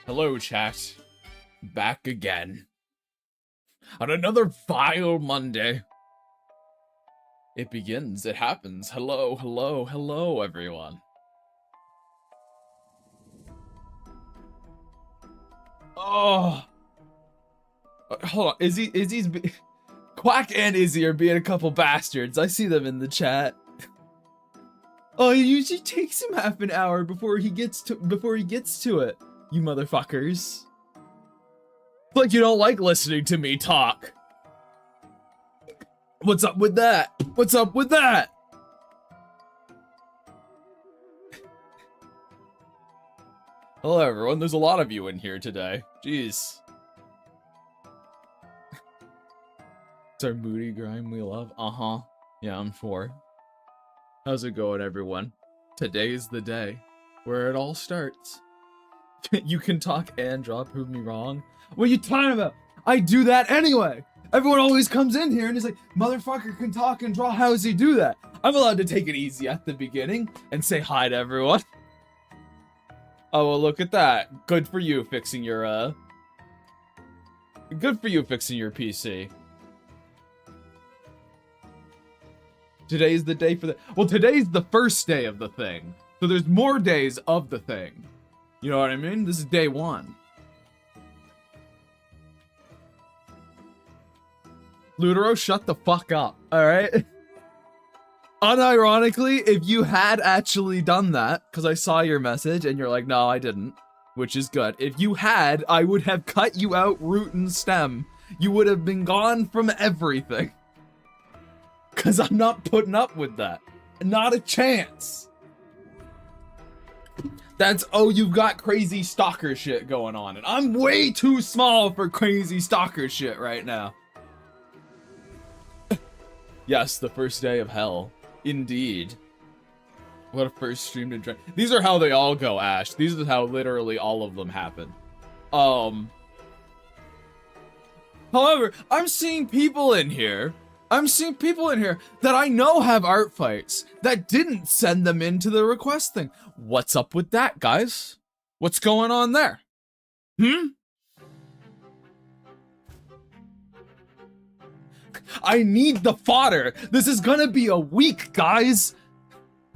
Hello, chat. Back again. On another vile Monday. It begins. It happens. Hello, hello, hello, everyone. Oh. Hold on. Izzy's... Quack and Izzy are being a couple bastards. I see them in the chat. Oh, it usually takes him half an hour before he gets to it, you motherfuckers. Like you don't like listening to me talk. What's up with that? What's up with that? Hello everyone, there's a lot of you in here today. Jeez. It's our moody grime we love. Uh-huh. Yeah, I'm sure. How's it going, everyone? Today's the day where it all starts. You can talk and draw, prove me wrong. What are you talking about? I do that anyway. Everyone always comes in here and is like, motherfucker can talk and draw. How does he do that? I'm allowed to take it easy at the beginning and say hi to everyone. Oh, well, look at that. Good for you fixing your, Good for you fixing your PC. Today's the day for the... Well, today's the first day of the thing. So there's more days of the thing. You know what I mean? This is day one. Ludero, shut the fuck up, alright? Unironically, if you had actually done that, because I saw your message and you're like, no, I didn't, which is good. If you had, I would have cut you out root and stem. You would have been gone from everything. Because I'm not putting up with that. Not a chance. That's, oh, you've got crazy stalker shit going on. And I'm way too small for crazy stalker shit right now. Yes, the first day of hell. Indeed. What a first stream to join. These are how they all go, Ash. These are how literally all of them happen. However, I'm seeing people in here that I know have art fights that didn't send them into the request thing. What's up with that, guys? What's going on there? I need the fodder. This is gonna be a week, guys.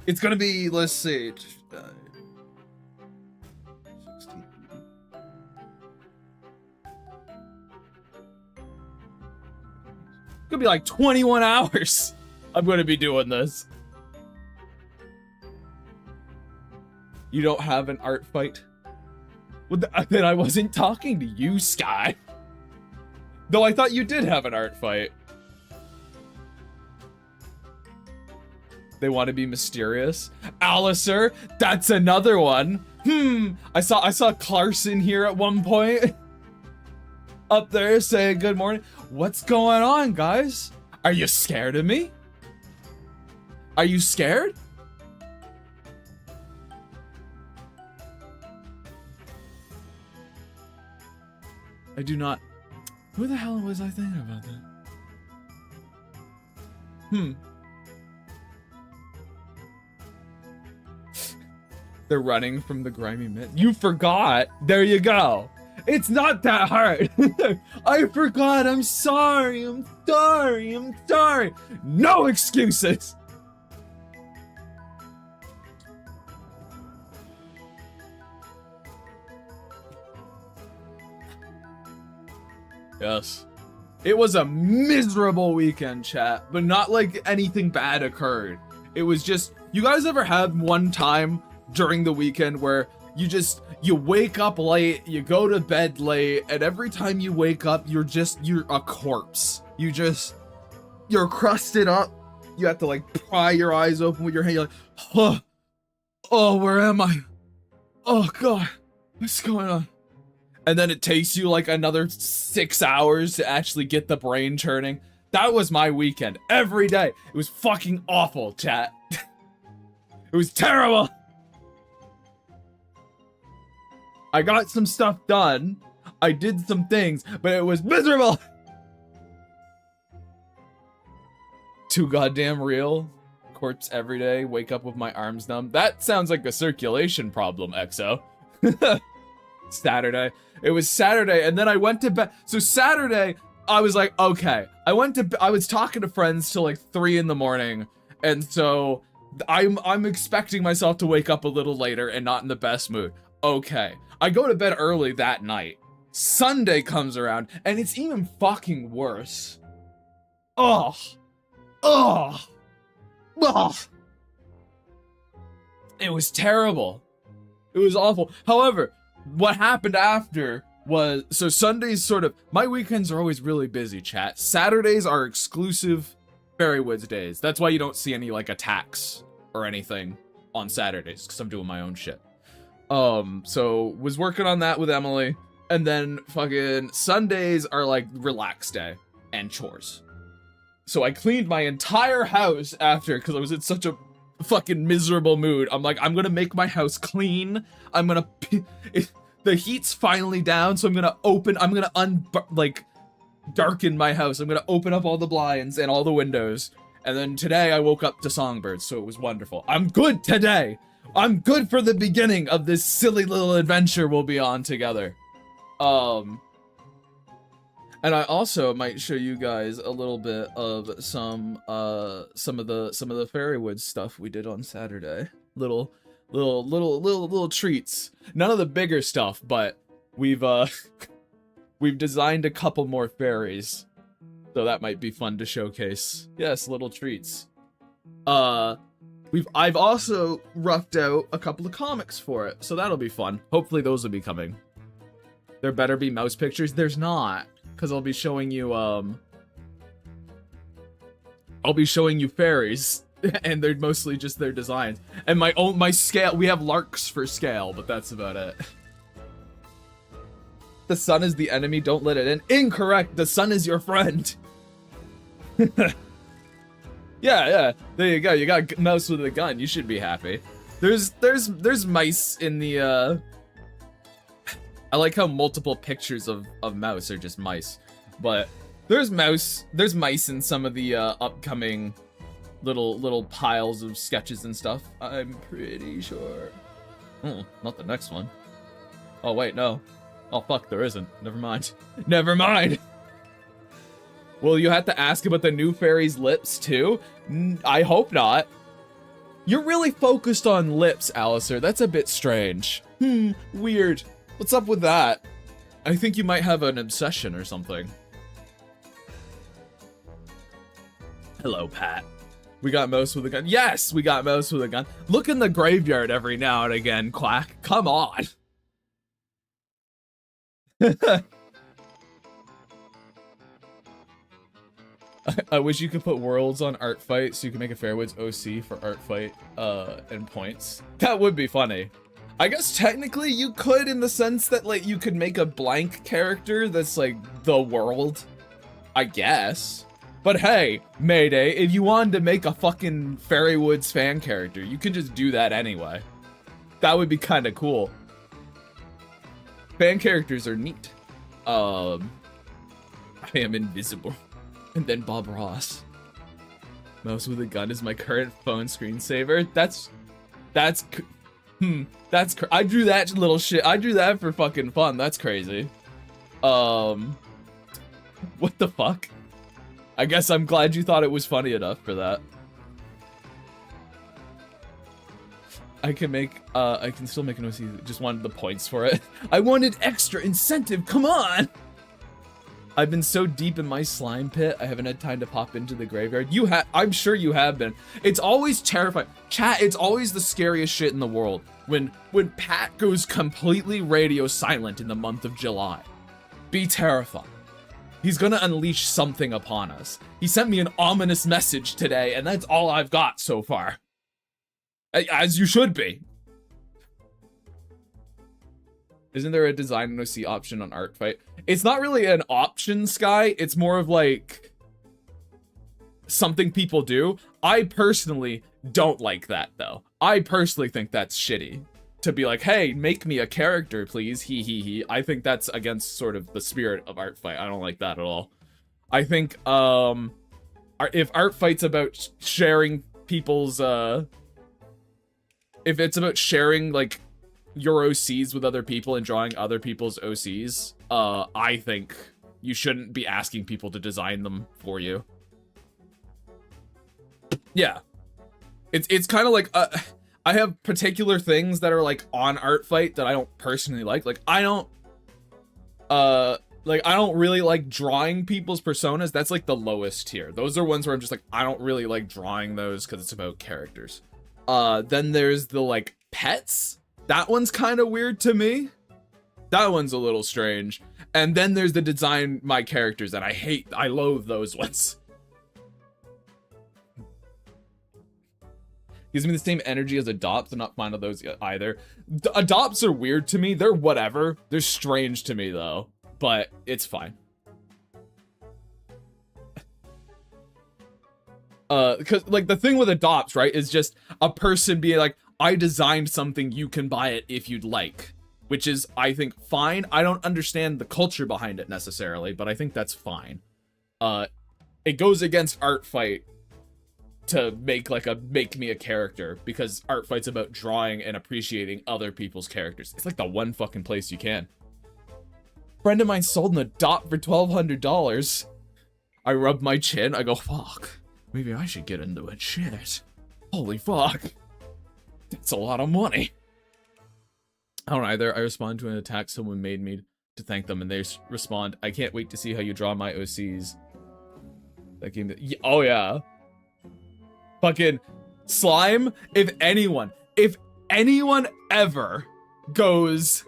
It's gonna be, let's see. 16. It's gonna be like 21 hours. I'm gonna be doing this. You don't have an art fight? Well, then I wasn't talking to you, Sky. Though I thought you did have an art fight. They want to be mysterious. Alistair, that's another one. I saw Clarkson here at one point. Up there saying good morning. What's going on, guys? Are you scared of me? Are you scared? I do not. Who the hell was I thinking about that? They're running from the grimy myth. You forgot. There you go. It's not that hard. I forgot. I'm sorry. I'm sorry. I'm sorry. No excuses. Yes. It was a miserable weekend, chat, but not like anything bad occurred. It was just, you guys ever had one time during the weekend where you wake up late, you go to bed late, and every time you wake up, you're a corpse. You're crusted up. You have to like pry your eyes open with your hand. You're like, oh, where am I? Oh God, what's going on? And then it takes you like another 6 hours to actually get the brain churning. That was my weekend. Every day. It was fucking awful, chat. It was terrible. I got some stuff done. I did some things, but it was miserable. Too goddamn real. corpse every day, wake up with my arms numb. That sounds like a circulation problem, EXO. Saturday. It was Saturday, and then I went to bed. So Saturday, I was like, okay. I was talking to friends till like 3 in the morning, and so I'm expecting myself to wake up a little later and not in the best mood. Okay. I go to bed early that night. Sunday comes around, and it's even fucking worse. Ugh. Ugh. Ugh. It was terrible. It was awful. However, what happened after was, so Sundays sort of, my weekends are always really busy, chat. Saturdays are exclusive Fairywood's days. That's why you don't see any like attacks or anything on Saturdays, because I'm doing my own shit. So was working on that with Emily, and then fucking Sundays are like relax day and chores. So I cleaned my entire house after, because I was in such a fucking miserable mood. I'm like, I'm gonna make my house clean. I'm gonna the heat's finally down, so I'm gonna darken my house. I'm gonna open up all the blinds and all the windows. And then today I woke up to songbirds, so it was wonderful. I'm good today. I'm good for the beginning of this silly little adventure we'll be on together. And I also might show you guys a little bit of some of the Fairywood stuff we did on Saturday. Little treats. None of the bigger stuff, but we've we've designed a couple more fairies. So that might be fun to showcase. Yes, little treats. I've also roughed out a couple of comics for it, so that'll be fun. Hopefully those will be coming. There better be mouse pictures. There's not, because I'll be showing you fairies, and they're mostly just their designs. And my scale, we have larks for scale, but that's about it. The sun is the enemy, don't let it in. Incorrect, the sun is your friend. Yeah, there you go. You got mouse with a gun. You should be happy. There's mice in the I like how multiple pictures of mouse are just mice. But there's mice in some of the upcoming little piles of sketches and stuff. I'm pretty sure. Not the next one. Oh wait, no. Oh fuck, there isn't. Never mind. Never mind. Well, you have to ask about the new fairy's lips too? I hope not. You're really focused on lips, Alistair. That's a bit strange. Weird. What's up with that? I think you might have an obsession or something. Hello, Pat. We got mouse with a gun. Yes, we got mouse with a gun. Look in the graveyard every now and again, Quack. Come on. I wish you could put worlds on Artfight so you can make a Fairwoods OC for Artfight and points. That would be funny. I guess technically you could, in the sense that like you could make a blank character that's like the world, I guess. But hey, Mayday, if you wanted to make a fucking Fairywoods fan character, you can just do that anyway. That would be kind of cool. Fan characters are neat. I am invisible. And then Bob Ross. Mouse with a gun is my current phone screensaver. I drew that little shit. I drew that for fucking fun. That's crazy. What the fuck? I guess I'm glad you thought it was funny enough for that. I can still make an OC. Just wanted the points for it. I wanted extra incentive. Come on. I've been so deep in my slime pit, I haven't had time to pop into the graveyard. I'm sure you have been. It's always terrifying. Chat, it's always the scariest shit in the world. When Pat goes completely radio silent in the month of July. Be terrified. He's gonna unleash something upon us. He sent me an ominous message today, and that's all I've got so far. As you should be. Isn't there a design and OC option on Artfight? It's not really an option, Sky. It's more of like something people do. I personally don't like that though. I personally think that's shitty. To be like, hey, make me a character, please. He. I think that's against sort of the spirit of Artfight. I don't like that at all. I think if Artfight's about sharing people's if it's about sharing like your OCs with other people and drawing other people's OCs, I think you shouldn't be asking people to design them for you. Yeah. It's kind of like I have particular things that are like on Artfight that I don't personally like. Like I don't really like drawing people's personas. That's like the lowest tier. Those are ones where I'm just like, I don't really like drawing those because it's about characters. Then there's the like pets. That one's kind of weird to me. That one's a little strange. And then there's the design my characters that I loathe those ones. Gives me the same energy as adopts. I'm not fond of those either. Adopts are weird to me. They're whatever. They're strange to me though, but it's fine. Because like the thing with adopts, right, is just a person being like, I designed something, you can buy it if you'd like, which is, I think, fine. I don't understand the culture behind it necessarily, but I think that's fine. It goes against Artfight to make me a character, because Artfight's about drawing and appreciating other people's characters. It's like the one fucking place you can. Friend of mine sold an adopt for $1,200. I rub my chin. I go, fuck. Maybe I should get into it. Shit. Holy fuck. That's a lot of money. I don't either. I respond to an attack someone made me to thank them, and they respond, I can't wait to see how you draw my OCs. That game. Oh yeah. Fucking Slime. If anyone ever goes,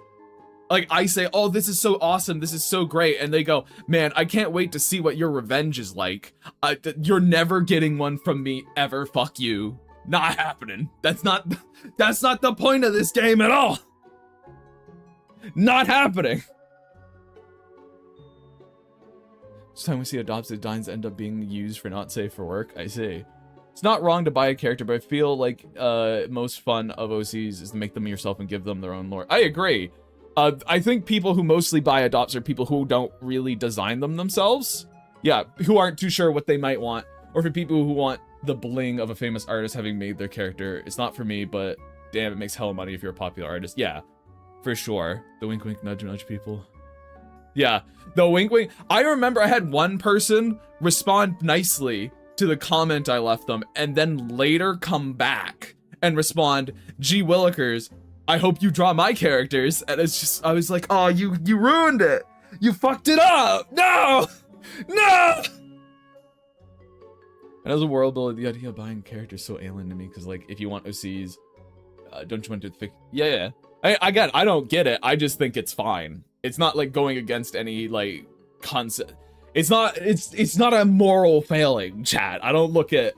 like, I say, oh, this is so awesome, this is so great, and they go, man, I can't wait to see what your revenge is like. You're never getting one from me ever. Fuck you. Not happening. That's not the point of this game at all. Not happening. Each time we see adopted designs end up being used for not safe for work. I see. It's not wrong to buy a character, but I feel like most fun of OCs is to make them yourself and give them their own lore. I agree. I think people who mostly buy adopts are people who don't really design them themselves. Yeah, who aren't too sure what they might want. Or for people who want the bling of a famous artist having made their character. It's not for me, but damn, it makes hella money if you're a popular artist. Yeah, for sure. The wink wink nudge nudge people. Yeah, the wink wink. I remember I had one person respond nicely to the comment I left them, and then later come back and respond, gee willikers, I hope you draw my characters. And it's just, I was like, oh, you ruined it. You fucked it up. No, no. And as a world builder, the idea of buying characters is so alien to me, because like, if you want OCs, don't you want to fix? Yeah. Again, I don't get it. I just think it's fine. It's not like going against any like concept. It's not a moral failing, chat. I don't look at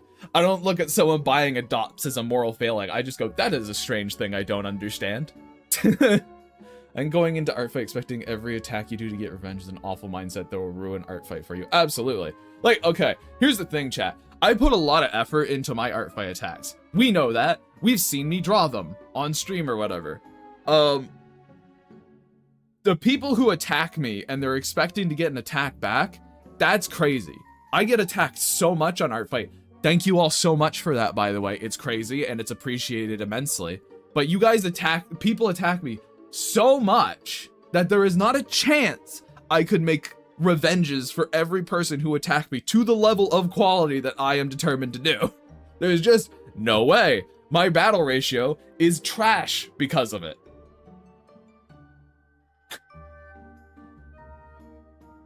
someone buying adopts as a moral failing. I just go, that is a strange thing I don't understand. And going into Artfight expecting every attack you do to get revenge is an awful mindset that will ruin Artfight for you. Absolutely. Like, okay, here's the thing, chat. I put a lot of effort into my Artfight attacks. We know that. We've seen me draw them on stream or whatever. The people who attack me and they're expecting to get an attack back, that's crazy. I get attacked so much on Artfight. Thank you all so much for that, by the way. It's crazy and it's appreciated immensely. But you guys people attack me so much that there is not a chance I could make revenges for every person who attacked me to the level of quality that I am determined to do. There's just no way. My battle ratio is trash because of it.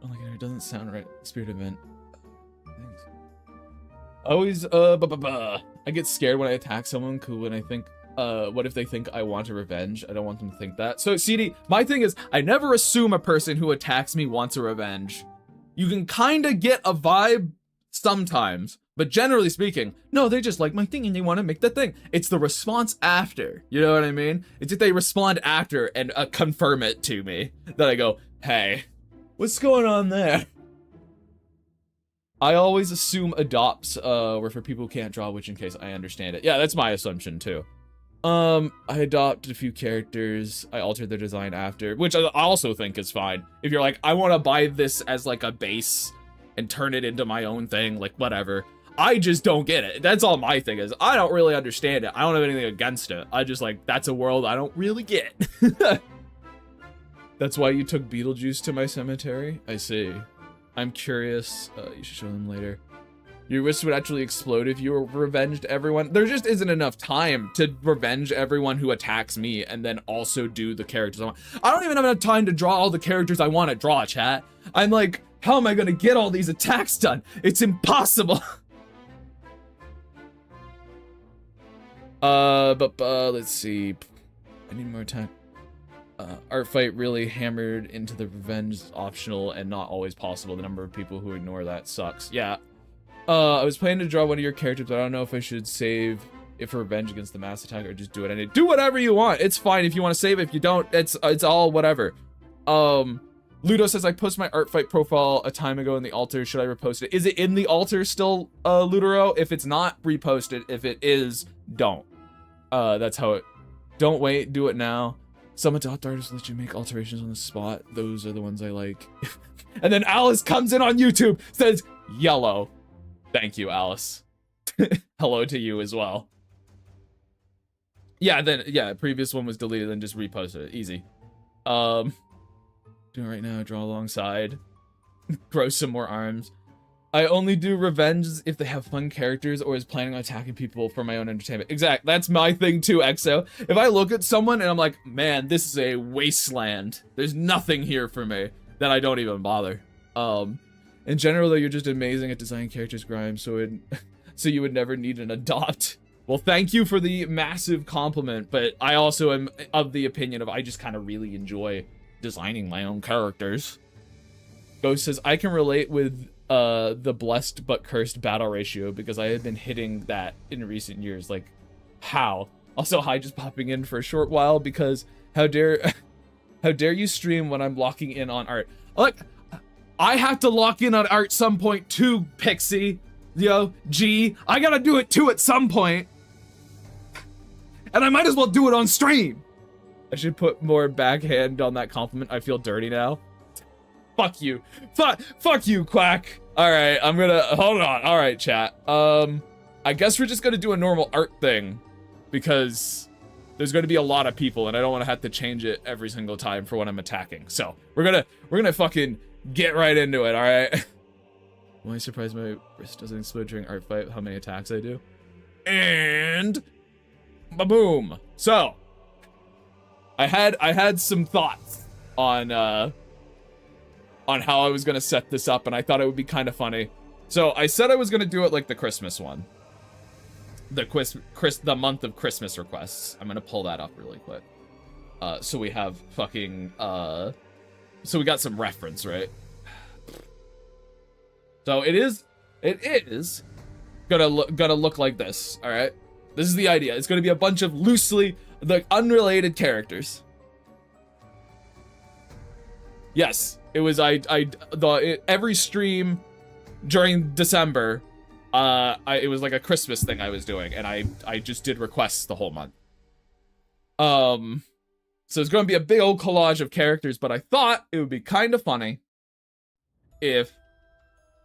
Oh my god, it doesn't sound right. Spirit event. Thanks. Always, I get scared when I attack someone, when I think, what if they think I want a revenge? I don't want them to think that. So, CD, my thing is, I never assume a person who attacks me wants a revenge. You can kind of get a vibe sometimes, but generally speaking, no, they just like my thing and they want to make that thing. It's the response after, you know what I mean? It's if they respond after and confirm it to me, that I go, hey, what's going on there? I always assume adopts were for people who can't draw, which in case I understand it. Yeah, that's my assumption too. I adopted a few characters. I altered their design after, which I also think is fine. If you're like, I want to buy this as like a base and turn it into my own thing, like whatever. I just don't get it. That's all my thing is. I don't really understand it. I don't have anything against it. I just like, that's a world I don't really get. That's why you took Beetlejuice to my cemetery? I see. I'm curious. You should show them later. Your wrist would actually explode if you revenged everyone. There just isn't enough time to revenge everyone who attacks me and then also do the characters I want. I don't even have enough time to draw all the characters I want to draw, chat. I'm like, how am I gonna get all these attacks done? It's impossible. Let's see. I need more time. Artfight really hammered into the revenge optional and not always possible. The number of people who ignore that sucks. Yeah. I was planning to draw one of your characters, but I don't know if I should save it for revenge against the mass attack or just do it. And do whatever you want. It's fine if you want to save it. If you don't, it's all whatever. Ludo says, I posted my Artfight profile a time ago in the altar. Should I repost it? Is it in the altar still, Ludero? If it's not, repost it. If it is, don't. That's how it... Don't wait, do it now. Some adopt artists let you make alterations on the spot. Those are the ones I like. And then Alice comes in on YouTube, says, yellow. Thank you, Alice. Hello to you as well. Yeah, then, yeah, previous one was deleted, then just reposted it. Easy. Do it right now, draw alongside. Grow some more arms. I only do revenge if they have fun characters or is planning on attacking people for my own entertainment. Exact. That's my thing too, EXO. If I look at someone and I'm like, man, this is a wasteland. There's nothing here for me. Then I don't even bother. In general, though, you're just amazing at designing characters, Grimes, so you would never need an adopt. Well, thank you for the massive compliment, but I also am of the opinion of I just kind of really enjoy designing my own characters. Ghost says, I can relate with the blessed but cursed battle ratio because I have been hitting that in recent years. Like, how? Also, hi, just popping in for a short while because how dare you stream when I'm locking in on art? Look, I have to lock in on art some point too, Pixie. Yo, G, I gotta do it too at some point. And I might as well do it on stream. I should put more backhand on that compliment. I feel dirty now. Fuck you. Fuck you, Quack. All right, I'm gonna, hold on. All right, chat. I guess we're just gonna do a normal art thing because there's gonna be a lot of people and I don't wanna have to change it every single time for when I'm attacking. So we're gonna fucking get right into it, all right? I'm only surprised my wrist doesn't explode during Artfight, how many attacks I do. And ba-boom. So I had some thoughts on how I was gonna set this up, and I thought it would be kind of funny. So I said I was gonna do it like the Christmas one, the month of Christmas requests. I'm gonna pull that up really quick. So we have fucking so we got some reference, right? So it is gonna look like this. All right, this is the idea. It's gonna be a bunch of loosely unrelated characters. Yes, it was every stream during December, it was like a Christmas thing I was doing, and I just did requests the whole month. So it's going to be a big old collage of characters, but I thought it would be kind of funny if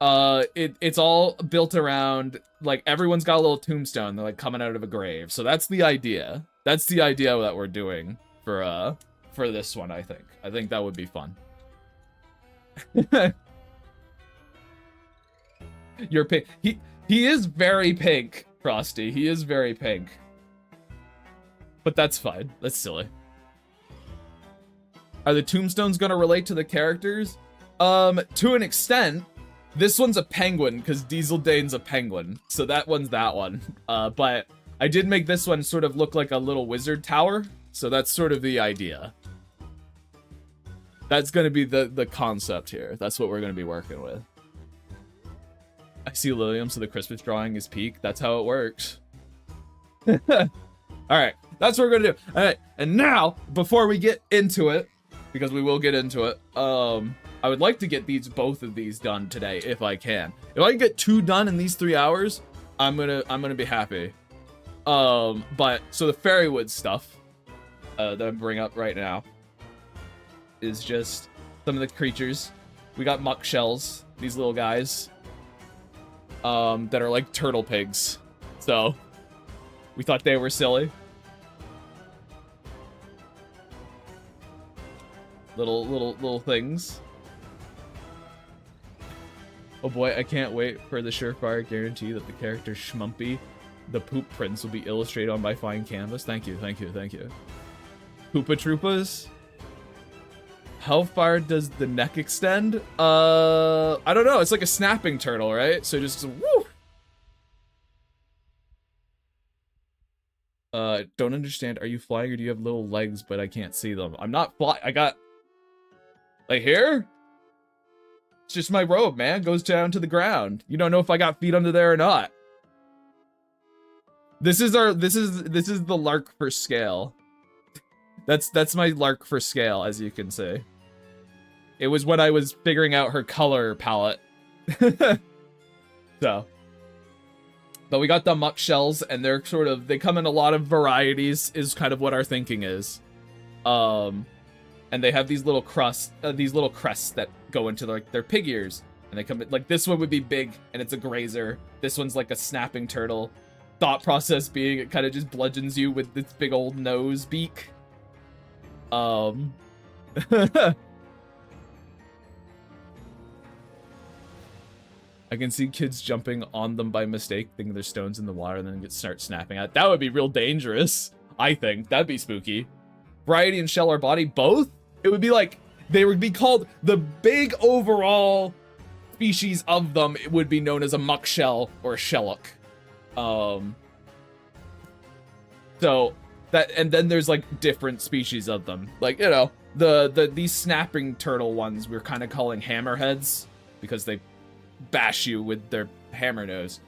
it's all built around, like, everyone's got a little tombstone. They're like coming out of a grave. So that's the idea. That's the idea that we're doing for this one. I think that would be fun. You're pink. He is very pink, Frosty. He is very pink. But that's fine. That's silly. Are the tombstones gonna relate to the characters? To an extent. This one's a penguin, because Diesel Dane's a penguin. So that one's that one. But I did make this one sort of look like a little wizard tower. So that's sort of the idea. That's gonna be the concept here. That's what we're gonna be working with. I see Lilium, so the Christmas drawing is peak. That's how it works. Alright, that's what we're gonna do. Alright, and now, before we get into it, because we will get into it, I would like to get both of these done today, if I can. If I can get 2 done in these 3 hours, I'm gonna be happy. But, so the Fairywood stuff, that I bring up right now, is just some of the creatures. We got muck shells, these little guys. that are like turtle pigs. So we thought they were silly. Little things. Oh boy, I can't wait for the surefire guarantee that the character Schmumpy, the poop prince, will be illustrated on my fine canvas. Thank you, thank you, thank you. Poopa Troopas. How far does the neck extend? I don't know. It's like a snapping turtle, right? So just woo. Don't understand. Are you flying or do you have little legs but I can't see them? I'm not flying. I got like here. It's just my robe, man. Goes down to the ground. You don't know if I got feet under there or not. This is the lark for scale. That's my lark for scale, as you can see. It was when I was figuring out her color palette. So. But we got the muck shells, and they're they come in a lot of varieties, is kind of what our thinking is. And they have these little crests that go into their pig ears. And they come in, like, this one would be big, and it's a grazer. This one's like a snapping turtle. Thought process being it kind of just bludgeons you with this big old nose beak. I can see kids jumping on them by mistake, thinking there's stones in the water, and then start snapping at. That would be real dangerous, I think. That'd be spooky. Variety and shell or body, both? It would be like, they would be called, the big overall species of them, it would be known as a muck shell or a shellock. So, that, and then there's like different species of them. Like, you know, these snapping turtle ones we're kind of calling hammerheads, because they bash you with their hammer nose.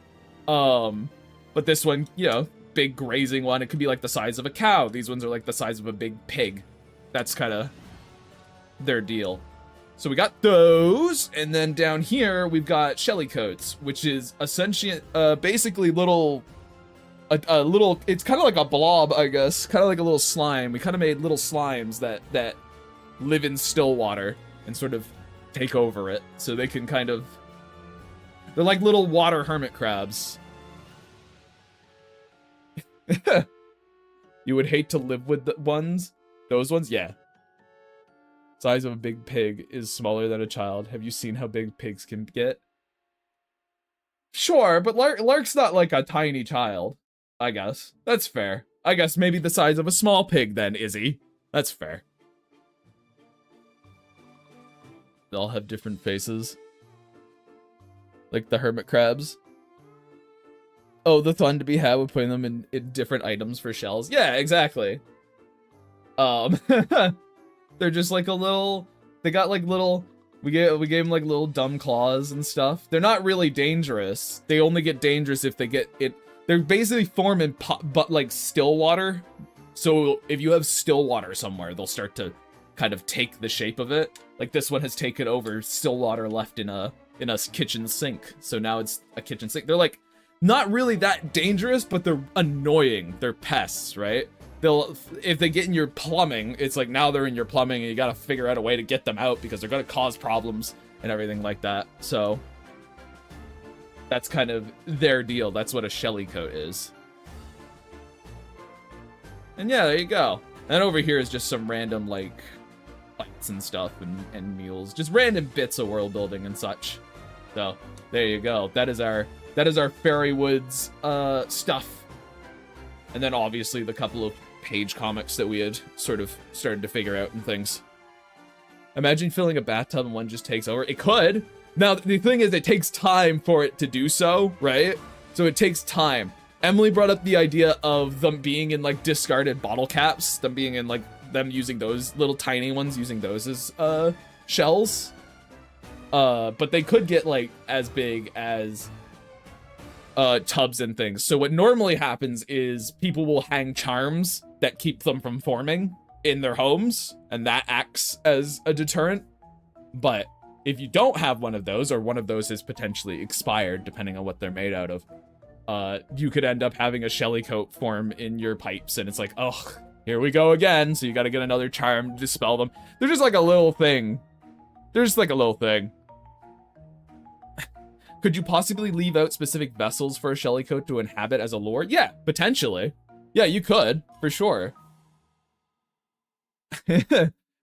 But this one, you know, big grazing one, it could be like the size of a cow. These ones are like the size of a big pig. That's kind of their deal. So we got those, and then down here we've got shelly coats, which is essentially basically little it's kind of like a blob, I guess, kind of like a little slime. We kind of made little slimes that live in still water and sort of take over it, so they can kind of, they're like little water hermit crabs. You would hate to live with those ones? Yeah. Size of a big pig is smaller than a child. Have you seen how big pigs can get? Sure, but Lark's not like a tiny child, I guess. That's fair. I guess maybe the size of a small pig then, Izzy. That's fair. They all have different faces. Like the hermit crabs. Oh, the fun to be had with putting them in different items for shells. Yeah, exactly. They're just like a little, they got like little, we gave them like little dumb claws and stuff. They're not really dangerous. They only get dangerous if they get it. They're basically form in but like still water. So if you have still water somewhere, they'll start to kind of take the shape of it. Like this one has taken over still water left in a kitchen sink. So now it's a kitchen sink. They're like not really that dangerous, but they're annoying. They're pests, right? If they get in your plumbing, it's like now they're in your plumbing and you gotta figure out a way to get them out because they're gonna cause problems and everything like that. So that's kind of their deal. That's what a shelly coat is. And yeah, there you go. And over here is just some random like fights and stuff and mules, just random bits of world building and such. So there you go. That is our Fairywood's stuff. And then obviously the couple of page comics that we had sort of started to figure out and things. Imagine filling a bathtub and one just takes over. It could. Now, the thing is, it takes time for it to do so, right? So it takes time. Emily brought up the idea of them being in, like, discarded bottle caps. Them being in, like, them using those little tiny ones, using those as, shells. But they could get, like, as big as tubs and things. So what normally happens is people will hang charms that keep them from forming in their homes, and that acts as a deterrent. But if you don't have one of those, or one of those is potentially expired, depending on what they're made out of, you could end up having a shelly coat form in your pipes, and it's like, oh, here we go again. So you got to get another charm to dispel them. They're just like a little thing. They're just like a little thing. Could you possibly leave out specific vessels for a shellycoat to inhabit as a lure? Yeah, potentially. Yeah, you could, for sure.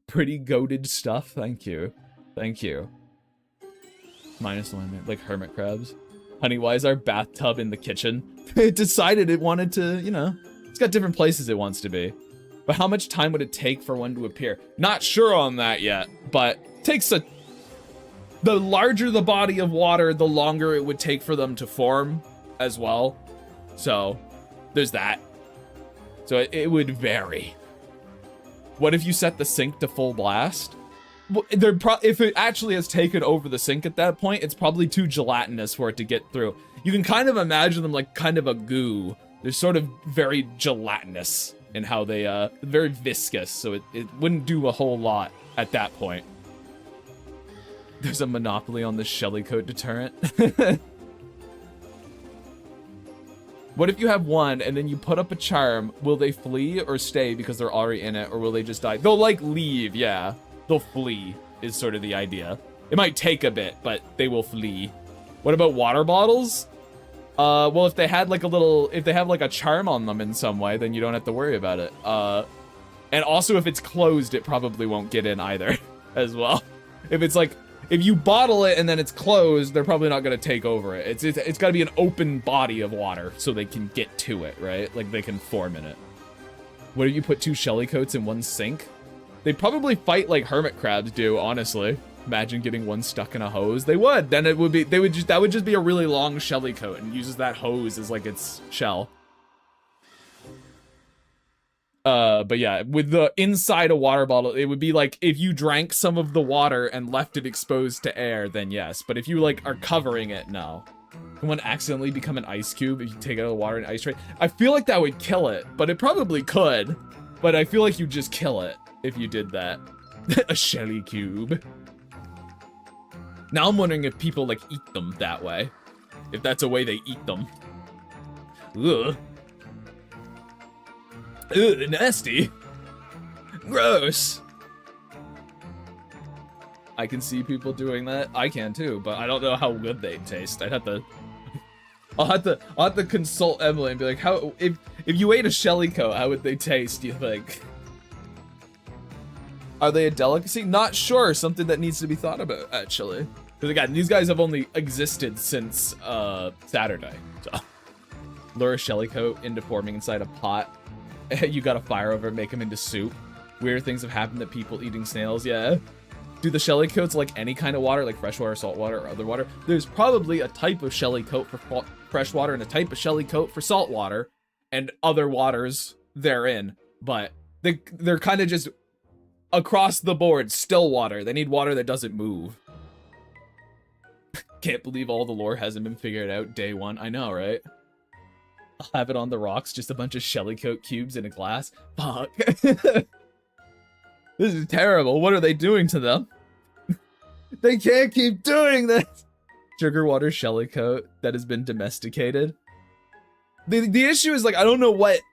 Pretty goated stuff. Thank you. Thank you. Minus limit, like hermit crabs. Honey, why is our bathtub in the kitchen? It decided it wanted to, you know, it's got different places it wants to be. But how much time would it take for one to appear? Not sure on that yet, but takes a... The larger the body of water, the longer it would take for them to form as well. So, there's that. So it would vary. What if you set the sink to full blast? Well, if it actually has taken over the sink at that point, it's probably too gelatinous for it to get through. You can kind of imagine them like kind of a goo. They're sort of very gelatinous in how they, very viscous, so it wouldn't do a whole lot at that point. There's a monopoly on the shellycoat deterrent. What if you have one and then you put up a charm? Will they flee or stay because they're already in it, or will they just die? They'll like leave, yeah. They'll flee is sort of the idea. It might take a bit, but they will flee. What about water bottles? Well, if they had like if they have like a charm on them in some way, then you don't have to worry about it. And also if it's closed, it probably won't get in either as well. If it's like, if you bottle it and then it's closed, they're probably not going to take over it. It's got to be an open body of water so they can get to it, right? Like they can form in it. What if you put 2 shellycoats in one sink? They probably fight like hermit crabs do, honestly. Imagine getting one stuck in a hose. They would. Then it would be, that would just be a really long shellycoat and uses that hose as like its shell. But yeah, with the inside a water bottle, it would be like if you drank some of the water and left it exposed to air, then yes. But if you like are covering it, no. Can one accidentally become an ice cube if you take it out of the water in an ice tray? I feel like that would kill it, but it probably could. But I feel like you'd just kill it if you did that. A shelly cube. Now I'm wondering if people like eat them that way. If that's a way they eat them. Ugh. Ugh, nasty. Gross. I can see people doing that. I can too, but I don't know how good they taste. I'll have to consult Emily and be like, how if you ate a shellycoat, how would they taste, do you think? Are they a delicacy? Not sure. Something that needs to be thought about, actually. Because again, these guys have only existed since Saturday. So lure a shellycoat into forming inside a pot. You got a fire over it, make them into soup. Weird things have happened to people eating snails, yeah. Do the shellycoats like any kind of water, like freshwater, saltwater, or other water? There's probably a type of shellycoat for freshwater and a type of shellycoat for saltwater and other waters therein. But they're kind of just across the board, still water. They need water that doesn't move. Can't believe all the lore hasn't been figured out day one. I know, right? I'll have it on the rocks, just a bunch of shellycoat cubes in a glass. Fuck. This is terrible. What are they doing to them? They can't keep doing this. Sugar water shellycoat that has been domesticated. The issue is like I don't know what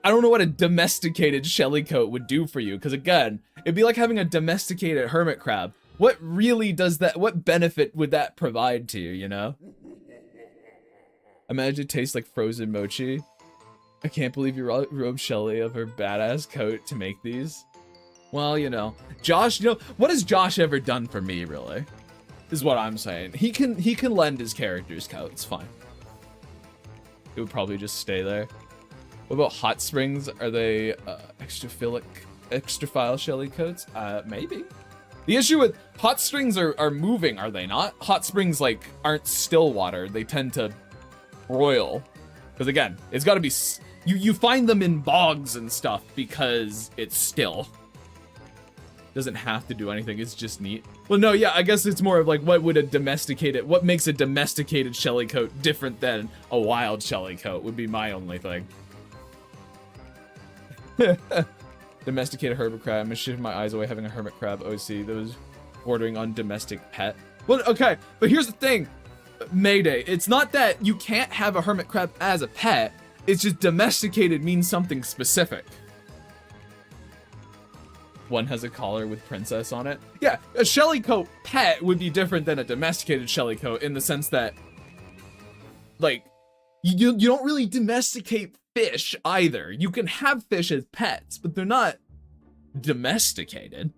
a domesticated shellycoat would do for you, because again, it'd be like having a domesticated hermit crab. What really does that, what benefit would that provide to you, you know? Imagine it tastes like frozen mochi. I can't believe you robbed Shelly of her badass coat to make these. Well, you know, Josh, you know, what has Josh ever done for me, really? Is what I'm saying. He can lend his character's coat, it's fine. It would probably just stay there. What about hot springs? Are they extraphile shelly coats? Maybe. The issue with hot springs are moving, are they not? Hot springs like aren't still water. They tend to broil. Because again, it's got to be you find them in bogs and stuff because it's still. Doesn't have to do anything. It's just neat. Well, no, yeah, I guess it's more of like what makes a domesticated shellycoat different than a wild shellycoat would be my only thing. Domesticated hermit crab. I'm gonna shift my eyes away having a hermit crab OC. Those bordering on domestic pet. Well, okay, but here's the thing, Mayday. It's not that you can't have a hermit crab as a pet. It's just domesticated means something specific. one has a collar with princess on it. Yeah, a shellycoat pet would be different than a domesticated shellycoat in the sense that, like, you don't really domesticate fish either. You can have fish as pets, but they're not domesticated.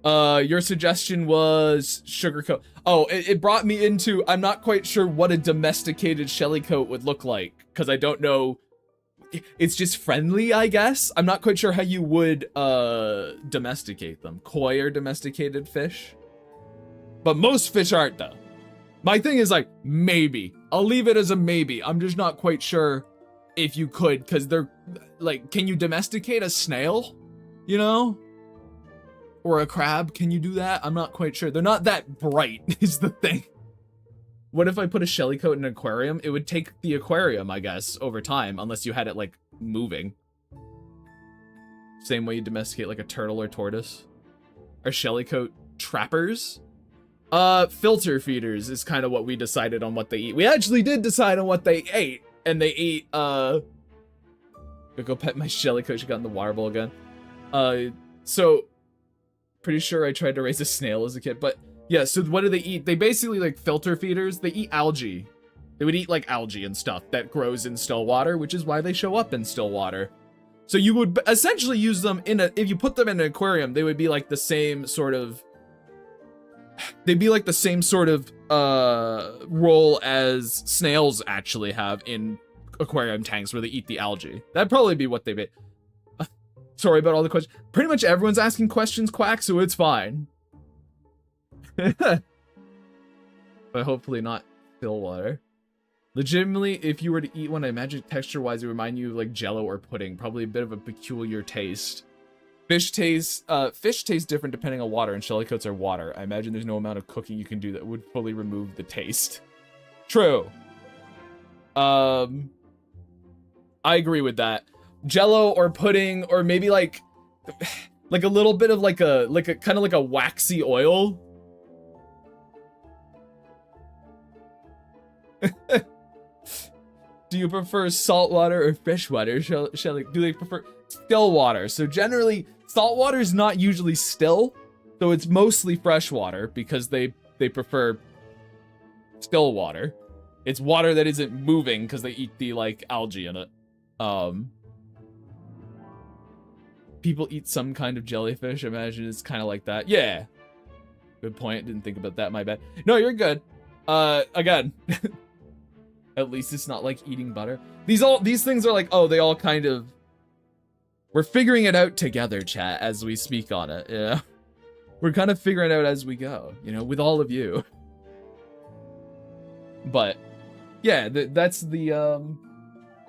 Your suggestion was sugarcoat. Oh, it brought me into, I'm not quite sure what a domesticated shellycoat would look like, because I don't know. It's just friendly, I guess. I'm not quite sure how you would domesticate them. Koi are domesticated fish, but most fish aren't though. My thing is like, maybe. I'll leave it as a maybe. I'm just not quite sure if you could, because they're like, can you domesticate a snail? You know? Or a crab, can you do that? I'm not quite sure. They're not that bright, is the thing. What if I put a shellycoat in an aquarium? It would take the aquarium, I guess, over time, unless you had it, like, moving. Same way you domesticate, like, a turtle or tortoise. Are shellycoat trappers? Filter feeders is kind of what we decided on what they eat. We actually did decide on what they ate, and they ate, Go pet my shellycoat, she got in the water bowl again. So... Pretty sure I tried to raise a snail as a kid, but yeah, so what do they eat? They basically, like, filter feeders. They eat algae. They would eat, like, algae and stuff that grows in still water, which is why they show up in still water. So you would essentially use them in if you put them in an aquarium, they would be like the same sort of, role as snails actually have in aquarium tanks where they eat the algae. That'd probably be what they made. Sorry about all the questions. Pretty much everyone's asking questions, Quack, so it's fine. But hopefully not still water. Legitimately, if you were to eat one, I imagine texture-wise it would remind you of like Jello or pudding. Probably a bit of a peculiar taste. Fish taste different depending on water, and shellycoats are water. I imagine there's no amount of cooking you can do that would fully remove the taste. True. I agree with that. Jello or pudding, or maybe like a little bit of like a kind of like a waxy oil. Do you prefer salt water or fresh water? Do they prefer still water? So generally, salt water is not usually still, so it's mostly fresh water because they prefer still water. It's water that isn't moving because they eat the like algae in it. People eat some kind of jellyfish. I imagine it's kind of like that. Yeah. Good point. Didn't think about that. My bad. No, you're good. Again, at least it's not like eating butter. These things are like, oh, they all kind of, we're figuring it out together, chat, as we speak on it. Yeah. We're kind of figuring it out as we go, you know, with all of you. But yeah, that's the,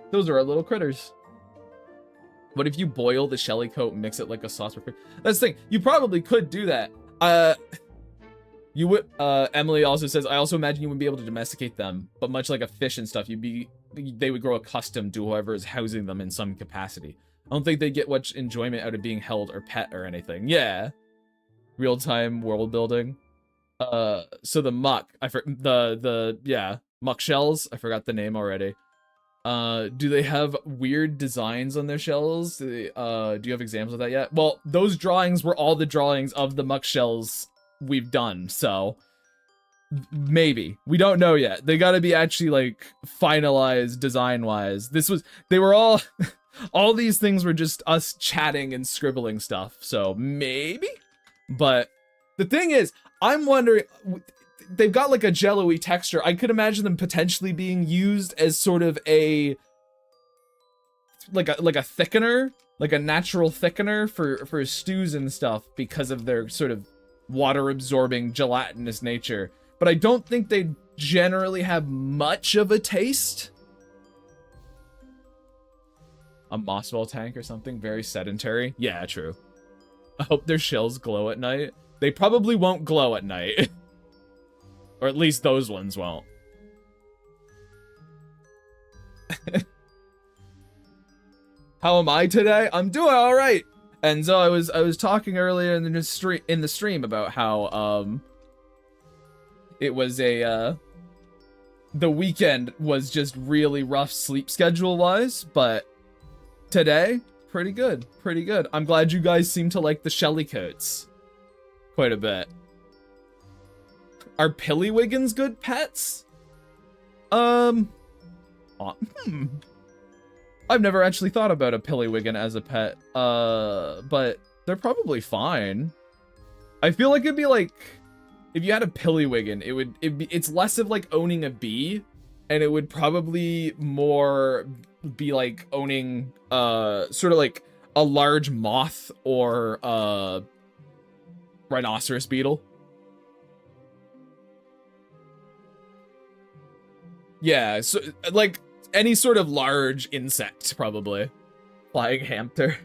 those are our little critters. What if you boil the shellycoat and mix it like a sauce? That's the thing. You probably could do that. You would. Emily also says, I also imagine you wouldn't be able to domesticate them, but much like a fish and stuff, they would grow accustomed to whoever is housing them in some capacity. I don't think they get much enjoyment out of being held or pet or anything. Yeah. Real-time world building. So the muck, muck shells. I forgot the name already. Do they have weird designs on their shells? Do you have examples of that yet? Well, those drawings were all the drawings of the muck shells we've done, so maybe. We don't know yet. They gotta be actually, like, finalized design-wise. They were all, all these things were just us chatting and scribbling stuff, so maybe? But the thing is, I'm wondering, they've got like a jello-y texture. I could imagine them potentially being used as sort of a like a thickener, like a natural thickener for stews and stuff because of their sort of water absorbing gelatinous nature. But I don't think they generally have much of a taste. A mossball tank or something, very sedentary. Yeah, true. I hope their shells glow at night. They probably won't glow at night. Or at least those ones won't. How am I today? I'm doing all right. And so I was talking earlier in the stream about how it was the weekend was just really rough sleep schedule wise, but Today, pretty good, pretty good. I'm glad you guys seem to like the Shelly coats quite a bit. Are Pillywiggins good pets? I've never actually thought about a Pillywiggin as a pet, but they're probably fine. I feel like it'd be like, if you had a Pillywiggin, it's less of like owning a bee, and it would probably more be like owning, sort of like a large moth or rhinoceros beetle. Yeah, so like any sort of large insect, probably. Flying hamster.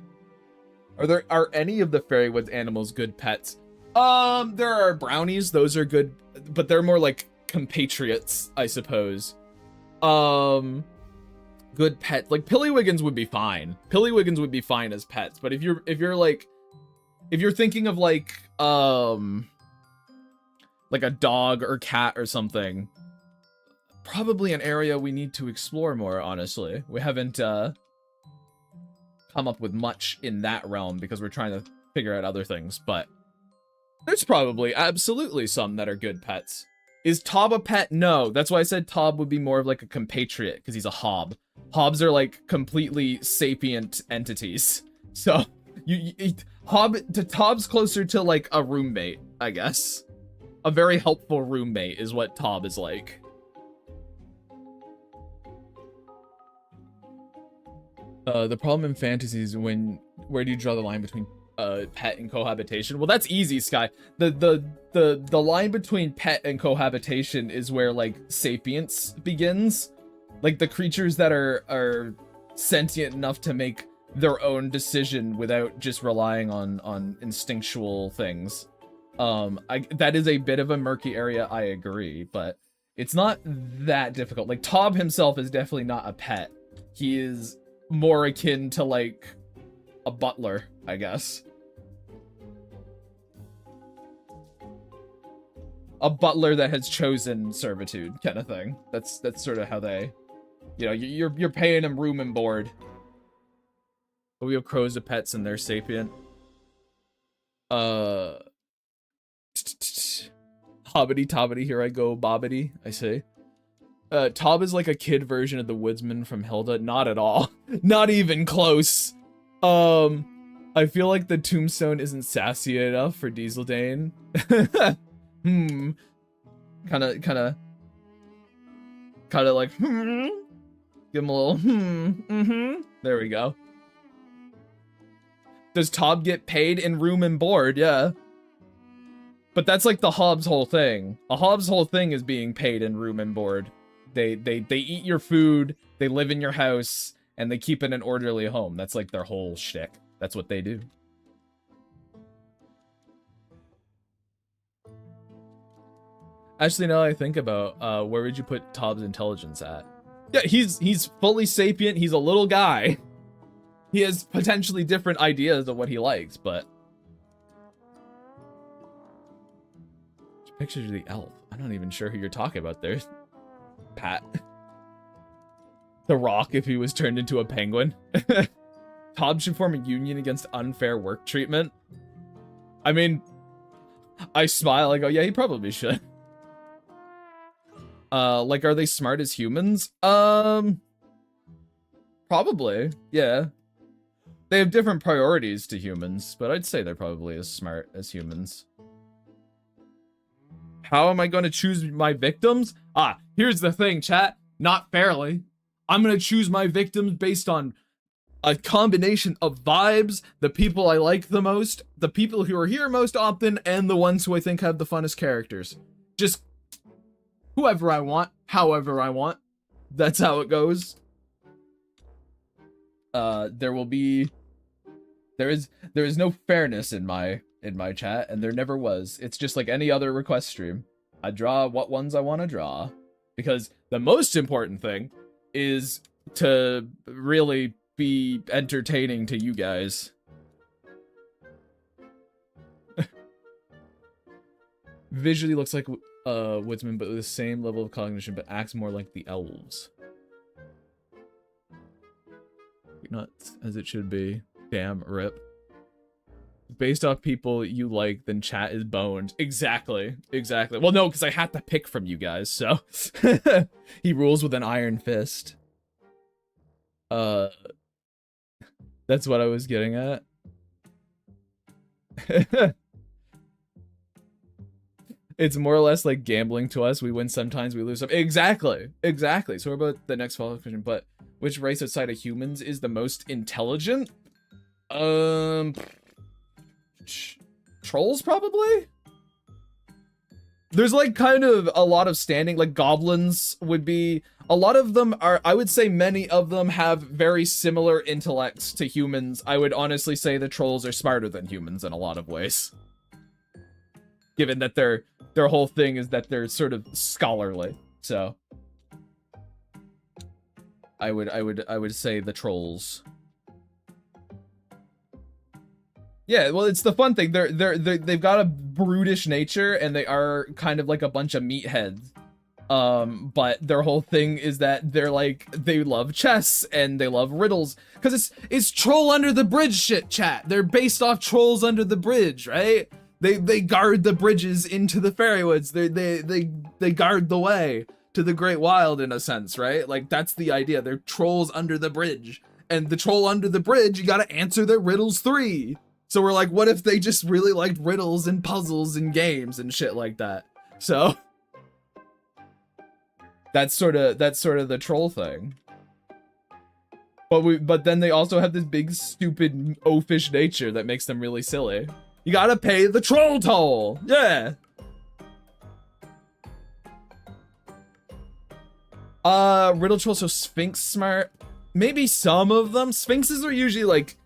Are any of the Fairywood's animals good pets? There are brownies, those are good, but they're more like compatriots, I suppose. Good pet, like Pillywiggins would be fine. Pillywiggins would be fine as pets, but if you're thinking of like a dog or cat or something, probably an area we need to explore more, honestly. We haven't come up with much in that realm because we're trying to figure out other things, but there's probably absolutely some that are good pets. Is Tob a pet? No. That's why I said Tob would be more of like a compatriot, because he's a hob. Hobs are like completely sapient entities. So Tob's closer to like a roommate, I guess. A very helpful roommate is what Tob is like. The problem in fantasy is where do you draw the line between pet and cohabitation? Well, that's easy, Sky. The line between pet and cohabitation is where like sapience begins. Like the creatures that are sentient enough to make their own decision without just relying on instinctual things. That is a bit of a murky area, I agree, but it's not that difficult. Like Tob himself is definitely not a pet. He is more akin to like a butler, I guess. A butler that has chosen servitude, kind of thing. That's sort of how they, you know, you're paying them room and board. But we have crows as pets and they're sapient. Hobbity tobbity, here I go, bobbity, I say. Tob is like a kid version of the woodsman from Hilda. Not at all. Not even close. I feel like the tombstone isn't sassy enough for Dieseldane. Kinda like, Give him a little, There we go. Does Tob get paid in room and board? Yeah. But that's like the Hobbs whole thing. A Hobbs whole thing is being paid in room and board. They eat your food, they live in your house, and they keep it an orderly home. That's like their whole shtick. That's what they do. Actually, now I think about, where would you put Tob's intelligence at? Yeah, he's fully sapient. He's a little guy. He has potentially different ideas of what he likes, but... Pictures of the elf. I'm not even sure who you're talking about there. Pat. The Rock if he was turned into a penguin. Tob should form a union against unfair work treatment. I mean, I smile, I go, yeah, he probably should. Like, are they smart as humans? Probably, yeah. They have different priorities to humans, but I'd say they're probably as smart as humans. How am I going to choose my victims? Ah, here's the thing, chat. Not fairly. I'm going to choose my victims based on a combination of vibes, the people I like the most, the people who are here most often, and the ones who I think have the funnest characters. Just whoever I want, however I want. That's how it goes. There is no fairness in my chat, and there never was. It's just like any other request stream. I draw what ones I want to draw, because the most important thing is to really be entertaining to you guys. Visually looks like Woodsman, but with the same level of cognition, but acts more like the elves. nuts, as it should be. Damn, rip. Based off people you like, then chat is boned. Exactly. Exactly. Well, no, because I had to pick from you guys, so. He rules with an iron fist. That's what I was getting at. It's more or less like gambling to us. We win sometimes, we lose some. Exactly. Exactly. So we're about the next follow-up question, but which race outside of humans is the most intelligent? Trolls, probably? There's like kind of a lot of standing, like goblins would be, a lot of them are, I would say many of them have very similar intellects to humans. I would honestly say the trolls are smarter than humans in a lot of ways. Given that their whole thing is that they're sort of scholarly. So I would say the trolls. Yeah, well, it's the fun thing. They've got a brutish nature, and they are kind of like a bunch of meatheads. But their whole thing is that they're like, they love chess and they love riddles, because it's troll under the bridge shit, chat. They're based off trolls under the bridge, right? They guard the bridges into the fairywoods. They guard the way to the great wild, in a sense, right? Like, that's the idea. They're trolls under the bridge, and the troll under the bridge, you gotta answer their riddles 3. So we're like, what if they just really liked riddles and puzzles and games and shit like that? So that's sort of the troll thing. But then they also have this big stupid oafish nature that makes them really silly. You gotta pay the troll toll. Yeah. Riddle troll, so Sphinx smart. Maybe some of them. Sphinxes are usually like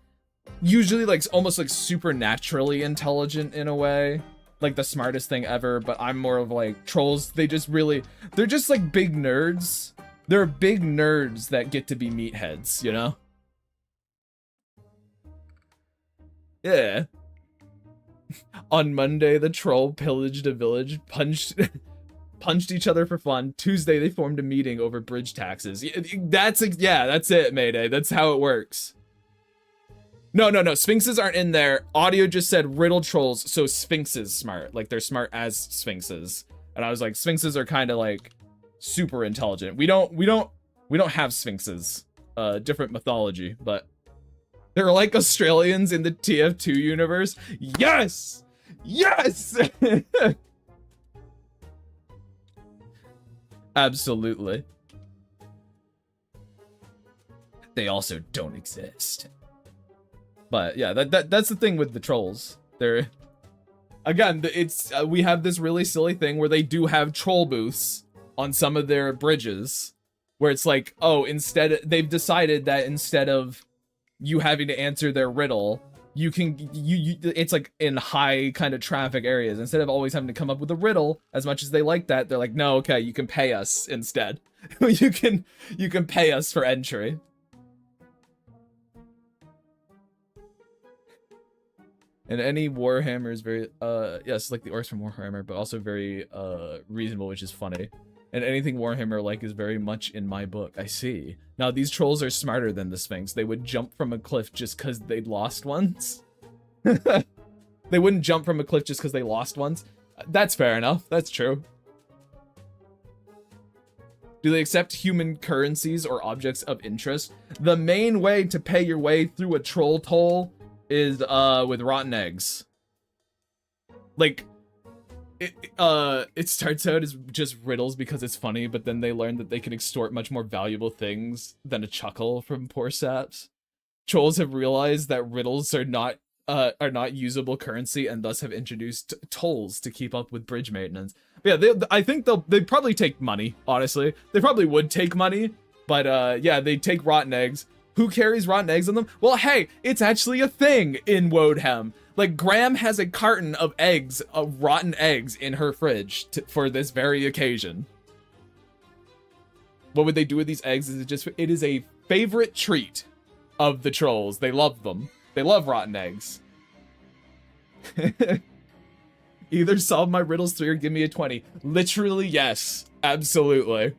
almost like supernaturally intelligent in a way, like the smartest thing ever. But I'm more of like trolls. They're just like big nerds. They're big nerds that get to be meatheads, you know? Yeah. On Monday, the troll pillaged a village, punched each other for fun. Tuesday, they formed a meeting over bridge taxes. That's it, Mayday. That's how it works. No. Sphinxes aren't in there. Audio just said riddle trolls, so Sphinxes smart. Like, they're smart as Sphinxes. And I was like, Sphinxes are kind of like super intelligent. We don't have Sphinxes. Different mythology, but they're like Australians in the TF2 universe. Yes! Yes! Absolutely. They also don't exist. But yeah, that's the thing with the trolls. They're, again, we have this really silly thing where they do have troll booths on some of their bridges, where it's like, oh, they've decided that instead of you having to answer their riddle, it's like in high kind of traffic areas, instead of always having to come up with a riddle, as much as they like that, they're like, no, okay, you can pay us instead. you can pay us for entry. And any Warhammer is very, yes, like the orcs from Warhammer, but also very, reasonable, which is funny. And anything Warhammer like is very much in my book. I see. Now, these trolls are smarter than the Sphinx. They would jump from a cliff just because they'd lost once. They wouldn't jump from a cliff just because they lost once. That's fair enough. That's true. Do they accept human currencies or objects of interest? The main way to pay your way through a troll toll is with rotten eggs. Like, it starts out as just riddles because it's funny, but then they learn that they can extort much more valuable things than a chuckle from poor saps. Trolls have realized that riddles are not usable currency, and thus have introduced tolls to keep up with bridge maintenance. But yeah, I think they'd probably take money, honestly. They probably would take money, but yeah, they'd take rotten eggs. Who carries rotten eggs on them? Well, hey, it's actually a thing in Wodenham. Like, Graham has a carton of eggs, of rotten eggs, in her fridge for this very occasion. What would they do with these eggs? It is a favorite treat of the trolls. They love them. They love rotten eggs. Either solve my riddles 3 or give me a 20. Literally, yes. Absolutely.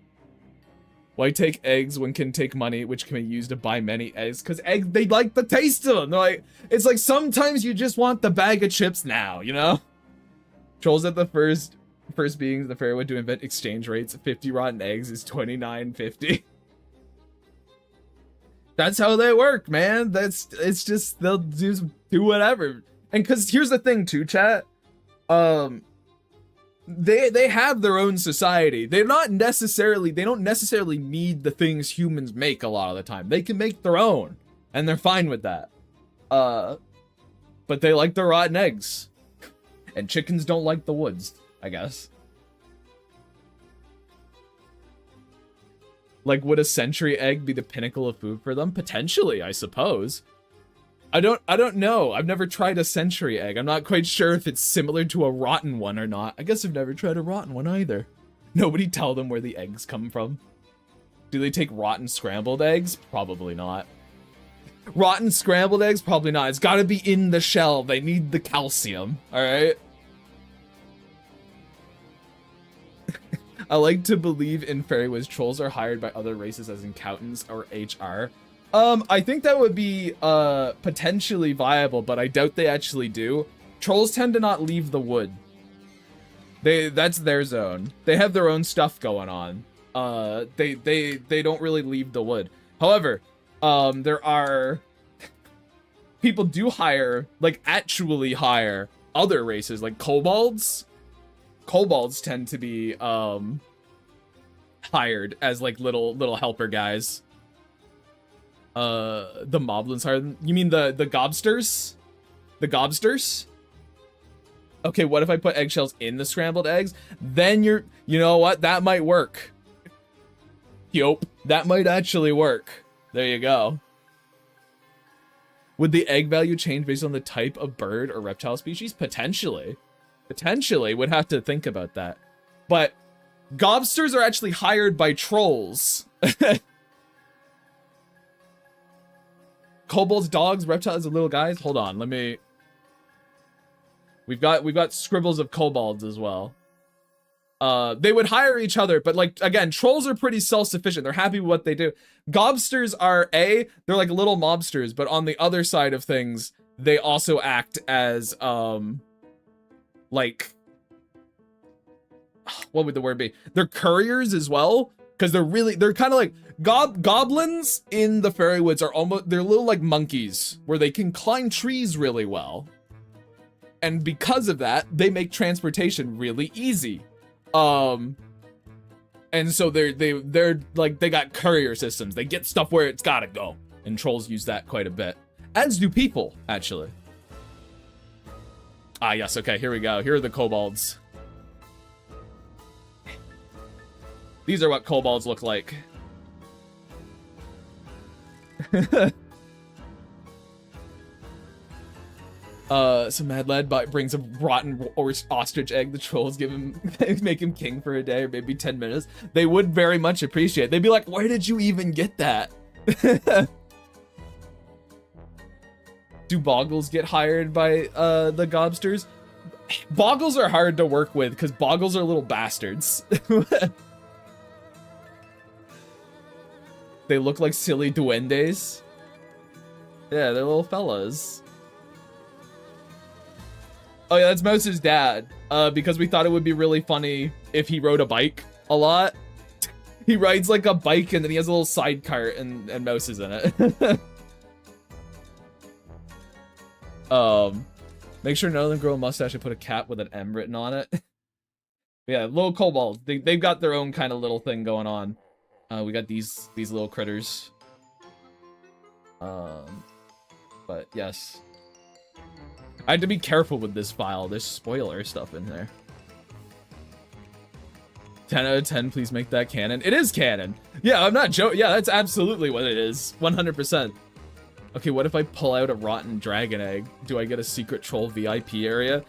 Why take eggs when can take money, which can be used to buy many eggs? Because eggs, they like the taste of them. They're like, it's like sometimes you just want the bag of chips now, you know? Trolls at the first beings the fairy would to invent exchange rates. 50 rotten eggs is 29.50. That's how they work, man. It's just they'll do whatever. And because here's the thing too, chat. They have their own society. They don't necessarily need the things humans make a lot of the time. They can make their own, and they're fine with that. But they like the rotten eggs, and chickens don't like the woods, I guess. Like, would a century egg be the pinnacle of food for them? Potentially, I suppose. I don't know. I've never tried a century egg. I'm not quite sure if it's similar to a rotten one or not. I guess I've never tried a rotten one either. Nobody tell them where the eggs come from. Do they take rotten scrambled eggs? Probably not. Rotten scrambled eggs? Probably not. It's gotta be in the shell. They need the calcium, alright? I like to believe in fairywiz trolls are hired by other races as accountants or HR. I think that would be potentially viable, but I doubt they actually do. Trolls tend to not leave the wood. That's their zone. They have their own stuff going on. They don't really leave the wood. However, there are people do hire, like actually hire other races, like kobolds. Kobolds tend to be hired as like little helper guys. The moblins are. You mean the gobsters? The gobsters? Okay, what if I put eggshells in the scrambled eggs? Then you know what? That might work. Yup, that might actually work. There you go. Would the egg value change based on the type of bird or reptile species? Potentially. Potentially, would have to think about that. But gobsters are actually hired by trolls. Kobolds, dogs, reptiles, and little guys. Hold on, let me. We've got scribbles of kobolds as well. They would hire each other, but like again, trolls are pretty self-sufficient. They're happy with what they do. Gobsters are they're like little mobsters, but on the other side of things, they also act as like what would the word be? They're couriers as well, because they're kind of like goblins in the fairy woods are they're little like monkeys where they can climb trees really well. And because of that, they make transportation really easy. And so they're like, they got courier systems. They get stuff where it's gotta go. And trolls use that quite a bit. As do people, actually. Ah, yes, okay, here we go. Here are the kobolds. These are what kobolds look like. Some mad lad brings a rotten ostrich egg. The trolls give him, make him king for a day or maybe 10 minutes. They would very much appreciate it. They'd be like, where did you even get that? Do boggles get hired by the gobsters? Boggles are hard to work with because boggles are little bastards. They look like silly duendes. Yeah, they're little fellas. Oh yeah, that's Mouse's dad. Because we thought it would be really funny if he rode a bike a lot. He rides like a bike and then he has a little side cart and Mouse is in it. Make sure none of them grow a mustache and put a cat with an M written on it. Yeah, little kobolds. They've got their own kind of little thing going on. We got these little critters. But yes. I had to be careful with this file. There's spoiler stuff in there. 10 out of 10, please make that canon. It is canon. Yeah, I'm not joking. Yeah, that's absolutely what it is. 100%. Okay, what if I pull out a rotten dragon egg? Do I get a secret troll VIP area?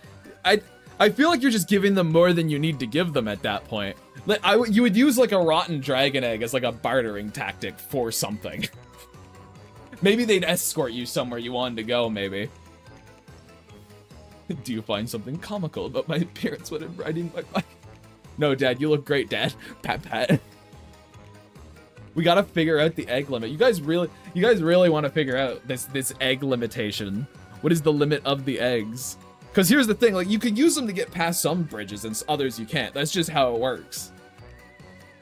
I feel like you're just giving them more than you need to give them at that point. Like, you would use like a rotten dragon egg as like a bartering tactic for something. Maybe they'd escort you somewhere you wanted to go, maybe. Do you find something comical about my appearance when I'm riding my bike? No, Dad, you look great, Dad. Pat, pat. We gotta figure out the egg limit. You guys really want to figure out this egg limitation. What is the limit of the eggs? Because here's the thing, like, you can use them to get past some bridges and others you can't. That's just how it works.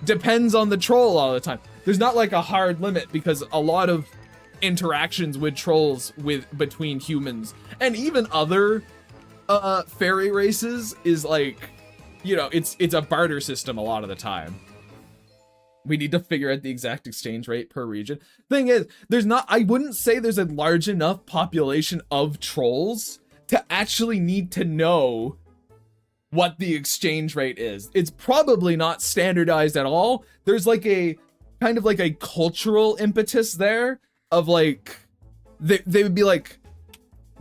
Depends on the troll all the time. There's not like a hard limit, because a lot of interactions with trolls between humans and even other fairy races is like, you know, it's a barter system a lot of the time. We need to figure out the exact exchange rate per region. Thing is, I wouldn't say there's a large enough population of trolls to actually need to know what the exchange rate is. It's probably not standardized at all. There's like a kind of like a cultural impetus there of like, they would be like,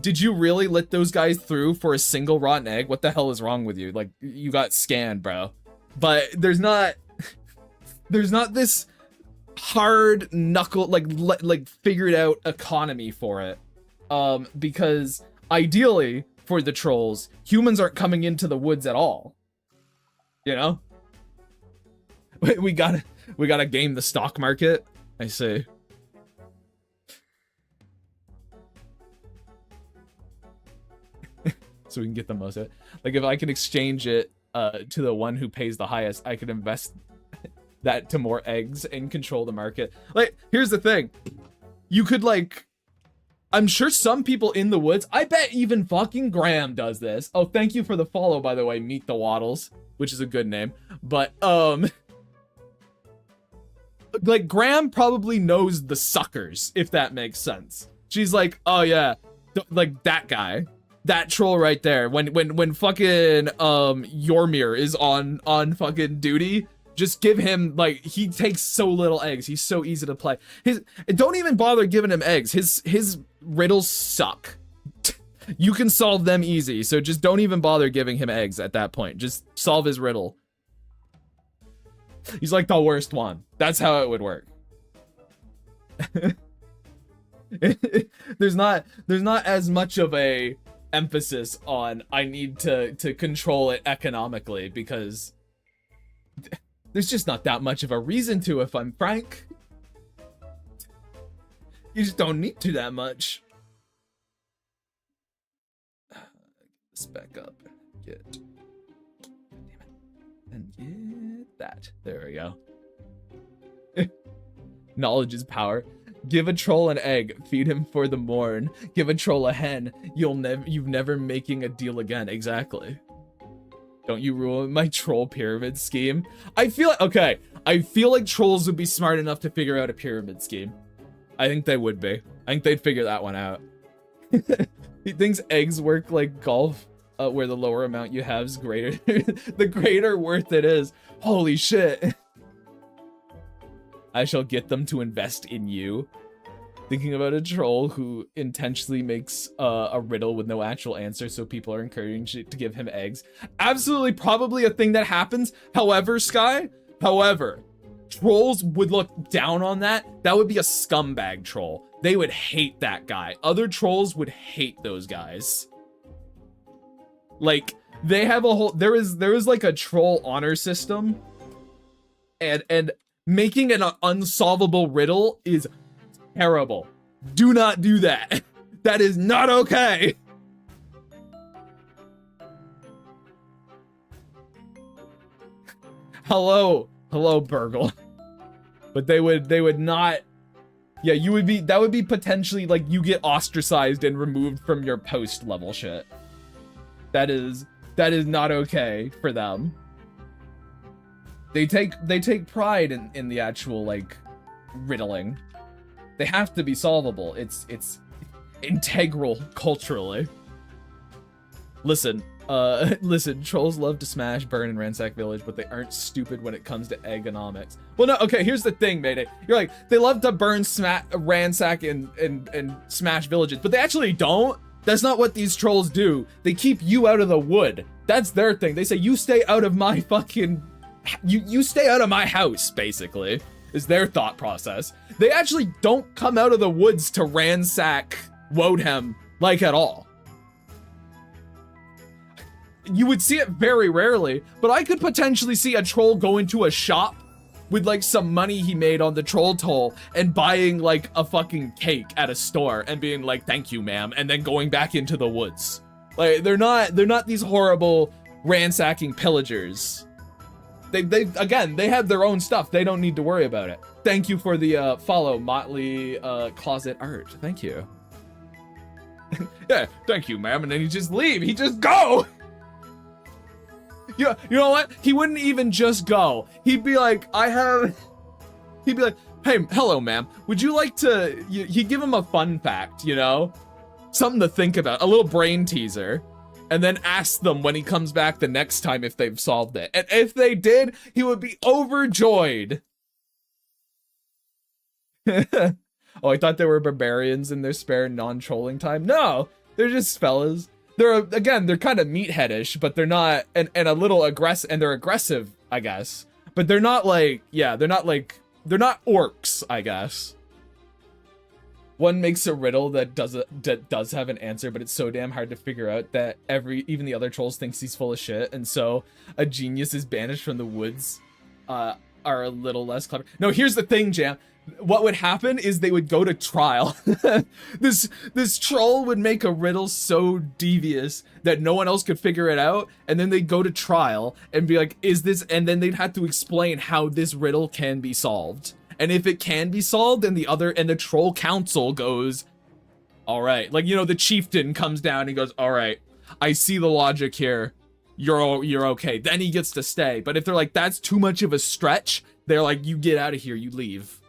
did you really let those guys through for a single rotten egg? What the hell is wrong with you? Like, you got scanned, bro. But there's not this hard knuckle, like figured out economy for it. Because ideally for the trolls, humans aren't coming into the woods at all. You know? We gotta game the stock market, I say. So we can get the most of it. Like, if I can exchange it to the one who pays the highest, I could invest that to more eggs and control the market. Like, here's the thing. You could, like, I'm sure some people in the woods, I bet even fucking Graham does this. Oh, thank you for the follow, by the way, Meet the Waddles, which is a good name. But, like, Graham probably knows the suckers, if that makes sense. She's like, oh yeah, like that guy. That troll right there. When fucking Yormir is on fucking duty, just give him, like, he takes so little eggs. He's so easy to play. Don't even bother giving him eggs. His riddles suck. You can solve them easy, so just don't even bother giving him eggs at that point. Just solve his riddle. He's like the worst one. That's how it would work. There's not as much of a emphasis on I need to control it economically, because there's just not that much of a reason to, if I'm frank. You just don't need to that much. Let's back up. Get. Damn it. And get that. There we go. Knowledge is power. Give a troll an egg, feed him for the morn. Give a troll a hen, you've never making a deal again. Exactly. Don't you ruin my troll pyramid scheme. I feel like trolls would be smart enough to figure out a pyramid scheme. I think they would be. I think they'd figure that one out. He thinks eggs work like golf, where the lower amount you have is greater. The greater worth it is. Holy shit. I shall get them to invest in you. Thinking about a troll who intentionally makes a riddle with no actual answer, so people are encouraged to give him eggs. Absolutely, probably a thing that happens. However, Sky, trolls would look down on that. That would be a scumbag troll. They would hate that guy. Other trolls would hate those guys. Like, they have a whole, there is like a troll honor system, and making an unsolvable riddle is terrible. Do not do that. That is not okay. Hello, Burgle. But they would not. Yeah, that would be potentially like you get ostracized and removed from your post level shit. That is not okay for them. They take pride in the actual, like, riddling. They have to be solvable. It's integral culturally. Listen, trolls love to smash, burn, and ransack village, but they aren't stupid when it comes to economics. Well, no, okay, here's the thing, Mayday. You're like, they love to burn, ransack, and smash villages, but they actually don't. That's not what these trolls do. They keep you out of the wood. That's their thing. They say, you stay out of my fucking... You stay out of my house, basically, is their thought process. They actually don't come out of the woods to ransack Wodenham, like, at all. You would see it very rarely, but I could potentially see a troll go into a shop, with like some money he made on the troll toll and buying like a fucking cake at a store and being like, thank you, ma'am, and then going back into the woods. Like, they're not these horrible ransacking pillagers. They again, they have their own stuff. They don't need to worry about it. Thank you for the follow, Motley Closet Art. Thank you. Yeah, thank you, ma'am. And then he just leave. He just go. Yeah, you know what? He wouldn't even just go. He'd be like, he'd be like, hey, hello, ma'am. Would you like to? He'd give him a fun fact, you know, something to think about, a little brain teaser. And then ask them when he comes back the next time if they've solved it. And if they did, he would be overjoyed. Oh, I thought they were barbarians in their spare non-trolling time. No, they're just fellas. They're kind of meatheadish, but they're not, and a little aggressive, and they're aggressive, I guess. But they're not like, yeah, they're not orcs, I guess. One makes a riddle that does have an answer, but it's so damn hard to figure out that even the other trolls thinks he's full of shit, and so a genius is banished from the woods are a little less clever. No, here's the thing, Jam. What would happen is they would go to trial. This troll would make a riddle so devious that no one else could figure it out, and then they'd go to trial and be like, is this, and then they'd have to explain how this riddle can be solved. And if it can be solved, and the troll council goes, all right, like, you know, the chieftain comes down and goes, all right, I see the logic here. You're okay. Then he gets to stay. But if they're like, that's too much of a stretch, they're like, you get out of here, you leave.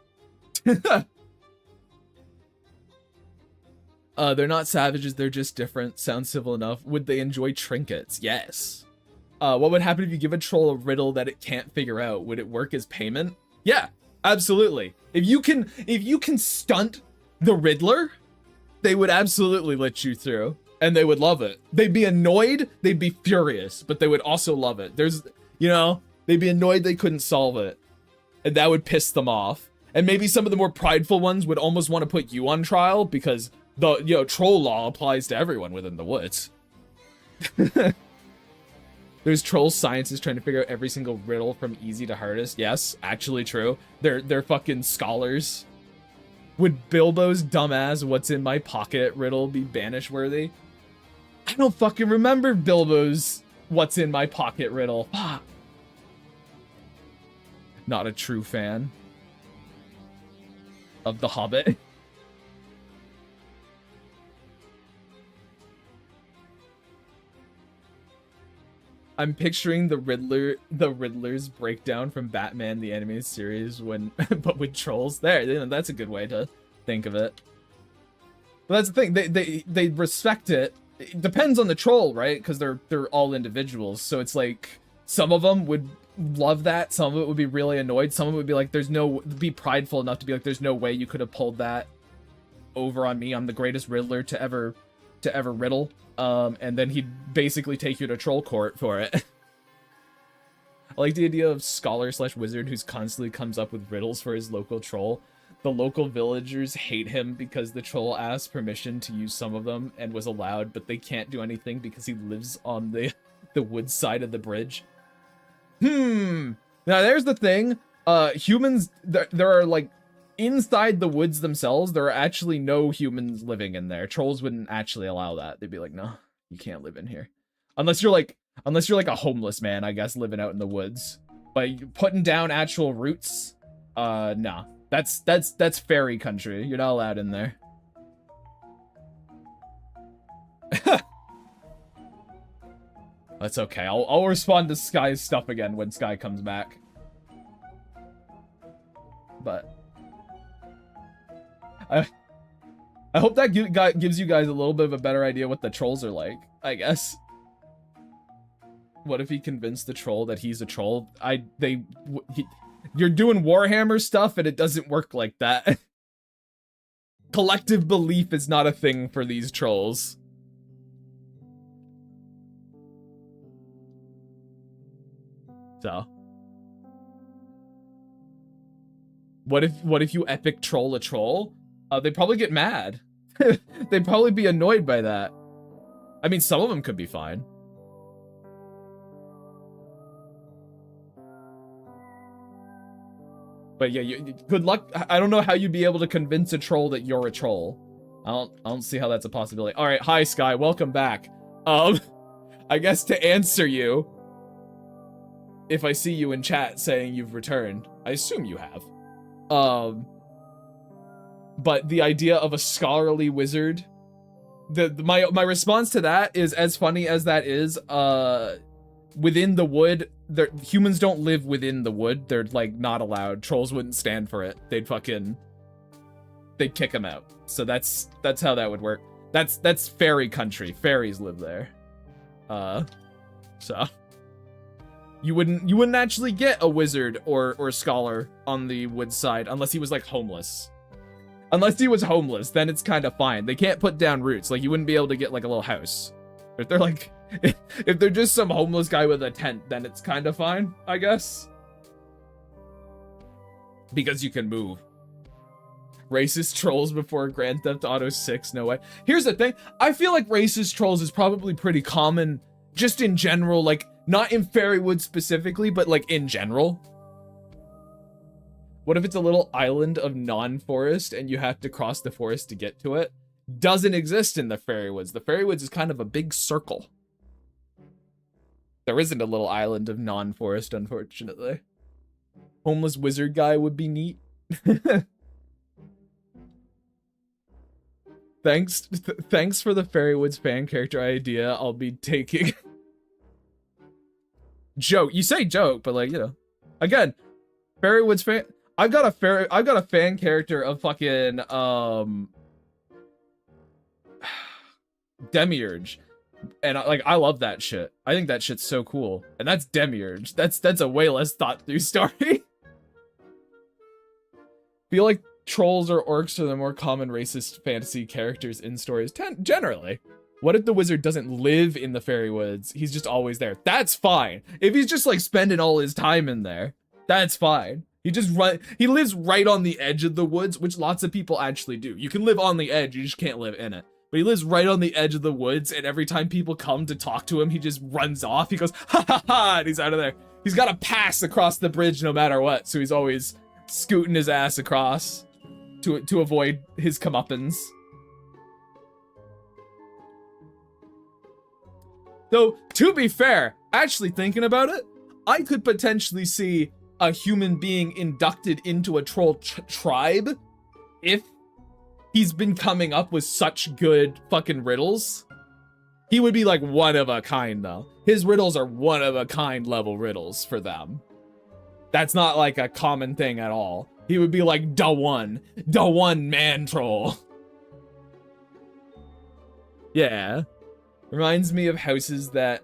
They're not savages, they're just different. Sounds civil enough. Would they enjoy trinkets? Yes. What would happen if you give a troll a riddle that it can't figure out? Would it work as payment? Yeah. Absolutely. If you can stunt the Riddler, they would absolutely let you through, and they would love it. They'd be annoyed, they'd be furious, but they would also love it. They'd be annoyed they couldn't solve it, and that would piss them off. And maybe some of the more prideful ones would almost want to put you on trial because the troll law applies to everyone within the woods. There's troll scientists trying to figure out every single riddle from easy to hardest. Yes, actually true. They're fucking scholars. Would Bilbo's dumbass what's in my pocket riddle be banish worthy? I don't fucking remember Bilbo's what's in my pocket riddle. Fuck. Not a true fan of The Hobbit. I'm picturing the Riddler's breakdown from Batman the Animated Series but with trolls. That's a good way to think of it. But that's the thing, they respect it. It depends on the troll, right? Because they're all individuals. So it's like some of them would love that, some of it would be really annoyed, some of it would be like be prideful enough to be like, there's no way you could have pulled that over on me. I'm the greatest Riddler to ever riddle. And then he'd basically take you to troll court for it. I like the idea of scholar/wizard who's constantly comes up with riddles for his local troll. The local villagers hate him because the troll asked permission to use some of them and was allowed, but they can't do anything because he lives on the wood side of the bridge. Now there's the thing. Humans, there are like, inside the woods themselves, there are actually no humans living in there. Trolls wouldn't actually allow that. They'd be like, no, you can't live in here. Unless you're like a homeless man, I guess, living out in the woods. But putting down actual roots, no. That's fairy country. You're not allowed in there. That's okay. I'll respond to Sky's stuff again when Sky comes back. But I hope that gives you guys a little bit of a better idea what the trolls are like, I guess. What if he convinced the troll that he's a troll? You're doing Warhammer stuff and it doesn't work like that. Collective belief is not a thing for these trolls. So. What if you epic troll a troll? They'd probably get mad. They'd probably be annoyed by that. I mean, some of them could be fine. But yeah, good luck. I don't know how you'd be able to convince a troll that you're a troll. I don't see how that's a possibility. All right, hi Sky, welcome back. I guess to answer you, if I see you in chat saying you've returned, I assume you have. But the idea of a scholarly wizard, my response to that is, as funny as that is, within the wood, humans don't live within the wood. They're like not allowed. Trolls wouldn't stand for it. They'd kick them out. So that's how that would work. That's fairy country. Fairies live there. So you wouldn't actually get a wizard or scholar on the wood side unless he was like homeless. Unless he was homeless, then it's kind of fine. They can't put down roots. Like you wouldn't be able to get like a little house. If they're like, if they're just some homeless guy with a tent, then it's kind of fine, I guess. Because you can move. Racist trolls before Grand Theft Auto 6, no way. Here's the thing, I feel like racist trolls is probably pretty common just in general, like not in Fairywood specifically, but like in general. What if it's a little island of non-forest and you have to cross the forest to get to it? Doesn't exist in the Fairywoods. The Fairywoods is kind of a big circle. There isn't a little island of non-forest, unfortunately. Homeless wizard guy would be neat. Thanks for the Fairywoods fan character idea. I'll be taking... Joke. You say joke, but like, you know. Again, Fairywoods fan... I've got a fan character of fucking Demiurge, and I love that shit. I think that shit's so cool, and that's Demiurge. That's a way less thought through story. Feel like trolls or orcs are the more common racist fantasy characters in stories. Generally, what if the wizard doesn't live in the Fairywoods? He's just always there. That's fine. If he's just like spending all his time in there, that's fine. He lives right on the edge of the woods, which lots of people actually do. You can live on the edge, you just can't live in it. But he lives right on the edge of the woods, and every time people come to talk to him, he just runs off. He goes, ha ha ha, and he's out of there. He's got to pass across the bridge no matter what, so he's always scooting his ass across to avoid his comeuppance. Though, to be fair, actually thinking about it, I could potentially see a human being inducted into a troll tribe if he's been coming up with such good fucking riddles. He would be like one of a kind though. His riddles are one of a kind level riddles for them. That's not like a common thing at all. He would be like the one man troll. Yeah. Reminds me of houses that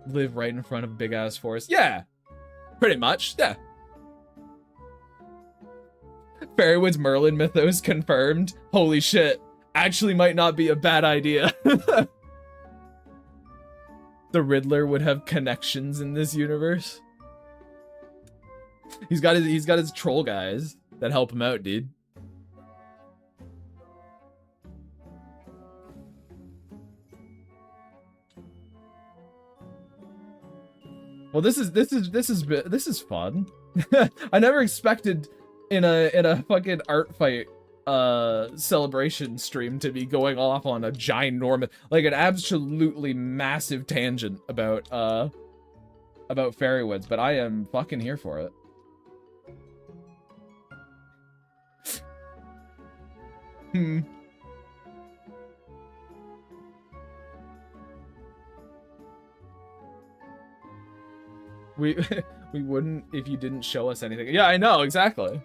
live right in front of big ass forests. Yeah. Pretty much, yeah. Fairywood's Merlin mythos confirmed. Holy shit. Actually might not be a bad idea. The Riddler would have connections in this universe. He's got his troll guys that help him out, dude. Well, this is fun. I never expected in a fucking Artfight celebration stream to be going off on a ginormous, like an absolutely massive tangent about Fairywoods, but I am fucking here for it. We wouldn't if you didn't show us anything. Yeah, I know, exactly.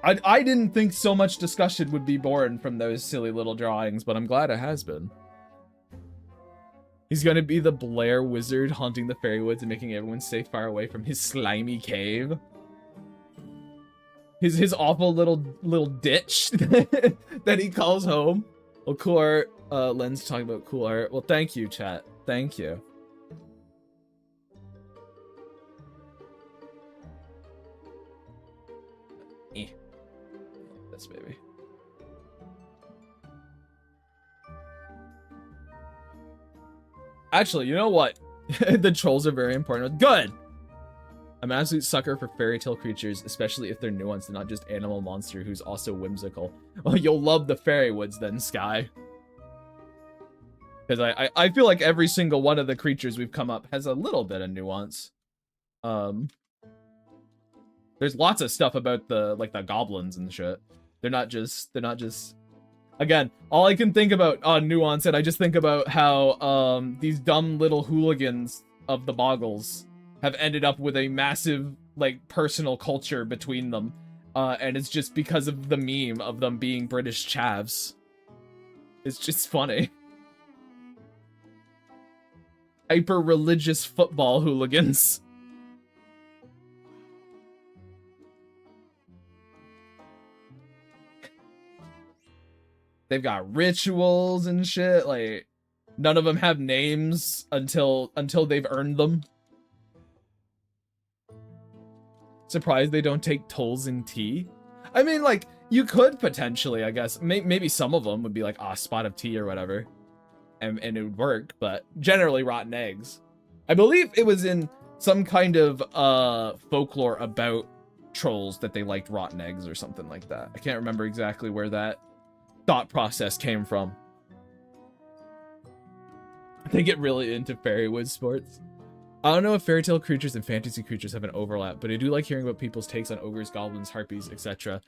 I didn't think so much discussion would be born from those silly little drawings, but I'm glad it has been. He's gonna be the Blair Wizard haunting the Fairywoods and making everyone stay far away from his slimy cave. His awful little ditch that he calls home. Well, cool art. Len's talking about cool art. Well, thank you, chat. Thank you. This baby. Actually, you know what? The trolls are very important. Good. I'm an absolute sucker for fairy tale creatures, especially if they're nuanced and not just animal monster who's also whimsical. Well, you'll love the fairy woods then, Sky. Because I feel like every single one of the creatures we've come up has a little bit of nuance. There's lots of stuff about the goblins and shit. They're not just again, all I can think about on nuance, and I just think about how these dumb little hooligans of the Boggles have ended up with a massive like personal culture between them. And it's just because of the meme of them being British chavs. It's just funny. Hyper-religious football hooligans. They've got rituals and shit, like, none of them have names until they've earned them. Surprised they don't take tolls in tea? I mean, like, you could potentially, I guess. Maybe some of them would be like, a spot of tea or whatever. And it would work, but generally rotten eggs. I believe it was in some kind of folklore about trolls that they liked rotten eggs or something like that. I can't remember exactly where that thought process came from. They get really into fairywood sports. I don't know if fairy tale creatures and fantasy creatures have an overlap, but I do like hearing about people's takes on ogres, goblins, harpies, etc.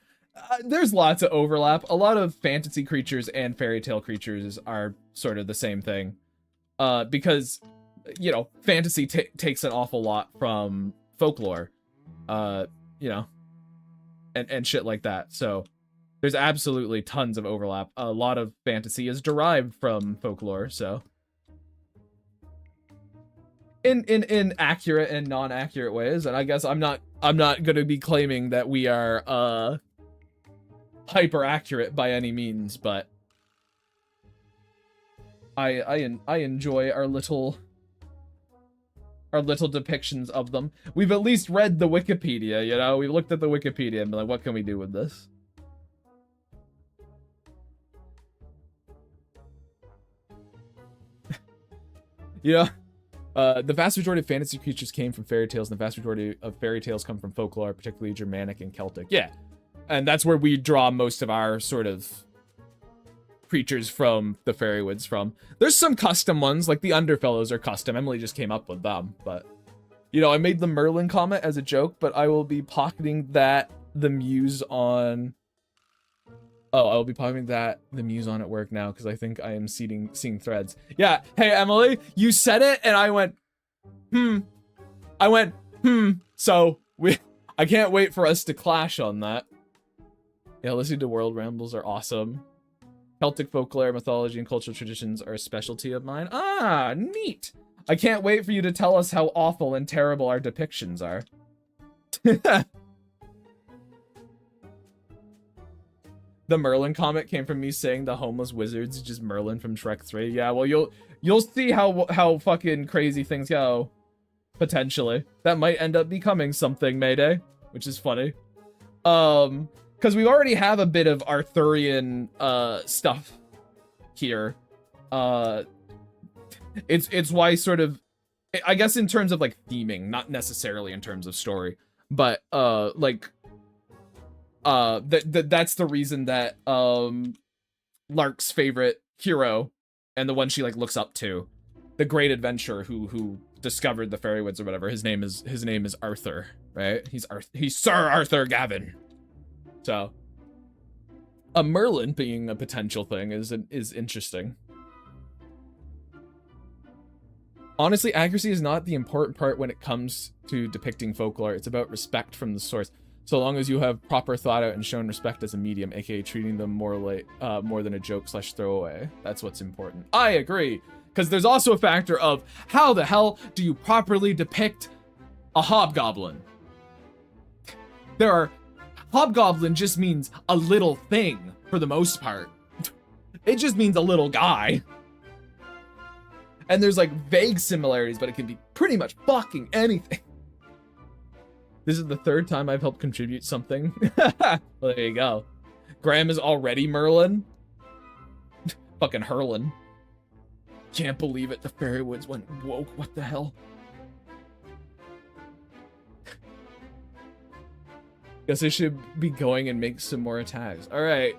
There's lots of overlap. A lot of fantasy creatures and fairy tale creatures are sort of the same thing. Because, you know, fantasy takes an awful lot from folklore. You know, and shit like that. So there's absolutely tons of overlap. A lot of fantasy is derived from folklore, so in accurate and non-accurate ways. And I guess I'm not gonna be claiming that we are hyper accurate by any means, but I enjoy our little depictions of them. We've at least read the Wikipedia, you know? We looked at the Wikipedia and been like, what can we do with this? Yeah. The vast majority of fantasy creatures came from fairy tales, and the vast majority of fairy tales come from folklore, particularly Germanic and Celtic. Yeah. And that's where we draw most of our sort of creatures from the Fairywoods from. There's some custom ones, like the Underfellows are custom. Emily just came up with them, but you know, I made the Merlin comment as a joke, but I will be pocketing that the Muse on. Oh, I will be pocketing that the Muse on at work now because I think I am seeing threads. Yeah, hey Emily, you said it, and I went, I went, So I can't wait for us to clash on that. Yeah, listening to World Rambles are awesome. Celtic folklore, mythology, and cultural traditions are a specialty of mine. Ah, neat. I can't wait for you to tell us how awful and terrible our depictions are. The Merlin comment came from me saying the homeless wizard's is just Merlin from Shrek 3. Yeah, well, you'll see how fucking crazy things go. Potentially. That might end up becoming something, Mayday, which is funny. Because we already have a bit of Arthurian stuff here. It's why sort of, I guess in terms of like theming, not necessarily in terms of story, but that's the reason that Lark's favorite hero and the one she like looks up to, the great adventurer who discovered the Fairywoods or whatever, his name is Arthur, right? He's Sir Arthur Gavin. So a Merlin being a potential thing is interesting. Honestly, accuracy is not the important part when it comes to depicting folklore. It's about respect from the source. So long as you have proper thought out and shown respect as a medium, aka treating them more than a joke / throwaway. That's what's important. I agree, because there's also a factor of how the hell do you properly depict a hobgoblin? Hobgoblin just means a little thing for the most part. It just means a little guy. And there's like vague similarities, but it can be pretty much fucking anything. This is the third time I've helped contribute something. Well, there you go. Graham is already Merlin. Fucking Herlin. Can't believe it. The Fairywoods went woke. What the hell? Guess I should be going and make some more attacks. All right,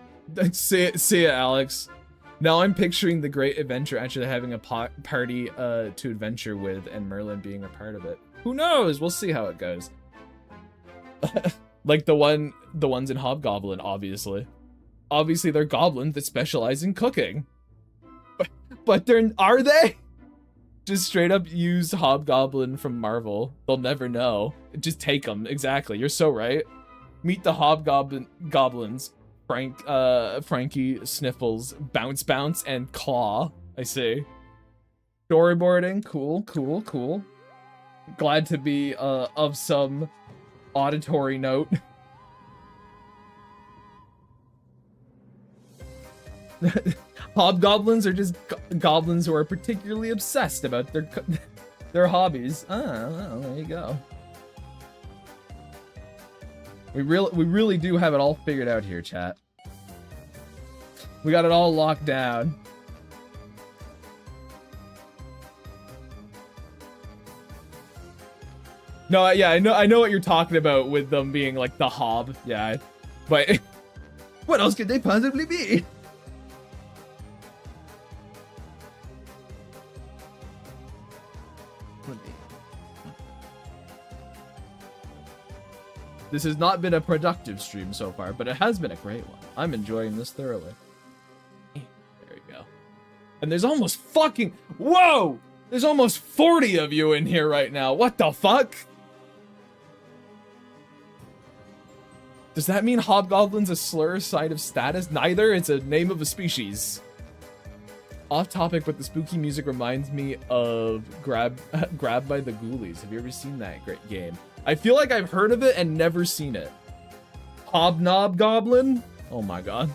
see ya, Alex. Now I'm picturing the great adventure actually having a party to adventure with, and Merlin being a part of it. Who knows? We'll see how it goes. Like the ones in Hobgoblin, obviously. Obviously, they're goblins that specialize in cooking. But are they? Just straight up use Hobgoblin from Marvel. They'll never know. Just take them. Exactly. You're so right. Meet the Hobgoblins. Frankie, Sniffles, Bounce, and Claw. I see. Storyboarding. Cool. Glad to be of some auditory note. Hobgoblins are just goblins who are particularly obsessed about their hobbies. Well, there you go. We really do have it all figured out here, chat. We got it all locked down. No, yeah, I know what you're talking about with them being like the hob. Yeah, but what else could they possibly be? This has not been a productive stream so far, but it has been a great one. I'm enjoying this thoroughly. There we go. And there's almost fucking... Whoa! There's almost 40 of you in here right now. What the fuck? Does that mean Hobgoblin's a slur side of status? Neither. It's a name of a species. Off topic, but the spooky music reminds me of Grab by the Ghoulies. Have you ever seen that great game? I feel like I've heard of it and never seen it. Hobnob Goblin? Oh my god.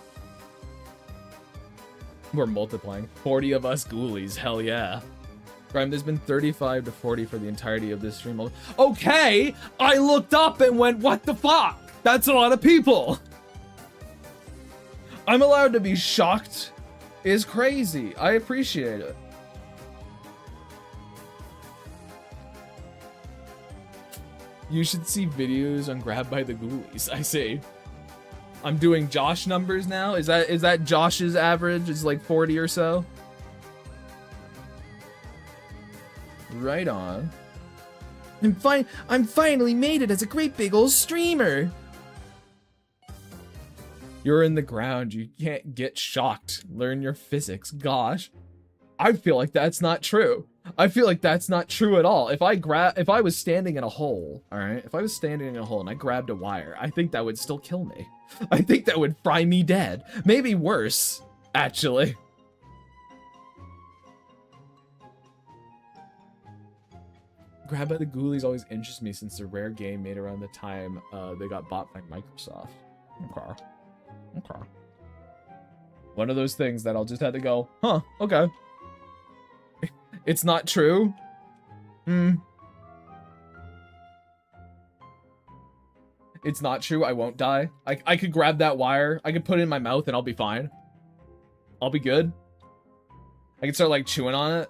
We're multiplying. 40 of us ghoulies, hell yeah. Grime, there's been 35 to 40 for the entirety of this stream. Okay! I looked up and went, what the fuck? That's a lot of people! I'm allowed to be shocked. Is crazy. I appreciate it. You should see videos on Grab by the Ghoulies. I see. I'm doing Josh numbers now. Is that Josh's average? Is like 40 or so? Right on. I'm finally made it as a great big old streamer. You're in the ground. You can't get shocked. Learn your physics. Gosh. I feel like that's not true. I feel like that's not true at all. If I was standing in a hole, all right? If I was standing in a hole and I grabbed a wire, I think that would still kill me. I think that would fry me dead. Maybe worse, actually. Grab by the Ghoulies always interests me since it's a rare game made around the time they got bought by Microsoft. Okay. One of those things that I'll just have to go, huh, okay. It's not true. It's not true. I won't die. I could grab that wire. I could put it in my mouth and I'll be fine. I'll be good. I can start like chewing on it.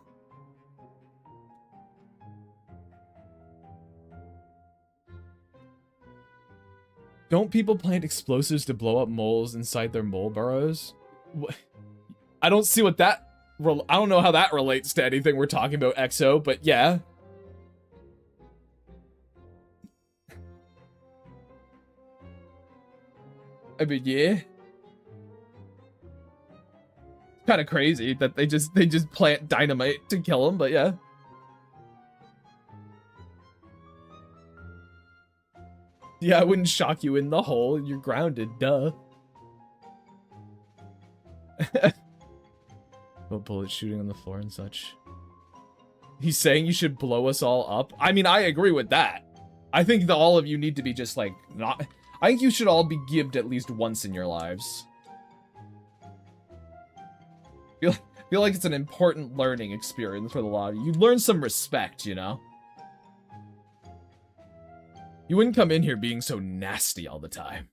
Don't people plant explosives to blow up moles inside their mole burrows? I don't see what that... I don't know how that relates to anything we're talking about, EXO, but yeah. I mean, yeah. Kind of crazy that they just plant dynamite to kill him, but yeah. Yeah, I wouldn't shock you in the hole. You're grounded, duh. But bullets shooting on the floor and such. He's saying you should blow us all up. I mean, I agree with that. I think that all of you need to be just like not... I think you should all be gibbed at least once in your lives. Feel like it's an important learning experience for the lot of you. You learn some respect, you know? You wouldn't come in here being so nasty all the time.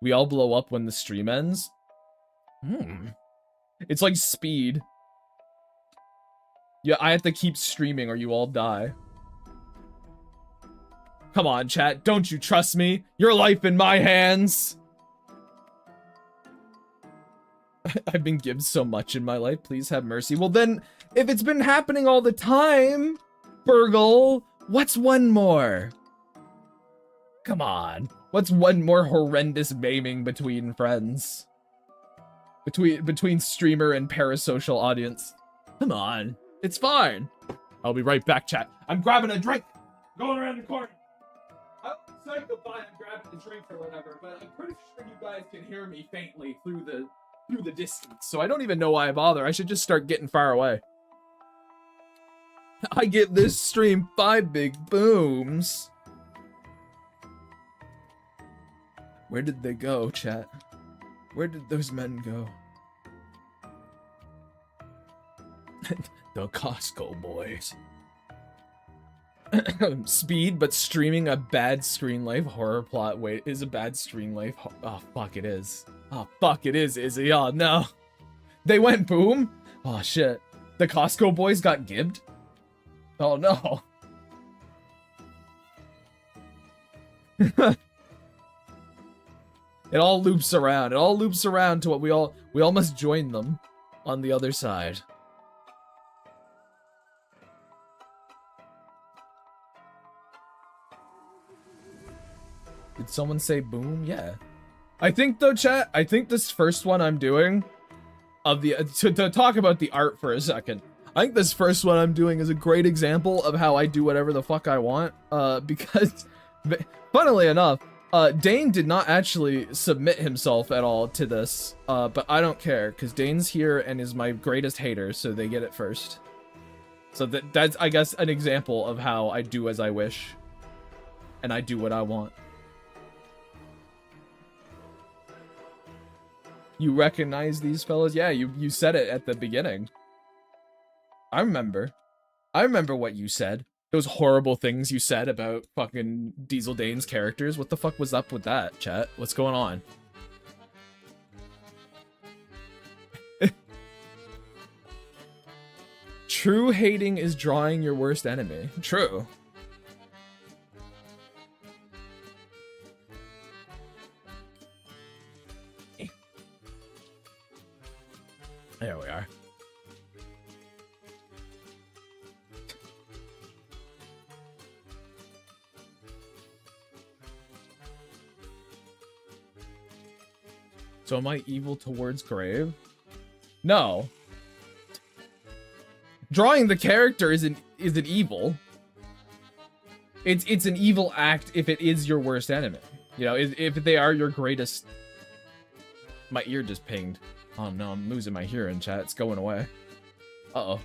We all blow up when the stream ends? It's like speed. Yeah, I have to keep streaming or you all die. Come on, chat. Don't you trust me? Your life in my hands. I've been given so much in my life. Please have mercy. Well, then, if it's been happening all the time, Burgle, what's one more? Come on. What's one more horrendous maiming between friends? Between streamer and parasocial audience. Come on. It's fine. I'll be right back, chat. I'm grabbing a drink. Going around the corner. I'll say goodbye. I'm grabbing a drink or whatever, but I'm pretty sure you guys can hear me faintly through the distance. So I don't even know why I bother. I should just start getting far away. I give this stream 5 big booms. Where did they go, chat? Where did those men go? The Costco boys. Speed, but streaming a bad screen life horror plot. Wait, is a bad screen life? Oh, fuck, it is. Oh, fuck, it is it? Oh, no. They went boom? Oh, shit. The Costco boys got gibbed? Oh, no. It all loops around. It all loops around to what we all must join them on the other side. Did someone say boom? Yeah. I think though, chat, I think this first one I'm doing of the to talk about the art for a second. I think this first one I'm doing is a great example of how I do whatever the fuck I want. Because funnily enough, Dane did not actually submit himself at all to this, but I don't care, because Dane's here and is my greatest hater, so they get it first. So that's, I guess, an example of how I do as I wish, and I do what I want. You recognize these fellas? Yeah, you said it at the beginning. I remember what you said. Those horrible things you said about fucking Diesel Dane's characters. What the fuck was up with that, chat? What's going on? True hating is drawing your worst enemy. True. There we are. So am I evil towards Grave? No. Drawing the character isn't evil. It's an evil act if it is your worst enemy. You know, if they are your greatest. My ear just pinged. Oh no, I'm losing my hearing, chat. It's going away. Uh-oh.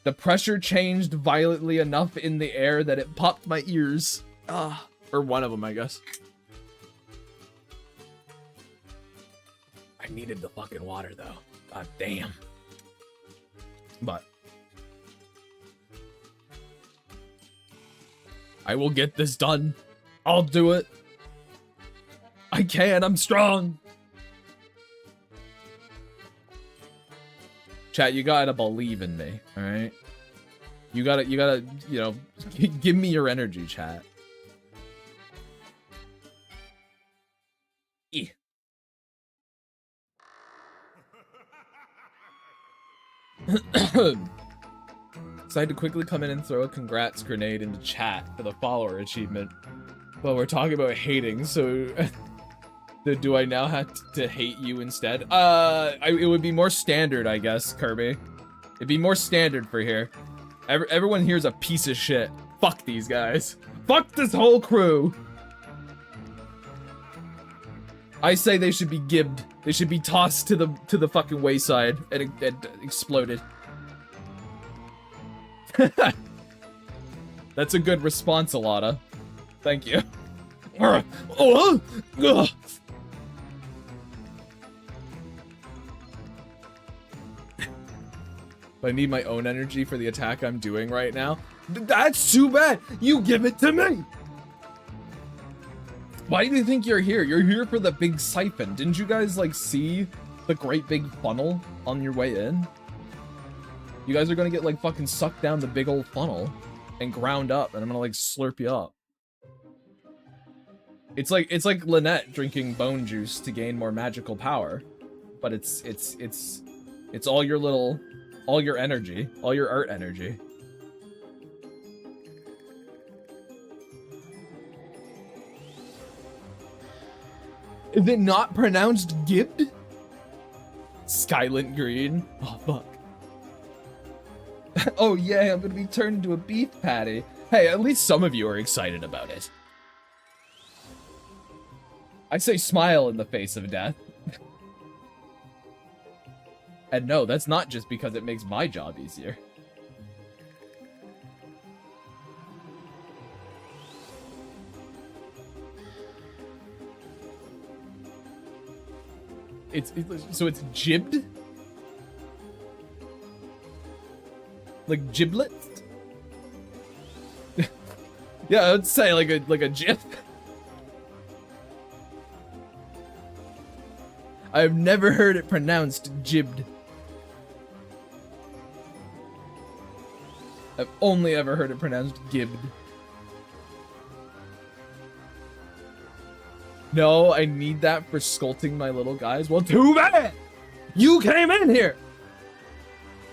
The pressure changed violently enough in the air that it popped my ears. Ah, or one of them, I guess. I needed the fucking water, though. God damn. But I will get this done. I'll do it. I can. I'm strong. Chat, you gotta believe in me, all right? You gotta, you know, give me your energy, chat. E. So I had to quickly come in and throw a congrats grenade into chat for the follower achievement. Well, we're talking about hating, so do I now have to hate you instead? It would be more standard, I guess, Kirby. It'd be more standard for here. Everyone here's a piece of shit. Fuck these guys. Fuck this whole crew. I say they should be gibbed. They should be tossed to the fucking wayside and exploded. That's a good response, Alana. Thank you. I need my own energy for the attack I'm doing right now. That's too bad. You give it to me. Why do you think you're here? You're here for the big siphon. Didn't you guys like see the great big funnel on your way in? You guys are gonna get like fucking sucked down the big old funnel. and ground up, and I'm gonna like slurp you up. It's like Lynette drinking bone juice to gain more magical power, but it's all your energy, all your art energy. Is it not pronounced gibbed? Skylent Green. Oh fuck. Oh yeah, I'm gonna be turned into a beef patty. Hey, at least some of you are excited about it. I say smile in the face of death. And no, that's not just because it makes my job easier. So it's jibbed? Like giblets? Yeah, I would say like a jib. I've never heard it pronounced jibbed. I've only ever heard it pronounced gibbed. No, I need that for sculpting my little guys. Well, too bad! You came in here!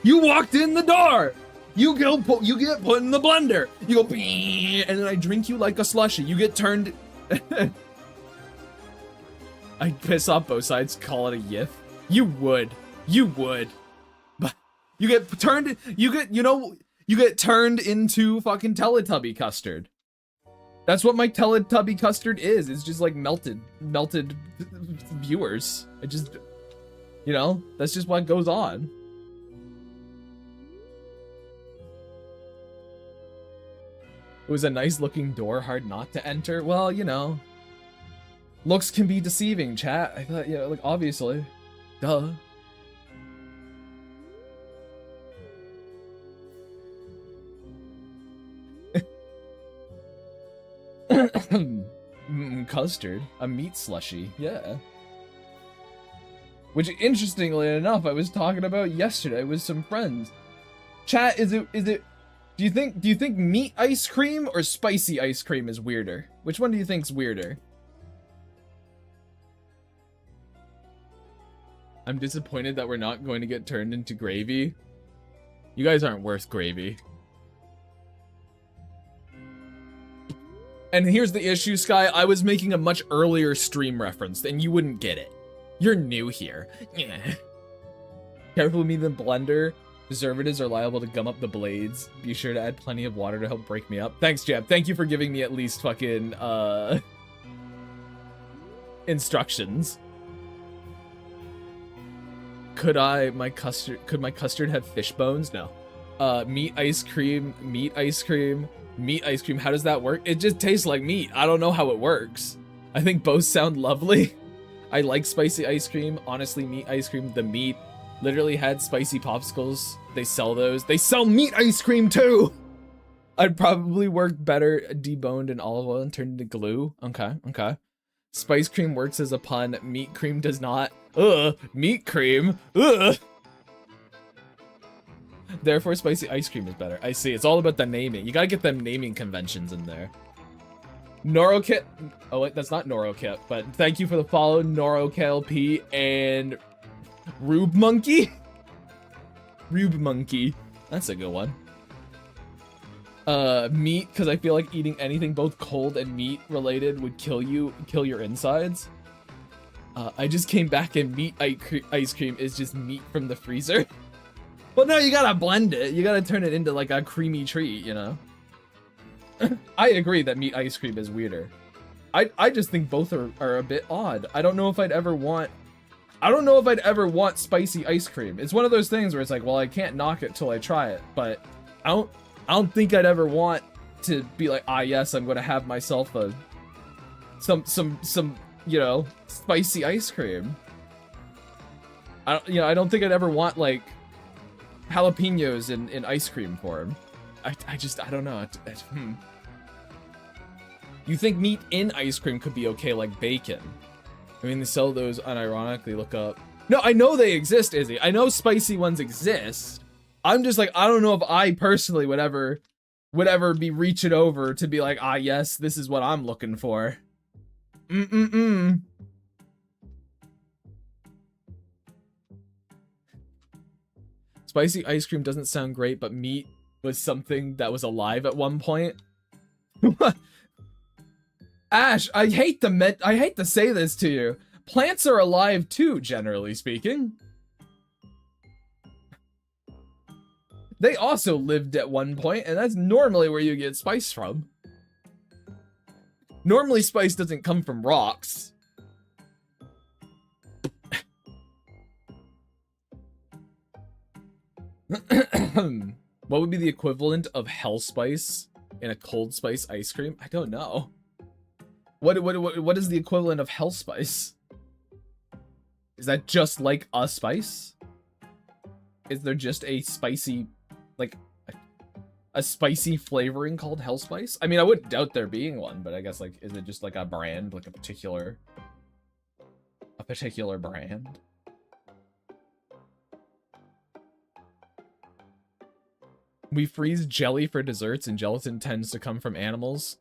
You walked in the door! You get put in the blender! You go, and then I drink you like a slushie. You get turned... I'd piss off both sides, call it a yiff. You would. You would. But you get turned... You get turned into fucking Teletubby custard. That's what my Teletubby custard is. It's just like melted viewers. It just, that's just what goes on. It was a nice looking door, hard not to enter. Well, looks can be deceiving, chat. I thought, like obviously. Duh. Custard, a meat slushy, yeah. Which, interestingly enough, I was talking about yesterday with some friends. Chat, is it? Do you think meat ice cream or spicy ice cream is weirder? Which one do you think's weirder? I'm disappointed that we're not going to get turned into gravy. You guys aren't worth gravy. And here's the issue, Sky. I was making a much earlier stream reference, and you wouldn't get it. You're new here. Yeah. Careful with me, the blender. Preservatives are liable to gum up the blades. Be sure to add plenty of water to help break me up. Thanks, Jeb. Thank you for giving me at least fucking, instructions. Could my custard have fish bones? No. Meat ice cream. How does that work? It just tastes like meat. I don't know how it works. I think both sound lovely. I like spicy ice cream. Honestly, meat ice cream, the meat literally had spicy popsicles. They sell those. They sell meat ice cream too. I'd probably work better deboned in olive oil and turned into glue. Okay. Spice cream works as a pun. Meat cream does not. Ugh. Meat cream. Ugh. Therefore, spicy ice cream is better. I see. It's all about the naming. You gotta get them naming conventions in there. Norokit. Oh, wait, that's not Norokit, but thank you for the follow, NoroKLP and Rube Monkey. Rube Monkey. That's a good one. Meat, because I feel like eating anything both cold and meat related would kill your insides. I just came back and meat ice cream is just meat from the freezer. Well, no, you gotta blend it. You gotta turn it into like a creamy treat, I agree that meat ice cream is weirder. I just think both are a bit odd. I don't know if I'd ever want spicy ice cream. It's one of those things where it's like, well, I can't knock it till I try it, but I don't think I'd ever want to be like, yes, I'm gonna have myself some spicy ice cream. I don't think I'd ever want like jalapenos in ice cream form. I don't know. You think meat in ice cream could be okay, like bacon? I mean, they sell those unironically. Look up. No, I know they exist, Izzy. I know spicy ones exist. I'm just like, I don't know if I personally would ever would ever be reaching over to be like, ah, yes, this is what I'm looking for. Spicy ice cream doesn't sound great, but meat was something that was alive at one point. Ash, I hate to say this to you. Plants are alive too, generally speaking. They also lived at one point, and that's normally where you get spice from. Normally, spice doesn't come from rocks. What would be the equivalent of hell spice in a cold spice ice cream? I don't know. What is the equivalent of hell spice? Is that just like a spice? Is there just a spicy, like, a spicy flavoring called hell spice? I mean, I wouldn't doubt there being one, but I guess, like, is it just like a brand, like a particular brand? We freeze jelly for desserts, and gelatin tends to come from animals.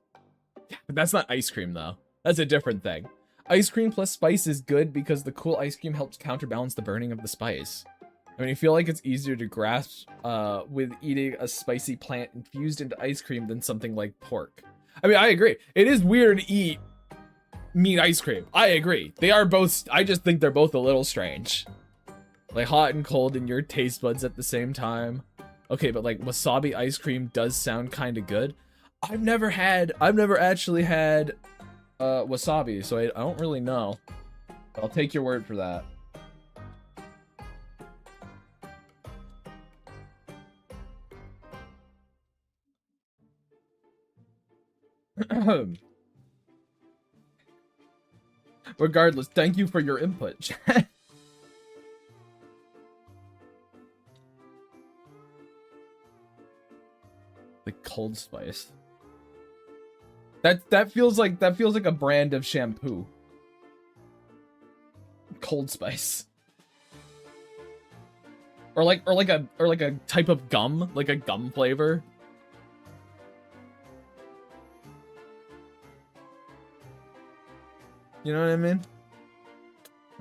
Yeah, but that's not ice cream, though. That's a different thing. Ice cream plus spice is good because the cool ice cream helps counterbalance the burning of the spice. I mean, I feel like it's easier to grasp with eating a spicy plant infused into ice cream than something like pork. I mean, I agree. It is weird to eat meat ice cream. I agree. They are both, I just think they're both a little strange. Like hot and cold in your taste buds at the same time. Okay, but like wasabi ice cream does sound kind of good. I've never actually had wasabi, so I don't really know. But I'll take your word for that. Regardless, thank you for your input. Like cold spice. That feels like a brand of shampoo. Cold spice. Or like a type of gum, like a gum flavor. You know what I mean?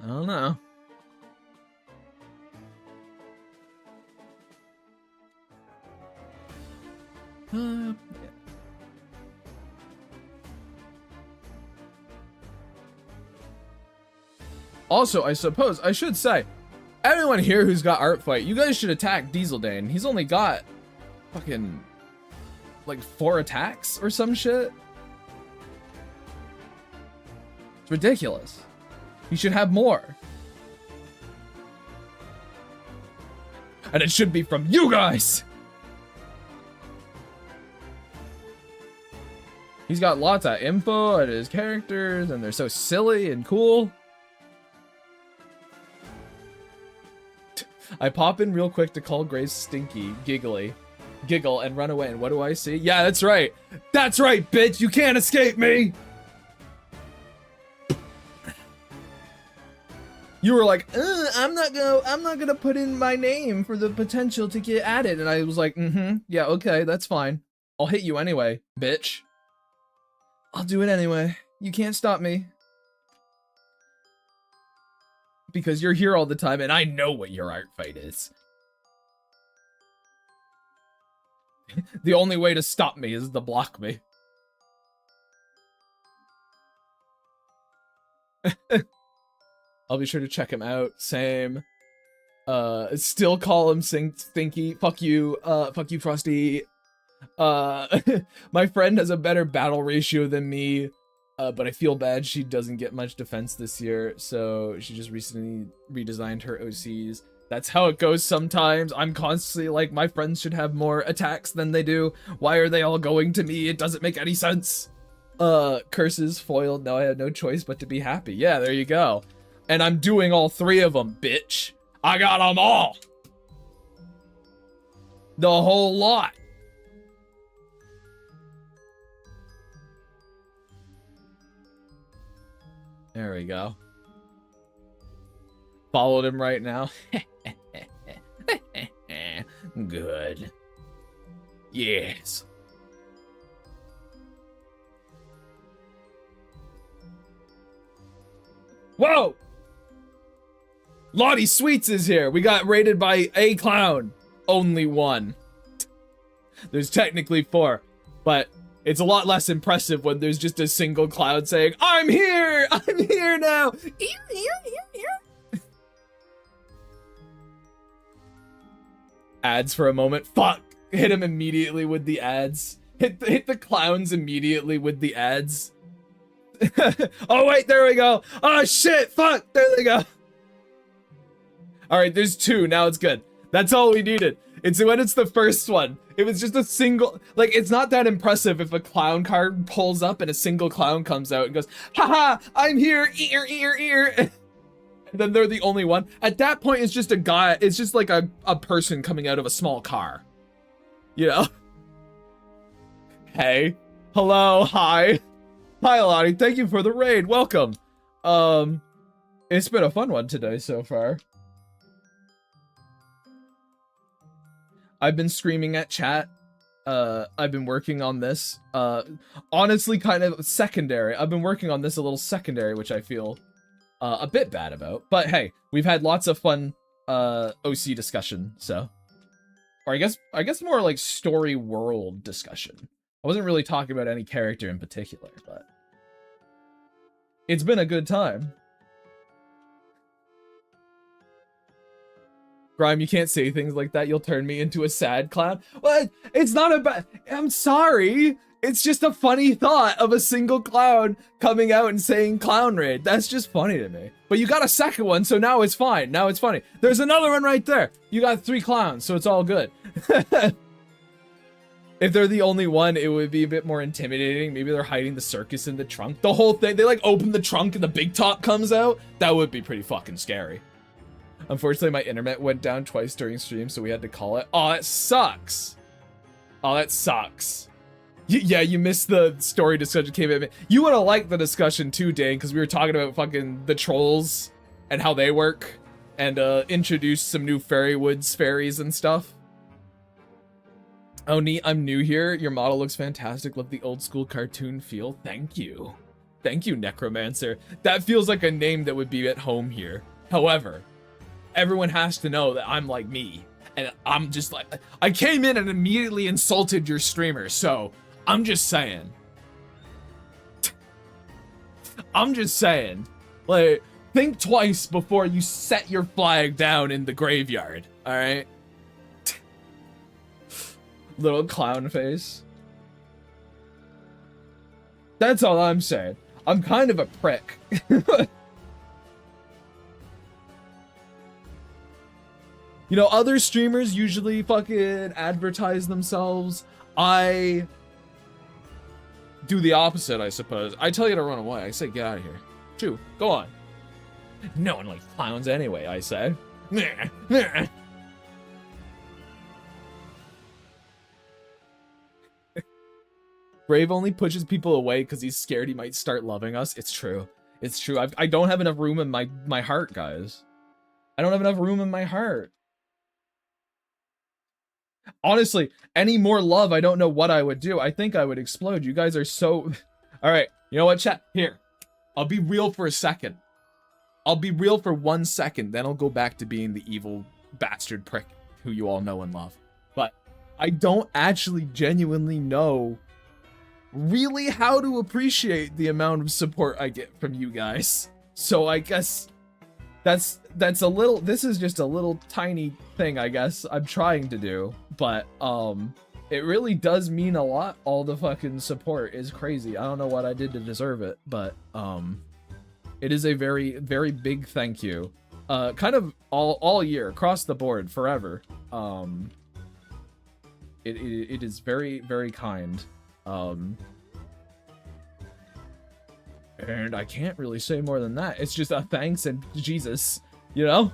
I don't know. Yeah. Also, I suppose I should say, everyone here who's got Artfight, you guys should attack Dieseldane. He's only got fucking like 4 attacks or some shit. It's ridiculous. He should have more. And it should be from you guys. He's got lots of info at his characters, and they're so silly and cool. I pop in real quick to call Grace stinky, giggle, and run away, and what do I see? Yeah, that's right. That's right, bitch! You can't escape me! You were like, I'm not gonna put in my name for the potential to get added, and I was like, yeah, okay, that's fine. I'll hit you anyway, bitch. I'll do it anyway. You can't stop me. Because you're here all the time, and I know what your Artfight is. The only way to stop me is to block me. I'll be sure to check him out. Same. Still call him Stinky. Fuck you, Frosty. My friend has a better battle ratio than me. But I feel bad she doesn't get much defense this year, so she just recently redesigned her OCs. That's how it goes sometimes. I'm constantly like, my friends should have more attacks than they do. Why are they all going to me? It doesn't make any sense. Curses foiled. Now I had no choice but to be happy. Yeah, there you go. And I'm doing all 3 of them, bitch. I got them all. The whole lot. There we go. Followed him right now. Good. Yes. Whoa! Lottie Sweets is here. We got rated by a clown. Only one. There's technically 4, but it's a lot less impressive when there's just a single clown saying, I'm here! I'm here now! Here. Ads for a moment. Fuck! Hit him immediately with the ads. Hit the clowns immediately with the ads. Oh wait, there we go. Oh shit, fuck, there they go. All right, there's 2, now it's good. That's all we needed. It's when it's the first one. It was just a single, like, it's not that impressive if a clown card pulls up and a single clown comes out and goes, haha, I'm here, ear, ear, ear. And then they're the only one. At that point, it's just a guy, it's just like a person coming out of a small car. You know? Hey, hello, hi. Hi, Lottie, thank you for the raid, welcome. It's been a fun one today so far. I've been screaming at chat. I've been working on this. Honestly, kind of secondary. I've been working on this a little secondary, which I feel a bit bad about. But hey, we've had lots of fun OC discussion, so. Or I guess more like story world discussion. I wasn't really talking about any character in particular, but it's been a good time. Grime, you can't say things like that. You'll turn me into a sad clown. Well, it's not about. I'm sorry. It's just a funny thought of a single clown coming out and saying clown raid. That's just funny to me. But you got a second one, so now it's fine. Now it's funny. There's another one right there. You got 3 clowns, so it's all good. If they're the only one, it would be a bit more intimidating. Maybe they're hiding the circus in the trunk. The whole thing, they like open the trunk and the big top comes out. That would be pretty fucking scary. Unfortunately, my internet went down twice during stream, so we had to call it. Oh, that sucks. Oh, that sucks. Yeah, you missed the story discussion came in. You would have liked the discussion too, Dane, because we were talking about fucking the trolls and how they work and introduced some new Fairywood's fairies and stuff. Oh, neat. I'm new here. Your model looks fantastic. Love the old school cartoon feel. Thank you. Thank you, Necromancer. That feels like a name that would be at home here. However, everyone has to know that I'm like me. And I'm just like, I came in and immediately insulted your streamer, so I'm just saying. I'm just saying. Like, think twice before you set your flag down in the graveyard, alright? Little clown face. That's all I'm saying. I'm kind of a prick. You know, other streamers usually fucking advertise themselves. I do the opposite, I suppose. I tell you to run away. I say, get out of here. Shoo, go on. No one likes clowns anyway, I say. Brave only pushes people away because he's scared he might start loving us. It's true. It's true. I don't have enough room in my heart, guys. I don't have enough room in my heart. Honestly, any more love, I don't know what I would do. I think I would explode. You guys are so... All right, you know what, chat? Here, I'll be real for a second. I'll be real for 1 second, then I'll go back to being the evil bastard prick who you all know and love. But I don't actually genuinely know really how to appreciate the amount of support I get from you guys. So I guess that's a little, this is just a little tiny thing I guess I'm trying to do, but it really does mean a lot. All the fucking support is crazy. I don't know what I did to deserve it, but it is a very, very big thank you. Kind of all year, across the board, forever. It is very, very kind. And I can't really say more than that. It's just a thanks and Jesus, you know?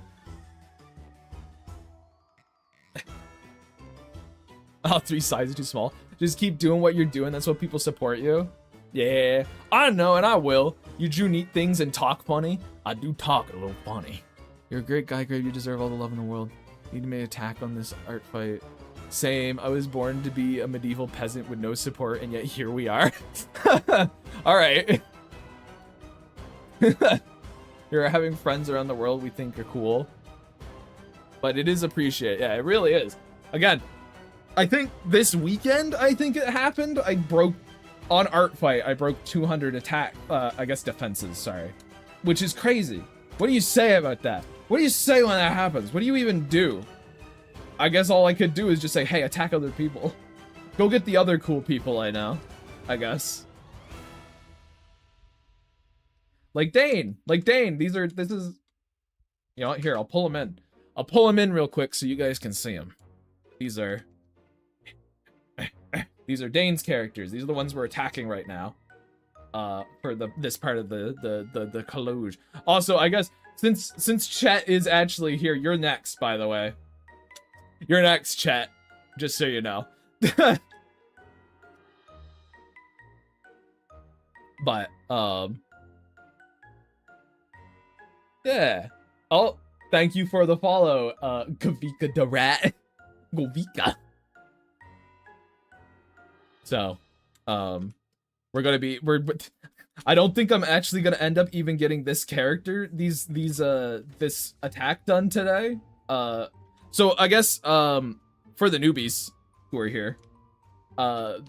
Oh, 3 sizes too small. Just keep doing what you're doing. That's what people support you. Yeah, I know, and I will. You do neat things and talk funny. I do talk a little funny. You're a great guy, Grave. You deserve all the love in the world. Need to make an attack on this art fight. Same. I was born to be a medieval peasant with no support, and yet here we are. All right. You're You're having friends around the world we think are cool. But it is appreciated. Yeah, it really is. Again, I think this weekend, I think it happened. I broke, on Artfight, I broke 200 attack, I guess defenses, sorry. Which is crazy. What do you say about that? What do you say when that happens? What do you even do? I guess all I could do is just say, hey, attack other people. Go get the other cool people I know, I guess. Like Dane, this is, you know what, here, I'll pull him in. I'll pull him in real quick so you guys can see him. These are Dane's characters. These are the ones we're attacking right now. For this part of the collage. Also, I guess since Chet is actually here, you're next, by the way. You're next, Chet. Just so you know. But yeah. Oh, thank you for the follow, Gavika the Rat. Govika. So, I don't think I'm actually gonna end up even getting this character, this attack done today. So I guess, for the newbies who are here, I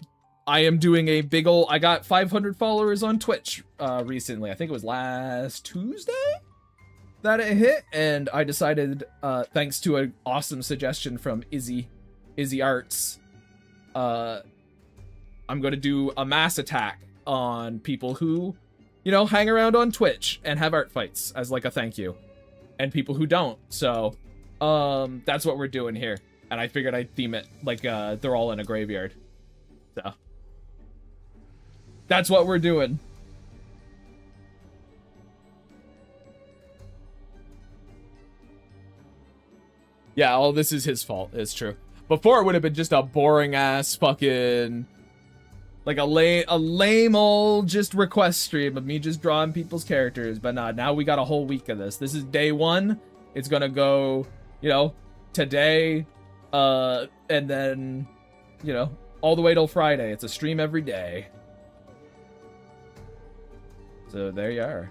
am doing a big ol', I got 500 followers on Twitch, recently. I think it was last Tuesday that it hit, and I decided, thanks to an awesome suggestion from Izzy Arts, I'm gonna do a mass attack on people who, you know, hang around on Twitch and have art fights as like a thank you, and people who don't. So, that's what we're doing here, and I figured I'd theme it like they're all in a graveyard. So, that's what we're doing. Yeah, all this is his fault. It's true. Before it would have been just a boring ass fucking, like a lame old just request stream of me just drawing people's characters. But nah, now we got a whole week of this. This is day one. It's gonna go, you know, today, and then, you know, all the way till Friday. It's a stream every day. So there you are.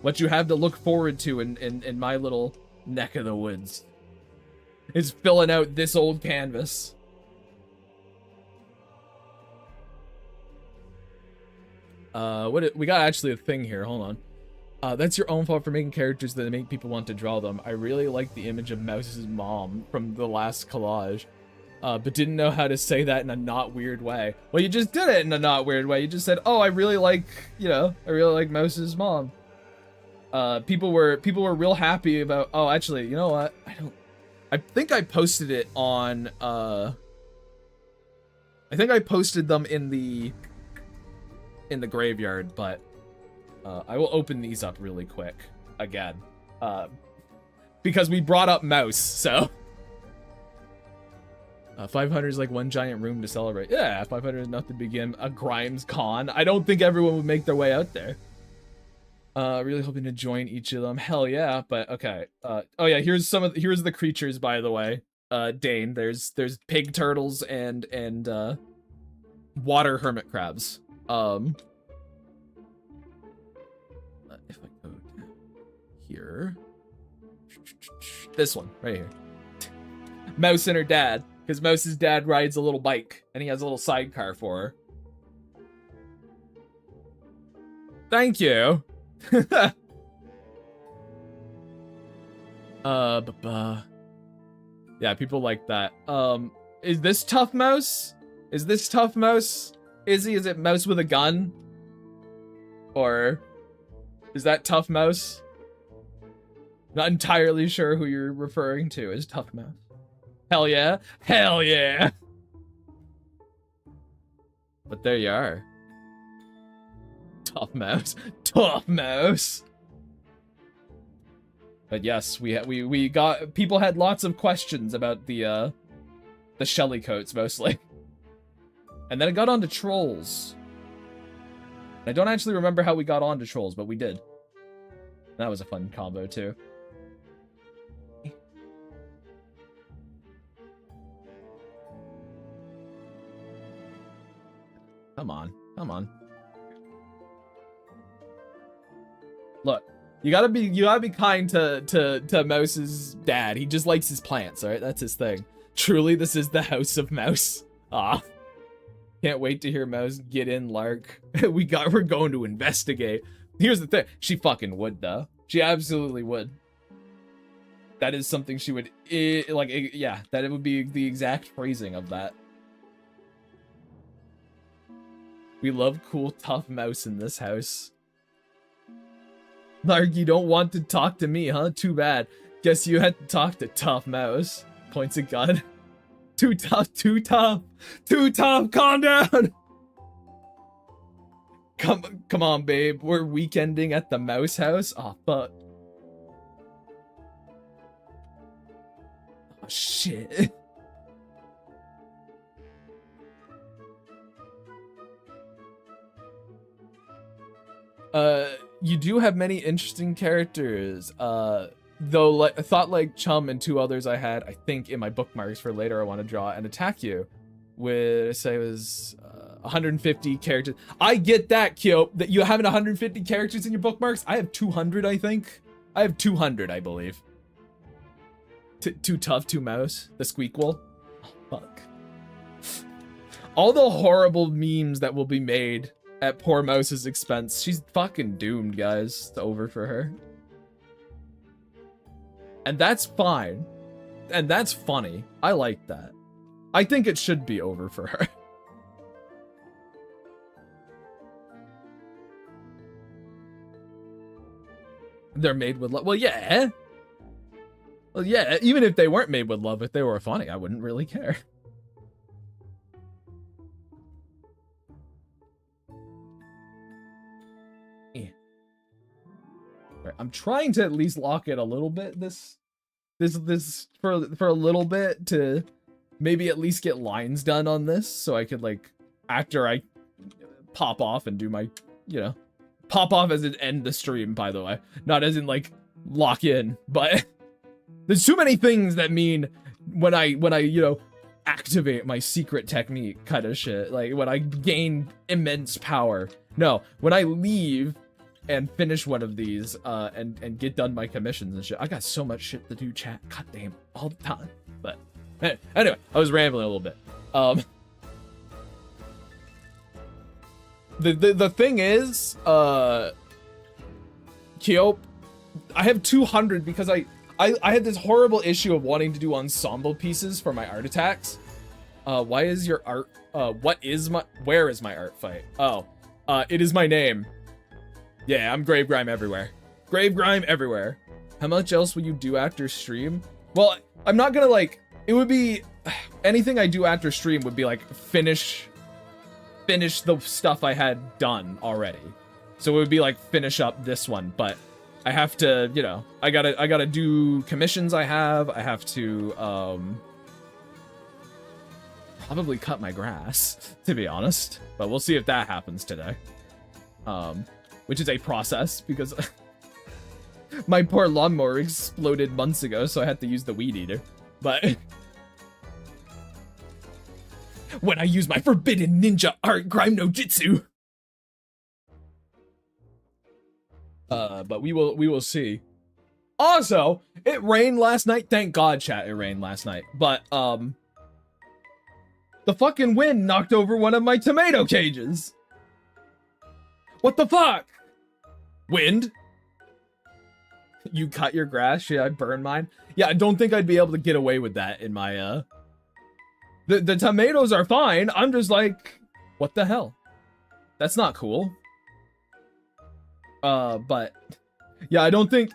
What you have to look forward to in my little neck of the woods is filling out this old canvas. We got actually a thing here. Hold on. That's your own fault for making characters that make people want to draw them. I really like the image of Mouse's mom from the last collage, but didn't know how to say that in a not weird way. Well, you just did it in a not weird way. You just said, "Oh, I really like, you know, I really like Mouse's mom." People were real happy about. Oh, actually, you know what? I think I posted it on. I think I posted them in the graveyard, but I will open these up really quick again, because we brought up Mouse. So 500 is like one giant room to celebrate. Yeah, 500 is enough to begin a Grimes con. I don't think everyone would make their way out there. Really hoping to join each of them. Hell yeah, but okay. Oh yeah, here's the creatures, by the way. Dane, there's pig turtles and water hermit crabs. If I go down here, this one right here. Mouse and her dad, because Mouse's dad rides a little bike and he has a little sidecar for her. Thank you. Yeah, people like that. Is this Tough Mouse? Is this Tough Mouse? Is it Mouse with a gun? Or is that Tough Mouse? Not entirely sure who you're referring to as Tough Mouse. Hell yeah. Hell yeah. But there you are. Tough Mouse. Tough Mouse. But yes, we got, people had lots of questions about the Shelly coats mostly. And then it got onto trolls. I don't actually remember how we got onto trolls, but we did. That was a fun combo too. Come on, come on. Look, You gotta be kind to Mouse's dad. He just likes his plants, alright? That's his thing. Truly, this is the house of Mouse. Ah. Can't wait to hear Mouse get in, Lark. We're going to investigate. Here's the thing. She fucking would, though. She absolutely would. That is something she would, yeah, that it would be the exact phrasing of that. We love cool, tough Mouse in this house. Lark, you don't want to talk to me, huh? Too bad. Guess you had to talk to Tough Mouse. Points a gun. Too tough, too tough. Too tough, calm down! Come on, babe. We're weekending at the Mouse house? Aw, fuck. Oh, shit. You do have many interesting characters. Though I thought like Chum and 2 others I had, I think, in my bookmarks for later I want to draw and attack you. With, say, it was 150 characters. I get that, Kyo, that you having 150 characters in your bookmarks. I have 200, I think. I have 200, I believe. Too tough, too Mouse. The Squeakquel. Oh, fuck. All the horrible memes that will be made at poor Mouse's expense. She's fucking doomed, guys. It's over for her. And that's fine. And that's funny. I like that. I think it should be over for her. They're made with love. Well, yeah. Well, yeah. Even if they weren't made with love, if they were funny, I wouldn't really care. I'm trying to at least lock it a little bit this for a little bit to maybe at least get lines done on this so I could, like, after I pop off and do my, you know, pop off as in end the stream, by the way, not as in like lock in, but there's too many things that mean when I you know, activate my secret technique kind of shit, like when I gain immense power. No, when I leave and finish one of these, and get done my commissions and shit. I got so much shit to do, chat. God damn, all the time. But anyway, I was rambling a little bit. The thing is, Kyo, I have 200 because I had this horrible issue of wanting to do ensemble pieces for my art attacks. Why is your art? Where is my Artfight? Oh, it is my name. Yeah, I'm Grave Grime everywhere. Grave Grime everywhere. How much else will you do after stream? Well, I'm not gonna, like, it would be, anything I do after stream would be like finish the stuff I had done already. So it would be like finish up this one, but I have to, you know, I gotta do commissions I have to, probably cut my grass, to be honest. But we'll see if that happens today. Which is a process, because my poor lawnmower exploded months ago, so I had to use the weed eater. But when I use my forbidden ninja art grime no jutsu. But we will see. Also, it rained last night. Thank God, chat, it rained last night. But the fucking wind knocked over one of my tomato cages. What the fuck? Wind? You cut your grass? Should I burn mine? Yeah, I don't think I'd be able to get away with that in my, The tomatoes are fine. I'm just like, what the hell? That's not cool. But yeah, I don't think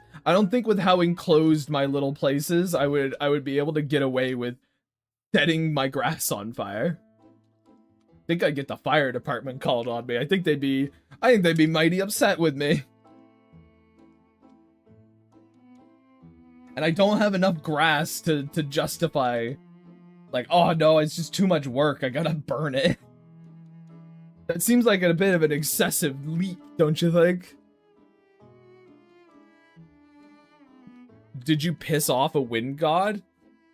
with how enclosed my little place is, I would be able to get away with setting my grass on fire. I think I'd get the fire department called on me. I think they'd be mighty upset with me. And I don't have enough grass to justify, like, oh no, it's just too much work, I gotta burn it. That seems like a bit of an excessive leap, don't you think? Did you piss off a wind god?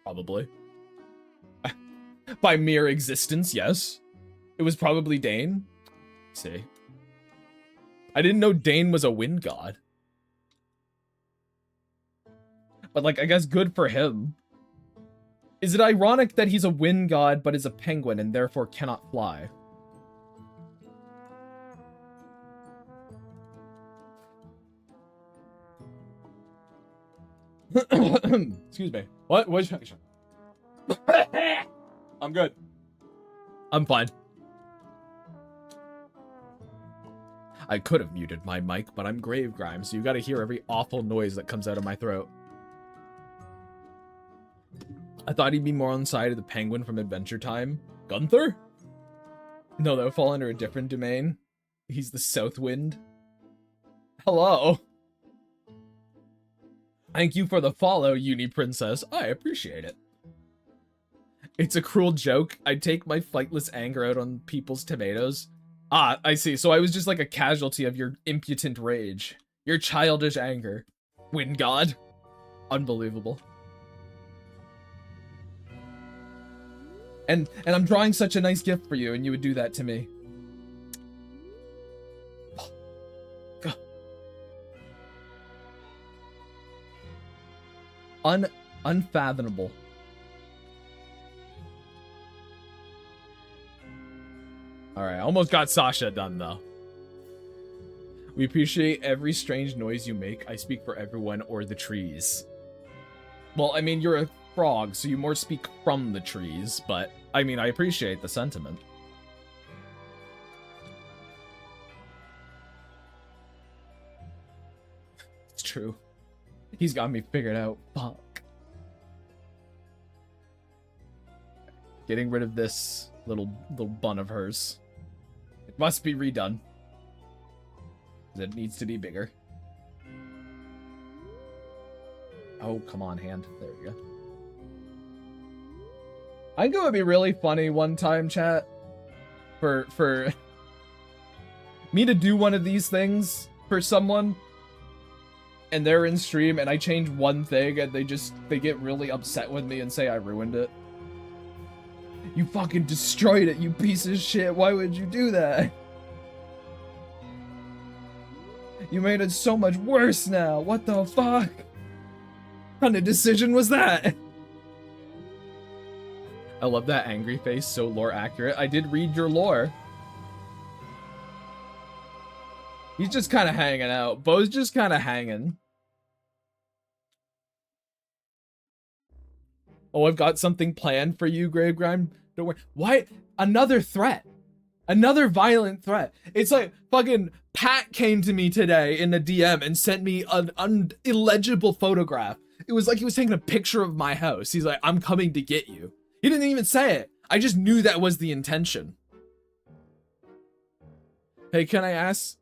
Probably. By mere existence, yes. It was probably Dane. Let's see. I didn't know Dane was a wind god. But, like, I guess good for him. Is it ironic that he's a wind god, but is a penguin and therefore cannot fly? Excuse me. What? I'm good. I'm fine. I could have muted my mic, but I'm Grave Grime, so you gotta hear every awful noise that comes out of my throat. I thought he'd be more on the side of the penguin from Adventure Time. Gunther? No, that would fall under a different domain. He's the South Wind. Hello. Thank you for the follow, Uni Princess. I appreciate it. It's a cruel joke. I take my flightless anger out on people's tomatoes. Ah, I see. So I was just like a casualty of your impotent rage. Your childish anger. Wind God. Unbelievable. And I'm drawing such a nice gift for you, and you would do that to me. Unfathomable. Alright, almost got Sasha done, though. We appreciate every strange noise you make. I speak for everyone or the trees. Well, I mean, you're a frog, so you more speak from the trees, but, I mean, I appreciate the sentiment. It's true. He's got me figured out. Fuck. Getting rid of this little bun of hers. It must be redone. It needs to be bigger. Oh, come on, hand. There we go. I think it would be really funny one time, chat, for me to do one of these things for someone, and they're in stream, and I change one thing, and they get really upset with me and say I ruined it. You fucking destroyed it, you piece of shit. Why would you do that? You made it so much worse now. What the fuck? What kind of decision was that? I love that angry face, so lore accurate. I did read your lore. He's just kind of hanging out. Bo's just kind of hanging. Oh, I've got something planned for you, Gravegrime. Don't worry. Why? Another threat. Another violent threat. It's like fucking Pat came to me today in the DM and sent me an illegible photograph. It was like he was taking a picture of my house. He's like, I'm coming to get you. He didn't even say it. I just knew that was the intention. Hey, can I ask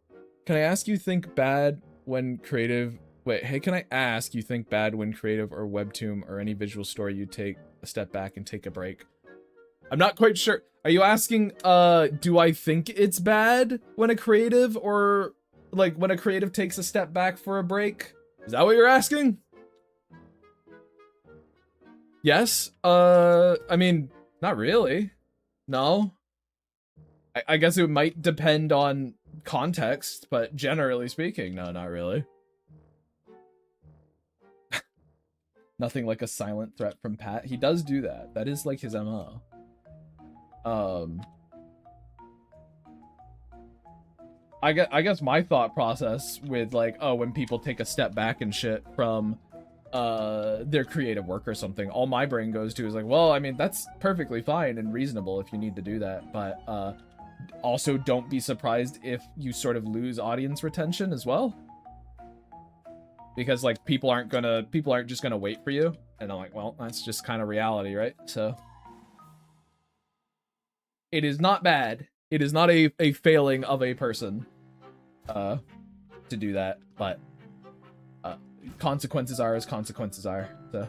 you think bad when creative... Wait, hey, can I ask you think bad when creative or webtoon or any visual story you take a step back and take a break? I'm not quite sure. Are you asking, do I think it's bad when a creative or, like, when a creative takes a step back for a break? Is that what you're asking? Yes? I mean, not really. No. I guess it might depend on context, but generally speaking, no, not really. Nothing like a silent threat from Pat. He does do that. That is like his MO. I guess my thought process with like, oh, when people take a step back and shit from their creative work or something, all my brain goes to is like, well, I mean, that's perfectly fine and reasonable if you need to do that, but also don't be surprised if you sort of lose audience retention as well. Because like people aren't just gonna wait for you. And I'm like, well, that's just kind of reality, right? So it is not bad. It is not a failing of a person to do that, but consequences are as consequences are. So,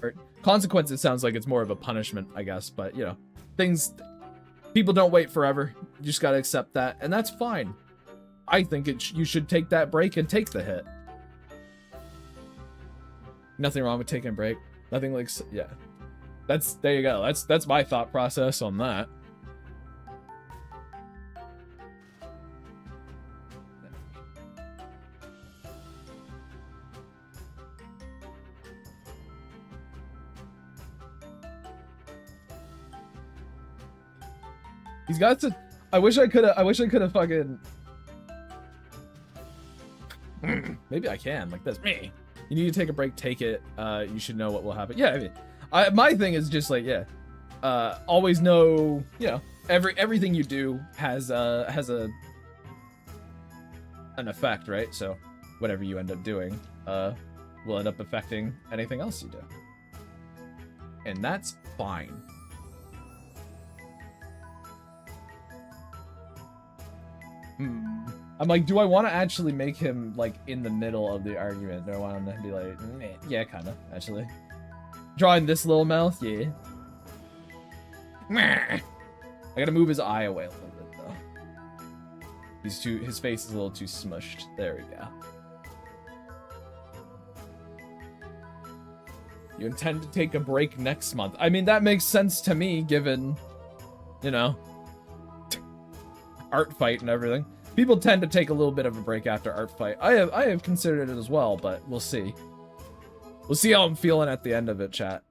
or consequences sounds like it's more of a punishment, I guess, but you know, people don't wait forever. You just gotta accept that, and that's fine. I think you should take that break and take the hit. Nothing wrong with taking a break. Nothing like, yeah. There you go. That's my thought process on that. He's got to. I wish I could have fucking. Maybe I can like this. Me. You need to take a break. Take it. You should know what will happen. Yeah. I mean, my thing is just like always know. You know, everything you do has an effect, right? So whatever you end up doing, will end up affecting anything else you do, and that's fine. I'm like, do I want to actually make him like in the middle of the argument? Do I want him to be like, yeah, kind of actually drawing this little mouth? Yeah. I gotta move his eye away a little bit though. His face is a little too smushed. There we go. You intend to take a break next month. I mean, that makes sense to me, given, you know, Artfight and everything. People tend to take a little bit of a break after Artfight. I have considered it as well, but we'll see. We'll see how I'm feeling at the end of it, chat.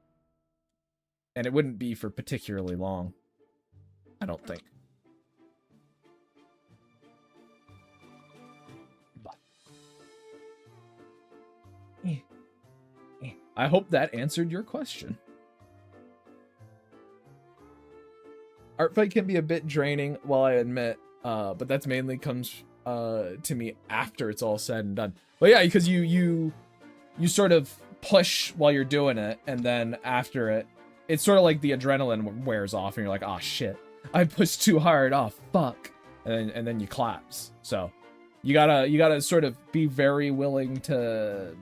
And it wouldn't be for particularly long. I don't think. But I hope that answered your question. Artfight can be a bit draining, while I admit, but that's mainly comes to me after it's all said and done. But yeah, because you sort of push while you're doing it, and then after it, it's sort of like the adrenaline wears off, and you're like, oh shit, I pushed too hard. Oh fuck, and then you collapse. So you gotta sort of be very willing to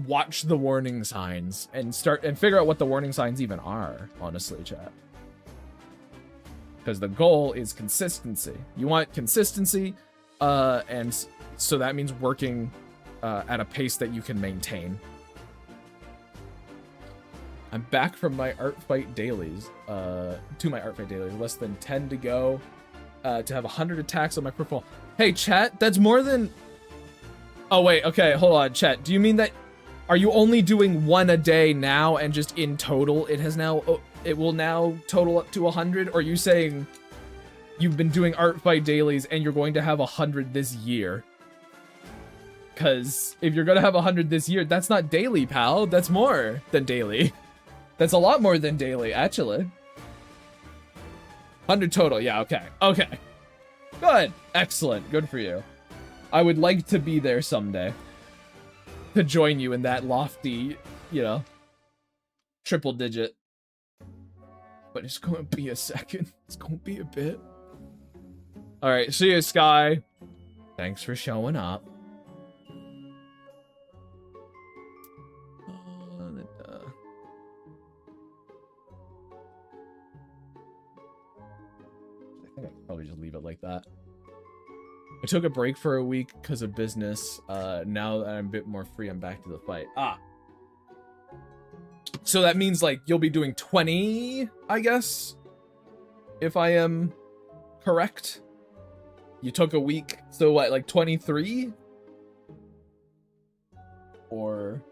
watch the warning signs and figure out what the warning signs even are. Honestly, chat. Because the goal is consistency. You want consistency, and so that means working at a pace that you can maintain. I'm back from my Artfight dailies, less than 10 to go, to have 100 attacks on my profile. Hey, chat, that's more than... Oh, wait, okay, hold on, chat. Do you mean that... Are you only doing one a day now, and just in total, it will now total up to 100? Or are you saying you've been doing Artfight dailies and you're going to have 100 this year? Because if you're going to have 100 this year, that's not daily, pal. That's more than daily. That's a lot more than daily, actually. 100 total, yeah, okay. Okay. Good. Excellent. Good for you. I would like to be there someday. To join you in that lofty, you know, triple digit. But it's going to be a second. It's going to be a bit. Alright, see you, Sky. Thanks for showing up. I think I could probably just leave it like that. I took a break for a week because of business. Now that I'm a bit more free, I'm back to the fight. Ah. So that means, like, you'll be doing 20, I guess? If I am correct? You took a week, so what, like 23? Or,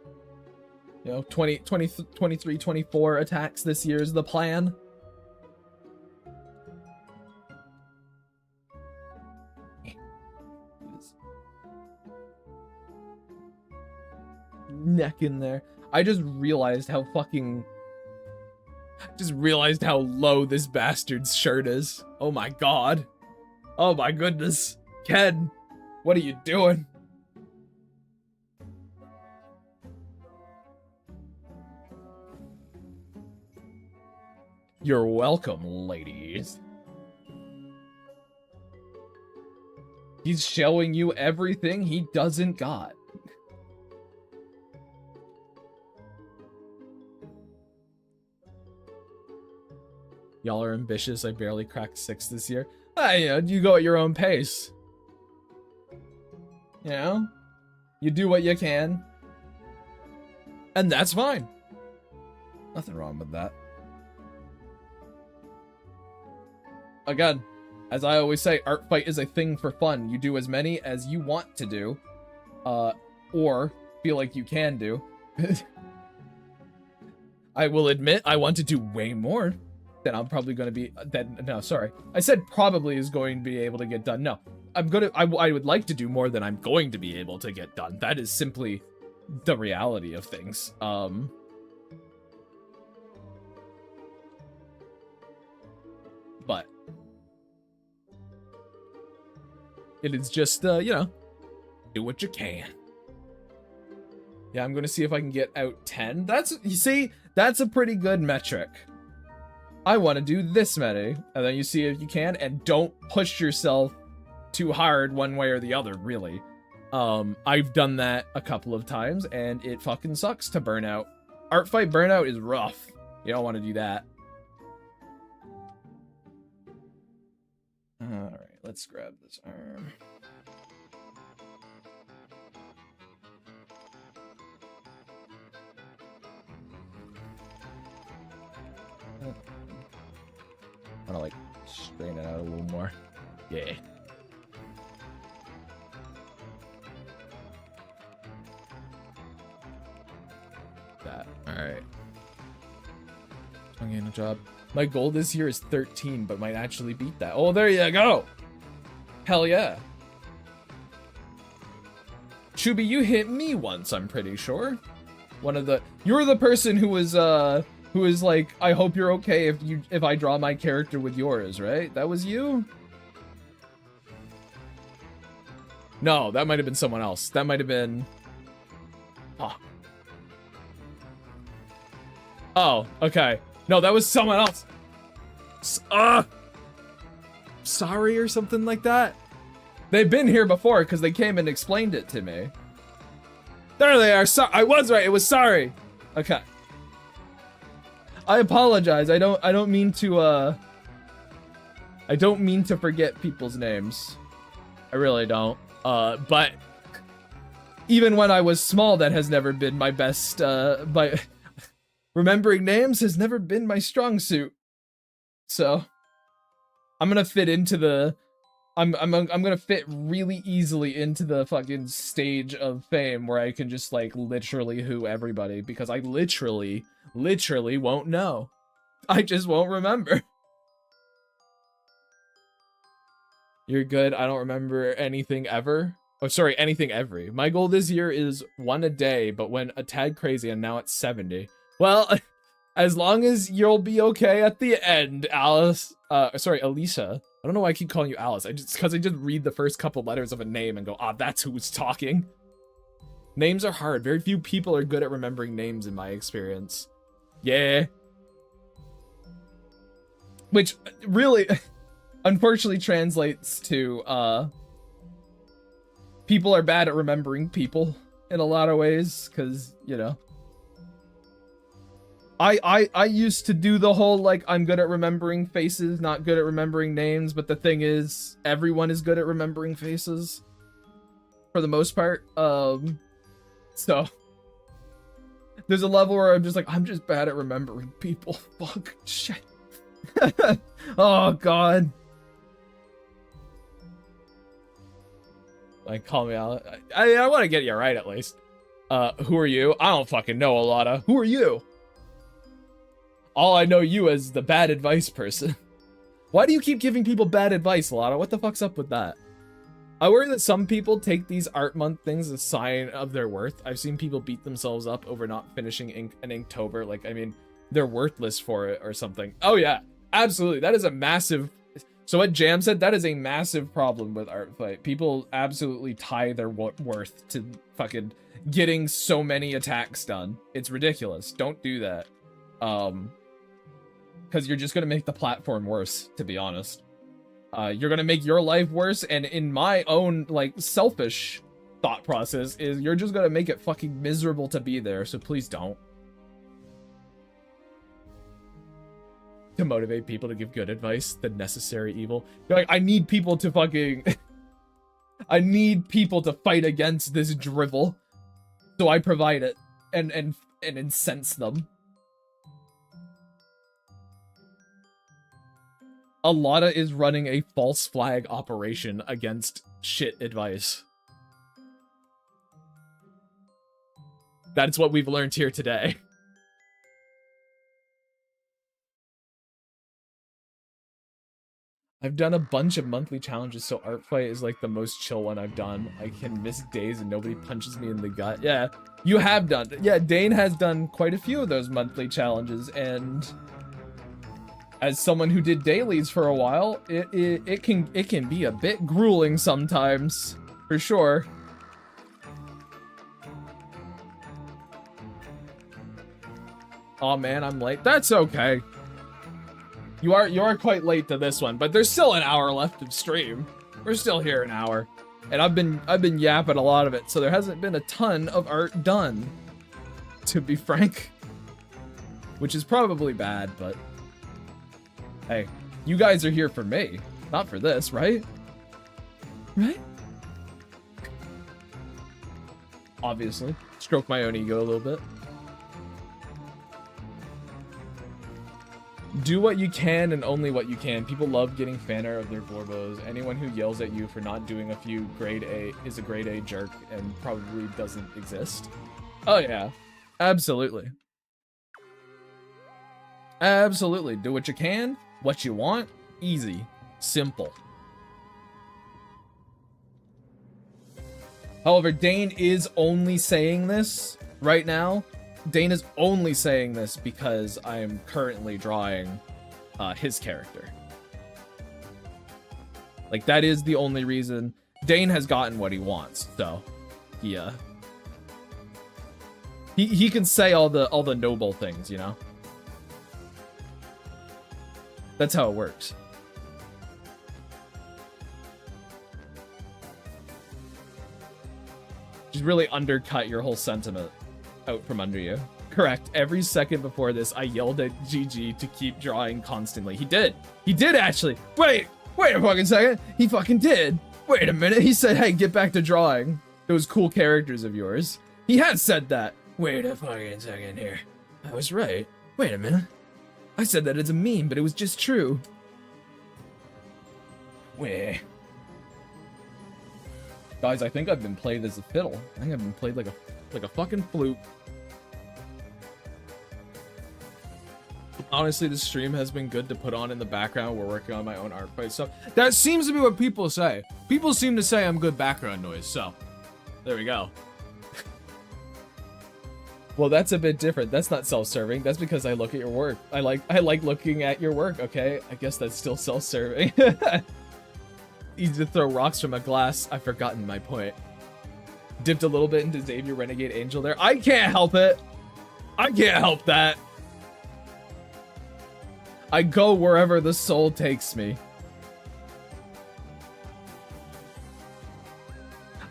you know, 23, 24 attacks this year is the plan? Neck in there. I just realized how low this bastard's shirt is. Oh my god. Oh my goodness. Ken, what are you doing? You're welcome, ladies. He's showing you everything he doesn't got. Y'all are ambitious. I barely cracked 6 this year. You know, you go at your own pace. You know? You do what you can. And that's fine. Nothing wrong with that. Again, as I always say, Artfight is a thing for fun. You do as many as you want to do. Or feel like you can do. I will admit, I want to do way more. then I'm probably going to be, no, sorry. I said probably is going to be able to get done. No, I would like to do more than I'm going to be able to get done. That is simply the reality of things. But it is just, you know, do what you can. Yeah, I'm going to see if I can get out 10. You see, that's a pretty good metric. I want to do this many. And then you see if you can, and don't push yourself too hard one way or the other, really. I've done that a couple of times, and it fucking sucks to burn out. Artfight burnout is rough. You don't want to do that. Alright, let's grab this arm. I want to, like, strain it out a little more. Yeah. That. Alright. I'm getting a job. My goal this year is 13, but might actually beat that. Oh, there you go! Hell yeah. Chubi, you hit me once, I'm pretty sure. You're the person who was like, I hope you're okay if I draw my character with yours, right? That was you? No, that might have been someone else. That might have been... Oh, okay. No, that was someone else. Sorry or something like that? They've been here before because they came and explained it to me. There they are. I was right. It was sorry. Okay. I apologize. I don't mean to forget people's names. I really don't. But even when I was small, that has never been my best, remembering names has never been my strong suit. So I'm gonna fit into the I'm gonna fit really easily into the fucking stage of fame where I can just like literally who everybody, because I literally won't know. I just won't remember. You're good. I don't remember anything ever. Oh, sorry, anything every. My goal this year is 1 a day, but went a tad crazy and now it's 70. Well, as long as you'll be okay at the end, Alice. Sorry, Alicia. I don't know why I keep calling you Alice. Because I just read the first couple letters of a name and go, ah, that's who's talking. Names are hard. Very few people are good at remembering names in my experience. Yeah. Which really, unfortunately, translates to, people are bad at remembering people in a lot of ways, because, you know. I used to do the whole, like, I'm good at remembering faces, not good at remembering names, but the thing is, everyone is good at remembering faces. For the most part. So. There's a level where I'm just like, I'm just bad at remembering people. Fuck. Shit. Oh, God. Like, call me out. I want to get you right, at least. Who are you? I don't fucking know, Alana. Who are you? All I know you as the bad advice person. Why do you keep giving people bad advice, Alana? What the fuck's up with that? I worry that some people take these art month things as a sign of their worth. I've seen people beat themselves up over not finishing an Inktober. Like, I mean, they're worthless for it or something. Oh yeah, absolutely. That is a massive... So what Jam said, that is a massive problem with Artfight. People absolutely tie their worth to fucking getting so many attacks done. It's ridiculous. Don't do that. Because you're just going to make the platform worse, to be honest. You're going to make your life worse, and in my own, like, selfish thought process is you're just going to make it fucking miserable to be there, so please don't. To motivate people to give good advice, the necessary evil. You're like, I need people to fucking... I need people to fight against this drivel, so I provide it, and incense them. Alana is running a false flag operation against shit advice. That's what we've learned here today. I've done a bunch of monthly challenges, so Artfight is like the most chill one I've done. I can miss days and nobody punches me in the gut. Yeah, you have done. Yeah, Dane has done quite a few of those monthly challenges, and as someone who did dailies for a while, it can be a bit grueling sometimes, for sure. Oh man, I'm late. That's okay. You are quite late to this one, but there's still an hour left of stream. We're still here an hour, and I've been yapping a lot of it, so there hasn't been a ton of art done, to be frank, which is probably bad, but hey, you guys are here for me, not for this, right? Right? Obviously, stroke my own ego a little bit. Do what you can and only what you can. People love getting fan art of their Borbos. Anyone who yells at you for not doing a few grade A is a grade A jerk and probably doesn't exist. Oh yeah, absolutely. Absolutely. Do what you can, what you want, easy, simple. However, Dane is only saying this right now. Dane is only saying this because I am currently drawing his character. Like, that is the only reason. Dane has gotten what he wants, so yeah. He can say all the noble things, you know? That's how it works. Just really undercut your whole sentiment out from under you. Correct. Every second before this, I yelled at GG to keep drawing constantly. He did. He did actually. Wait a fucking second. He fucking did. Wait a minute. He said, hey, get back to drawing those cool characters of yours. He has said that. Wait a fucking second here. I was right. Wait a minute. I said that as a meme, but it was just true. Wait. Guys, I think I've been played as a fiddle. I think I've been played like a fucking flute. Honestly, the stream has been good to put on in the background. We're working on my own Artfight stuff. That seems to be what people say. People seem to say I'm good background noise, so there we go. Well, that's a bit different. That's not self-serving. That's because I look at your work. I like looking at your work, okay? I guess that's still self-serving. Easy to throw rocks from a glass. I've forgotten my point. Dipped a little bit into Xavier Renegade Angel there. I can't help it. I can't help that. I go wherever the soul takes me.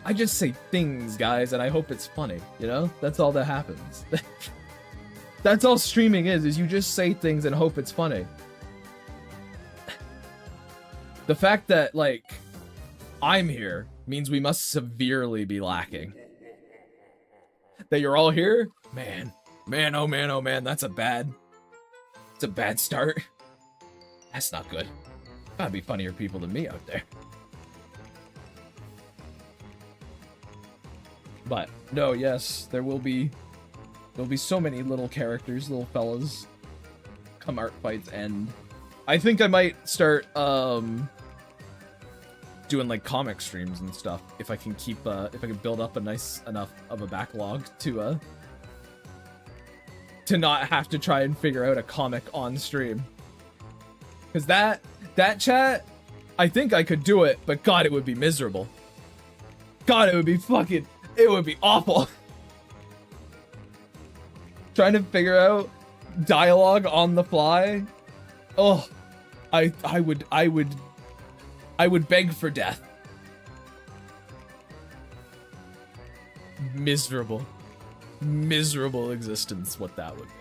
I just say things, guys, and I hope it's funny, you know? That's all that happens. That's all streaming is you just say things and hope it's funny. The fact that, like, I'm here means we must severely be lacking. That you're all here? Man, oh man, that's a bad start. That's not good. Gotta be funnier people than me out there. But no, yes, there'll be so many little characters, little fellas, come Artfight's end. I think I might start doing like comic streams and stuff if I can keep if I can build up a nice enough of a backlog to not have to try and figure out a comic on stream. Cause that chat, I think I could do it, but God, it would be miserable. God, it would be awful. Trying to figure out dialogue on the fly. Oh, I would beg for death. Miserable existence, what that would be.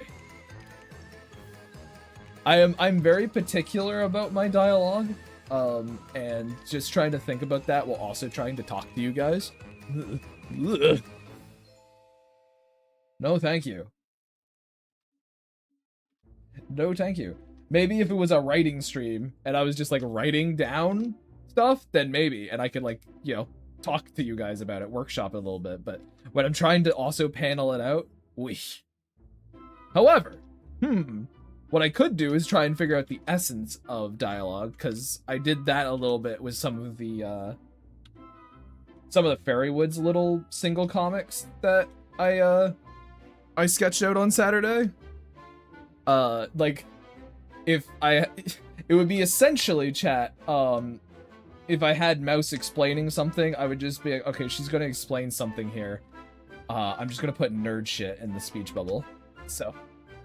I'm very particular about my dialogue, and just trying to think about that while also trying to talk to you guys. No, thank you. No, thank you. Maybe if it was a writing stream and I was just like writing down stuff, then maybe, and I could like, you know, talk to you guys about it, workshop it a little bit. But when I'm trying to also panel it out, weesh. However, what I could do is try and figure out the essence of dialogue, because I did that a little bit with some of the Fairywood's little single comics that I sketched out on Saturday. Like, it would be essentially, chat, if I had Mouse explaining something, I would just be like, okay, she's gonna explain something here. I'm just gonna put nerd shit in the speech bubble. So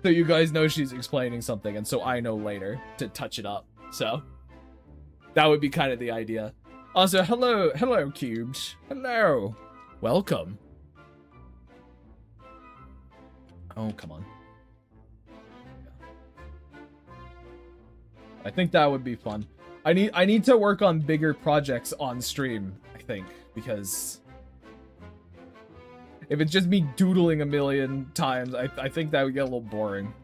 you guys know she's explaining something, and so I know later to touch it up. So that would be kind of the idea. Also, hello, Cubes. Hello. Welcome. Oh, come on. I think that would be fun. I need to work on bigger projects on stream, I think, because if it's just me doodling a million times, I think that would get a little boring.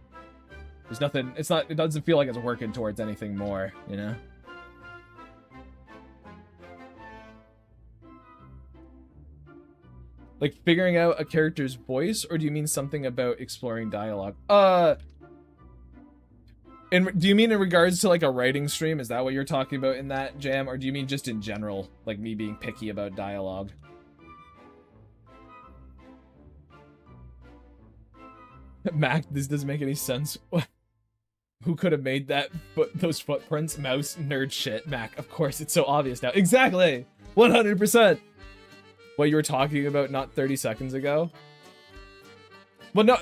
There's nothing, it doesn't feel like it's working towards anything more, you know? Like figuring out a character's voice, or do you mean something about exploring dialogue? Do you mean in regards to like a writing stream? Is that what you're talking about in that, Jam? Or do you mean just in general, like me being picky about dialogue? Mac, this doesn't make any sense. Who could have made that? Those footprints? Mouse, nerd shit. Mac, of course, it's so obvious now. Exactly! 100%! What you were talking about not 30 seconds ago? Well, no...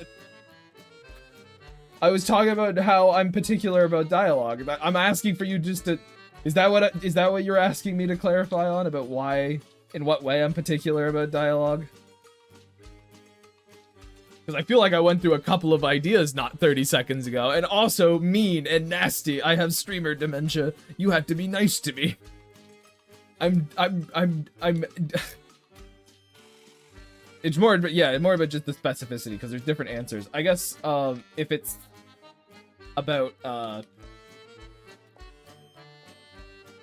I was talking about how I'm particular about dialogue. I'm asking for you just to... Is that what you're asking me to clarify on? About why... In what way I'm particular about dialogue? Because I feel like I went through a couple of ideas not 30 seconds ago. And also mean and nasty. I have streamer dementia. You have to be nice to me. I'm It's more about just the specificity, because there's different answers. I guess, if it's about,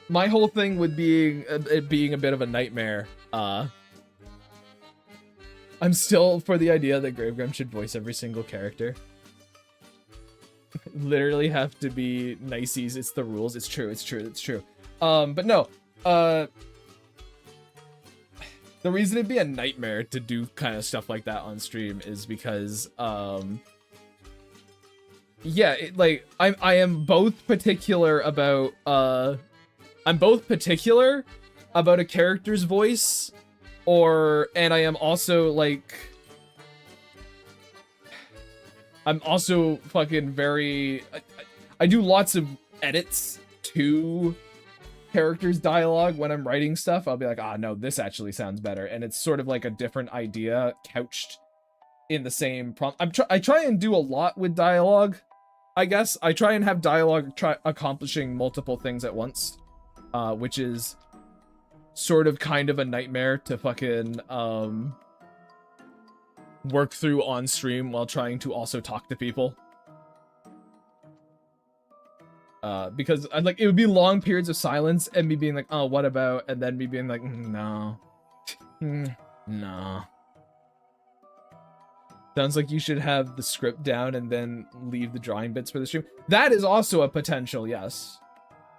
my whole thing would be it being a bit of a nightmare. I'm still for the idea that Gravegram should voice every single character. Literally have to be niceys. It's the rules. It's true. But no, the reason it'd be a nightmare to do kind of stuff like that on stream is because, yeah, I am both particular about, a character's voice, and I am also, like, I'm also fucking very, I do lots of edits to characters' dialogue when I'm writing stuff. I'll be like, ah, no, this actually sounds better, and it's sort of like a different idea couched in the same prompt. I try and do a lot with dialogue, I guess. I try and have dialogue accomplishing multiple things at once, which is sort of kind of a nightmare to fucking work through on stream while trying to also talk to people. Because like it would be long periods of silence and me being like, oh, what about? And then me being like, no. No. Sounds like you should have the script down and then leave the drawing bits for the stream. That is also a potential, yes.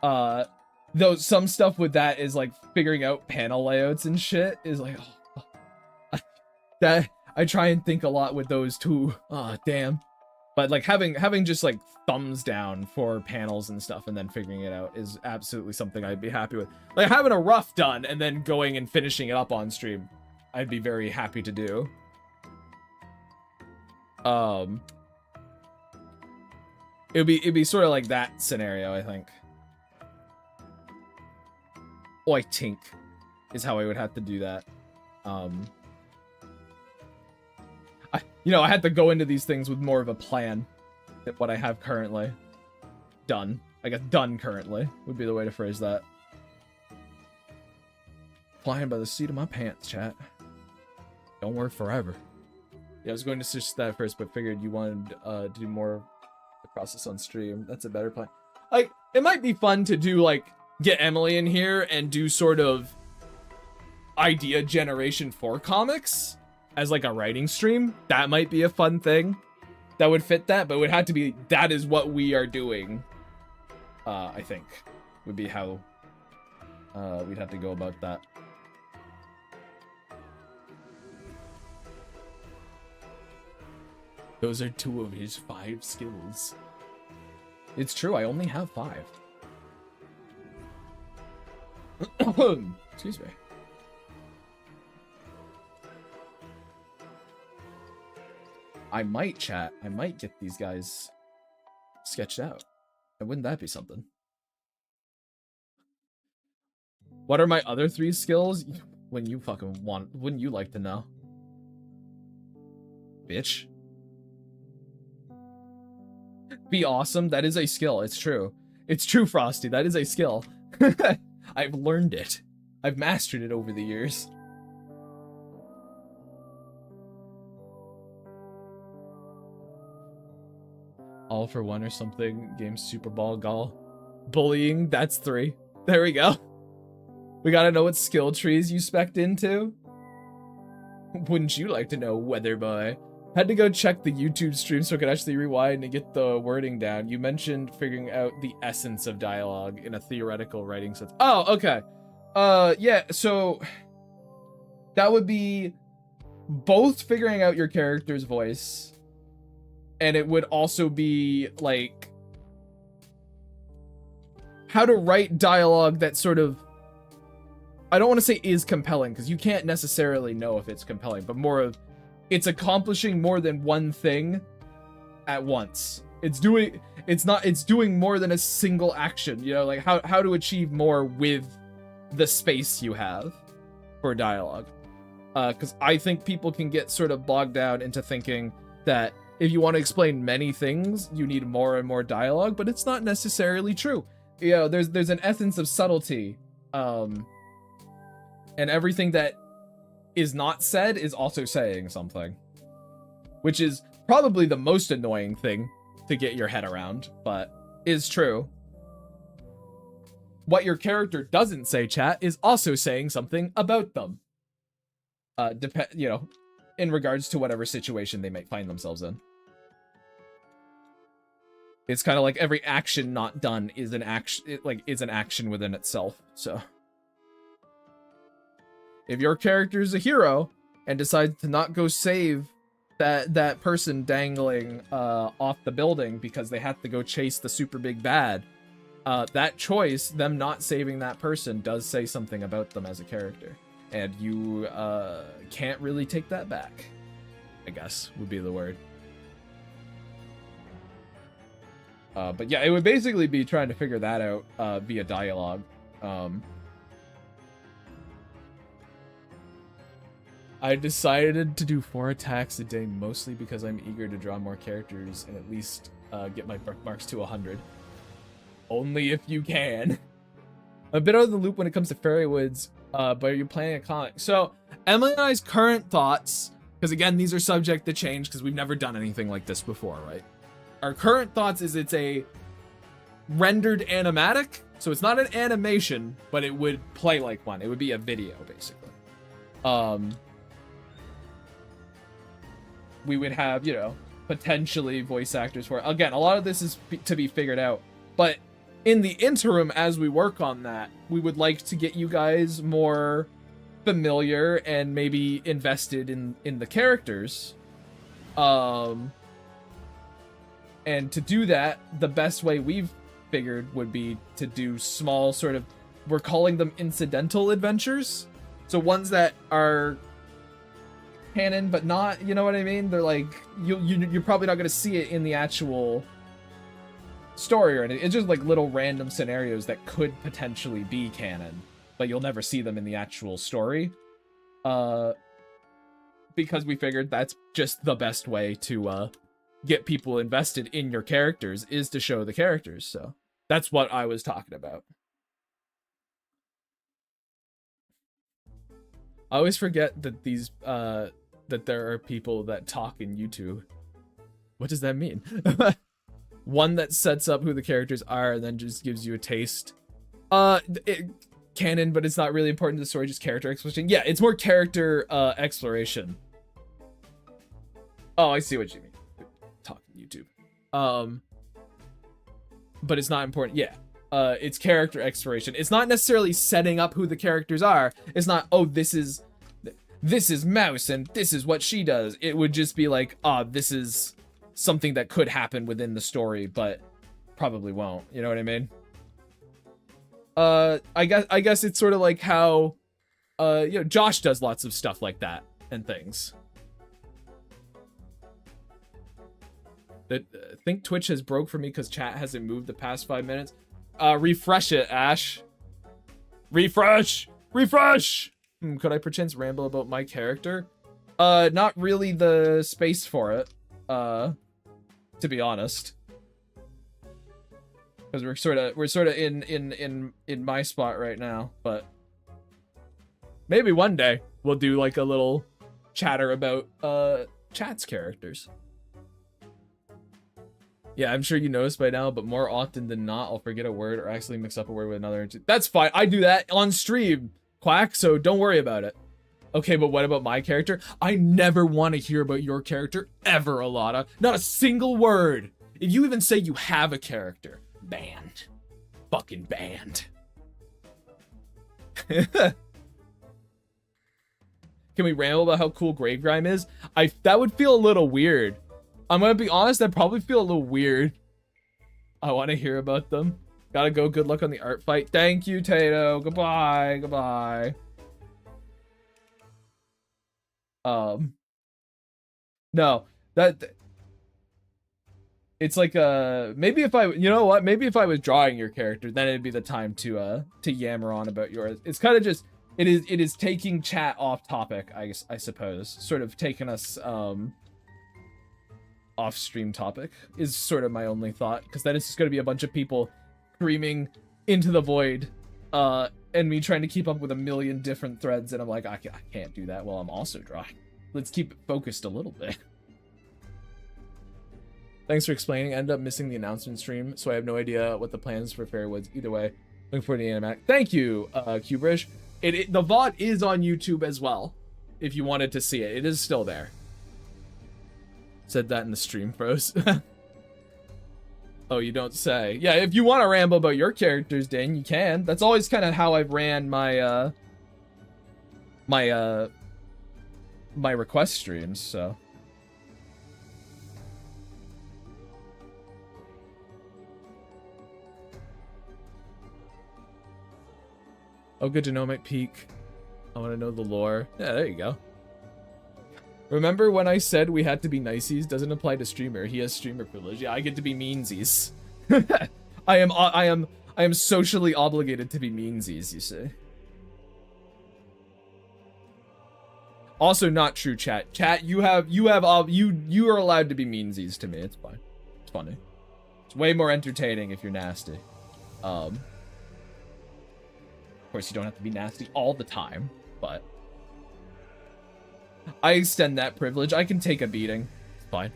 Though some stuff with that is like figuring out panel layouts and shit is like, oh, that I try and think a lot with those too. Oh, damn. But like having just like thumbs down for panels and stuff and then figuring it out is absolutely something I'd be happy with. Like having a rough done and then going and finishing it up on stream, I'd be very happy to do. It'd be sort of like that scenario, I think. I think is how I would have to do that. I had to go into these things with more of a plan than what I have currently done. I guess done currently would be the way to phrase that. Flying by the seat of my pants, chat. Don't work forever. Yeah, I was going to switch that first, but figured you wanted to do more of the process on stream. That's a better plan. Like, it might be fun to do, like, get Emily in here and do sort of idea generation for comics as like a writing stream. That might be a fun thing. that would fit that, but it would have to be, that is what we are doing. I think would be how we'd have to go about that. Those are 2 of his 5 skills. It's true, I only have 5. Excuse me. I might get these guys sketched out. And wouldn't that be something? What are my other 3 skills? When you fucking want, wouldn't you like to know? Bitch. Be awesome, that is a skill, it's true. It's true, Frosty, that is a skill. I've learned it. I've mastered it over the years. All for one or something. Game Super Ball Gall. Bullying, that's 3. There we go. We gotta know what skill trees you spec'd into. Wouldn't you like to know, Weather Boy? Had to go check the YouTube stream so I could actually rewind and get the wording down. You mentioned figuring out the essence of dialogue in a theoretical writing sense. Oh, okay. Yeah, so that would be both figuring out your character's voice, and it would also be like how to write dialogue that sort of, I don't want to say is compelling, because you can't necessarily know if it's compelling, but more of it's accomplishing more than one thing at once. It's doing more than a single action, you know, like how to achieve more with the space you have for dialogue. Because I think people can get sort of bogged down into thinking that if you want to explain many things, you need more and more dialogue, but it's not necessarily true. You know, there's an essence of subtlety, and everything that is not said is also saying something, which is probably the most annoying thing to get your head around, but is true. What your character doesn't say, chat, is also saying something about them. You know, in regards to whatever situation they might find themselves in. It's kind of like every action not done is an action, is an action within itself. So if your character is a hero and decides to not go save that person dangling off the building because they have to go chase the super big bad, that choice, them not saving that person, does say something about them as a character. And you can't really take that back, I guess, would be the word. But yeah, it would basically be trying to figure that out via dialogue. I decided to do 4 attacks a day, mostly because I'm eager to draw more characters and at least get my bookmarks to 100. Only if you can. I'm a bit out of the loop when it comes to Fairy Woods, but are you planning a comic? So, Emily and I's current thoughts, because again, these are subject to change because we've never done anything like this before, right? Our current thoughts is it's a rendered animatic, so it's not an animation, but it would play like one. It would be a video, basically. We would have, you know, potentially voice actors for it. Again, a lot of this is to be figured out, but in the interim, as we work on that, we would like to get you guys more familiar and maybe invested in the characters. And to do that, the best way we've figured would be to do small sort of, we're calling them incidental adventures. So ones that are canon, but not, you know what I mean? They're like, you're probably not going to see it in the actual story or anything. It's just like little random scenarios that could potentially be canon, but you'll never see them in the actual story. Because we figured that's just the best way to get people invested in your characters, is to show the characters. So that's what I was talking about. I always forget that these that there are people that talk in YouTube. What does that mean? One that sets up who the characters are and then just gives you a taste. Canon, but it's not really important to the story, just character exploration. Yeah, it's more character exploration. Oh, I see what you mean. Talking But it's not important. Yeah. It's character exploration. It's not necessarily setting up who the characters are. It's not, oh, this is Mouse and this is what she does. It would just be like, this is something that could happen within the story, but probably won't. You know what I mean? I guess it's sort of like how, Josh does lots of stuff like that and things. I think Twitch has broke for me because chat hasn't moved the past 5 minutes. Refresh it, Ash. Refresh! Could I perchance ramble about my character? Not really the space for it, to be honest. Because we're sort of in my spot right now, but maybe one day we'll do like a little chatter about chat's characters. Yeah, I'm sure you noticed by now, but more often than not, I'll forget a word or actually mix up a word with another. That's fine. I do that on stream, Quack, so don't worry about it. Okay, but what about my character? I never want to hear about your character ever, Alana. Not a single word. If you even say you have a character, banned. Fucking banned. Can we ramble about how cool Gravegrime is? That would feel a little weird. I'm gonna be honest, I'd probably feel a little weird. I want to hear about them. Gotta go. Good luck on the art fight. Thank you, Tato. Goodbye. Goodbye. No, it's like maybe if you know what? Maybe if I was drawing your character, then it'd be the time to yammer on about yours. It's kind of just it is taking chat off topic, I suppose. Sort of taking us off stream topic is sort of my only thought, because then it's just going to be a bunch of people screaming into the void and me trying to keep up with a million different threads, and I'm like, I can't do that while I'm also drawing. Let's keep it focused a little bit. Thanks for explaining. I ended up missing the announcement stream, so I have no idea what the plans for Fairwoods. Either way, looking forward to the animatic. Thank you, Cubrish. The VOD is on YouTube as well, if you wanted to see it. It is still there. Said that in the stream froze. Oh, you don't say. Yeah, if you want to ramble about your characters, Dan, you can. That's always kind of how I've ran my my request streams, so. Oh, good to know. Might peak. I want to know the lore. Yeah, there you go. Remember when I said we had to be niceies? Doesn't apply to streamer. He has streamer privilege. Yeah, I get to be meansies. I am socially obligated to be meansies, you see. Also not true, chat. Chat, you are allowed to be meansies to me. It's fine. It's funny. It's way more entertaining if you're nasty. Of course, you don't have to be nasty all the time, but I extend that privilege. I can take a beating. It's fine.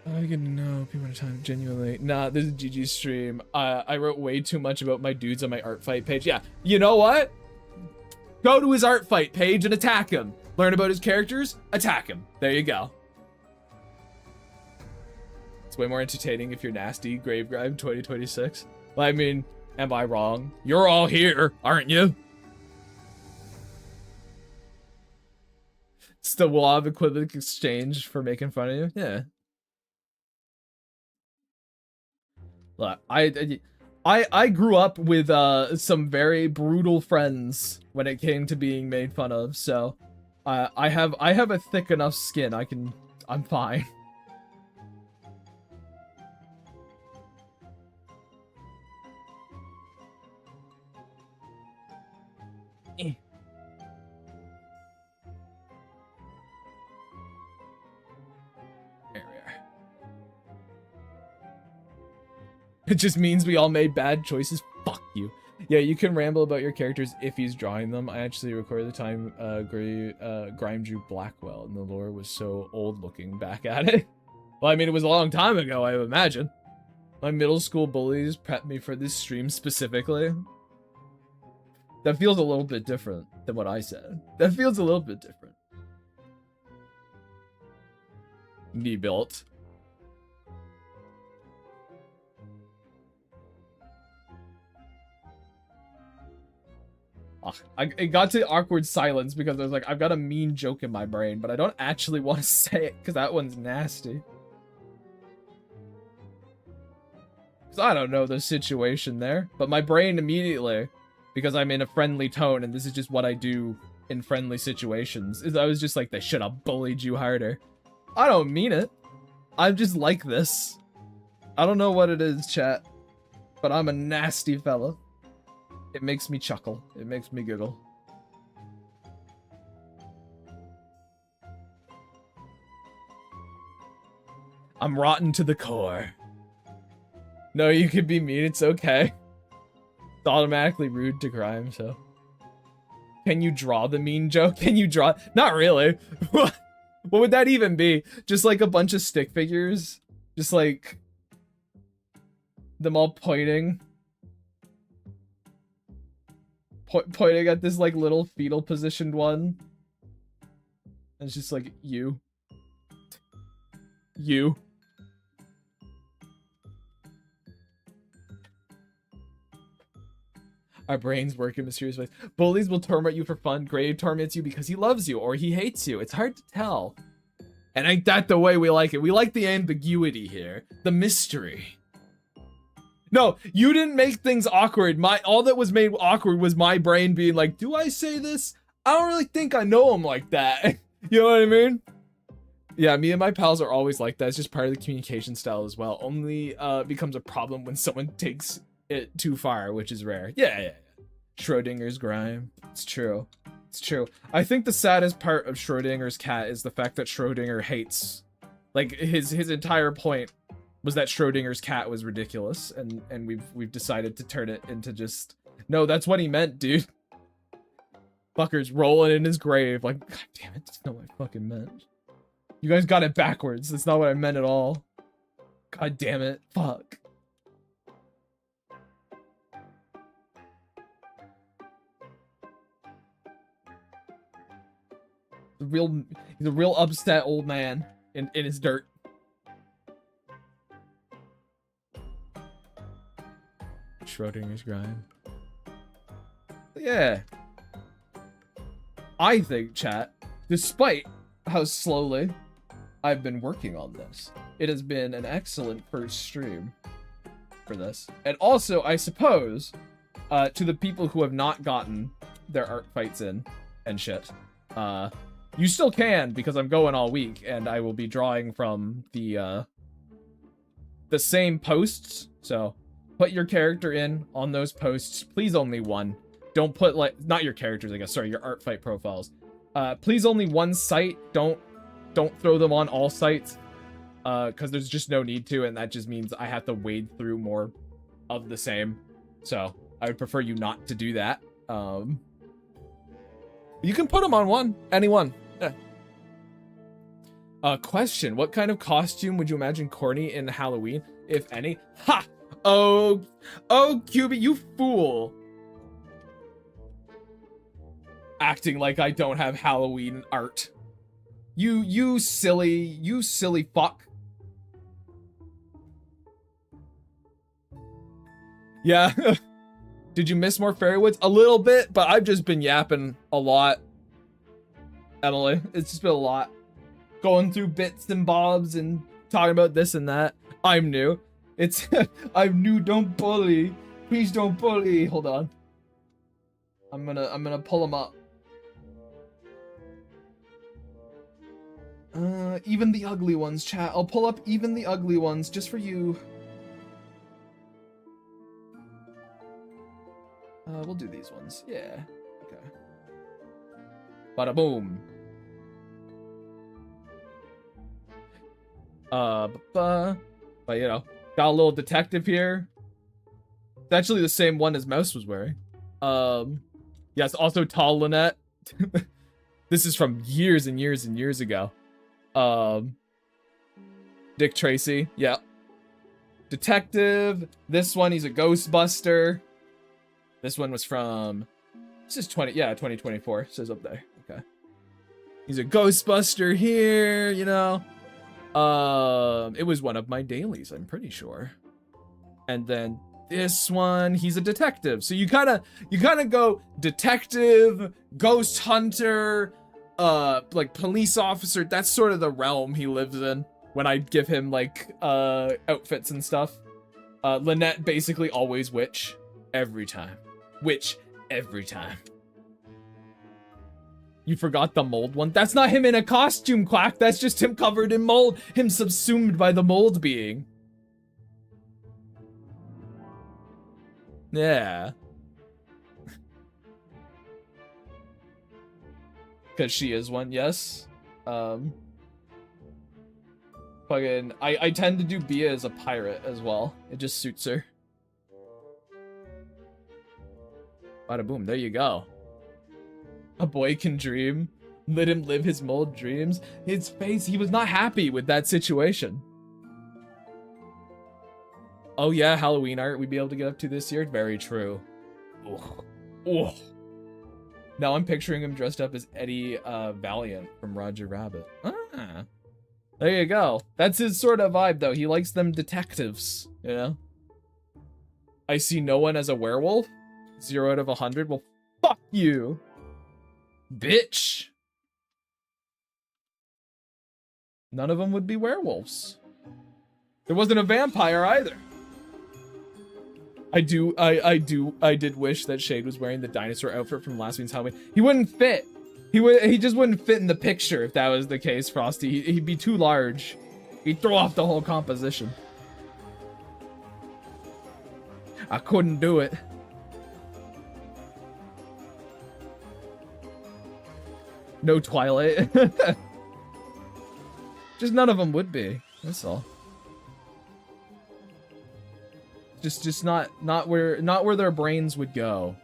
I get to know people at a time, genuinely. Nah, this is GG's stream. I wrote way too much about my dudes on my Artfight page. Yeah, you know what? Go to his Artfight page and attack him. Learn about his characters, attack him. There you go. It's way more entertaining if you're nasty, Gravegrime 2026. Well, I mean, am I wrong? You're all here, aren't you? It's the law of equivalent exchange for making fun of you? Yeah. Look, I grew up with some very brutal friends when it came to being made fun of, so I have a thick enough skin. I'm fine. There we are. It just means we all made bad choices. Fuck you. Yeah, you can ramble about your characters if he's drawing them. I actually recorded the time Grime drew Blackwell, and the lore was so old looking back at it. Well, I mean, it was a long time ago, I would imagine. My middle school bullies prepped me for this stream specifically. That feels a little bit different than what I said. That feels a little bit different. knee built. It got to awkward silence because I was like, I've got a mean joke in my brain, but I don't actually want to say it because that one's nasty. Because I don't know the situation there, but my brain immediately, because I'm in a friendly tone and this is just what I do in friendly situations, is I was just like, they should have bullied you harder. I don't mean it. I'm just like this. I don't know what it is, chat, but I'm a nasty fella. It makes me chuckle. It makes me giggle. I'm rotten to the core. No, you can be mean. It's okay. It's automatically rude to crime, so. Can you draw the mean joke? Can you draw? Not really. What would that even be? Just like a bunch of stick figures? Just like them all pointing. Pointing at this like little fetal positioned one. And it's just like, you. Our brains work in mysterious ways. Bullies will torment you for fun. Grave torments you because he loves you or he hates you. It's hard to tell. And ain't that the way we like it? We like the ambiguity here. The mystery. No, you didn't make things awkward. All that was made awkward was my brain being like, do I say this? I don't really think I know him like that. You know what I mean? Yeah, me and my pals are always like that. It's just part of the communication style as well. Only becomes a problem when someone takes it too far, which is rare. Yeah. Schrodinger's grime. It's true. It's true. I think the saddest part of Schrodinger's cat is the fact that Schrodinger hates, like, his entire point was that Schrodinger's cat was ridiculous, and we've decided to turn it into just, no, that's what he meant, dude. Fucker's rolling in his grave, like, god damn it, that's not what I fucking meant. You guys got it backwards. That's not what I meant at all. God damn it. Fuck. He's a real upset old man in his dirt. Schrodinger's grime. Yeah. I think, chat, despite how slowly I've been working on this, it has been an excellent first stream for this. And also, I suppose, to the people who have not gotten their art fights in and shit, you still can, because I'm going all week, and I will be drawing from the same posts. So put your character in on those posts. Please only one. Don't put, like, not your characters, I guess. Sorry, your art fight profiles. Please only one site. Don't throw them on all sites, because there's just no need to, and that just means I have to wade through more of the same. So I would prefer you not to do that. You can put them on one, anyone. Yeah. Question: what kind of costume would you imagine corny in Halloween, if any? Ha! Oh, QB, you fool! Acting like I don't have Halloween art. You silly fuck. Yeah. Did you miss more Fairywoods? A little bit, but I've just been yapping a lot, Emily. It's just been a lot. Going through bits and bobs and talking about this and that. I'm new. It's I'm new, don't bully. Please don't bully. Hold on. I'm gonna pull them up. Even the ugly ones, chat. I'll pull up even the ugly ones just for you. We'll do these ones. Yeah. Okay. Bada boom. But you know, got a little detective here. It's actually the same one as Mouse was wearing. Yes, also tall Lynette. This is from years and years and years ago. Dick Tracy, yeah. Detective. This one, he's a Ghostbuster. This one was from, this is 2024, says up there. Okay. He's a Ghostbuster here, you know. It was one of my dailies, I'm pretty sure. And then this one, he's a detective. So you kind of go detective, ghost hunter, like police officer. That's sort of the realm he lives in when I give him like outfits and stuff. Lynette basically always witch every time. Witch every time. You forgot the mold one? That's not him in a costume, Quack. That's just him covered in mold. Him subsumed by the mold being. Yeah. Because she is one, yes. Fucking, I tend to do Bia as a pirate as well. It just suits her. Bada boom, there you go. A boy can dream. Let him live his mold dreams. His face, he was not happy with that situation. Oh yeah, Halloween art we'd be able to get up to this year? Very true. Ugh. Ugh. Now I'm picturing him dressed up as Eddie Valiant from Roger Rabbit. Ah. There you go. That's his sort of vibe though. He likes them detectives, you know? I see no one as a werewolf. 0 out of 100. Well, fuck you. Bitch. None of them would be werewolves. There wasn't a vampire either. I did wish that Shade was wearing the dinosaur outfit from last week's Halloween. He wouldn't fit. He just wouldn't fit in the picture if that was the case, Frosty. He'd be too large. He'd throw off the whole composition. I couldn't do it. No Twilight. Just none of them would be. That's all. Just not where their brains would go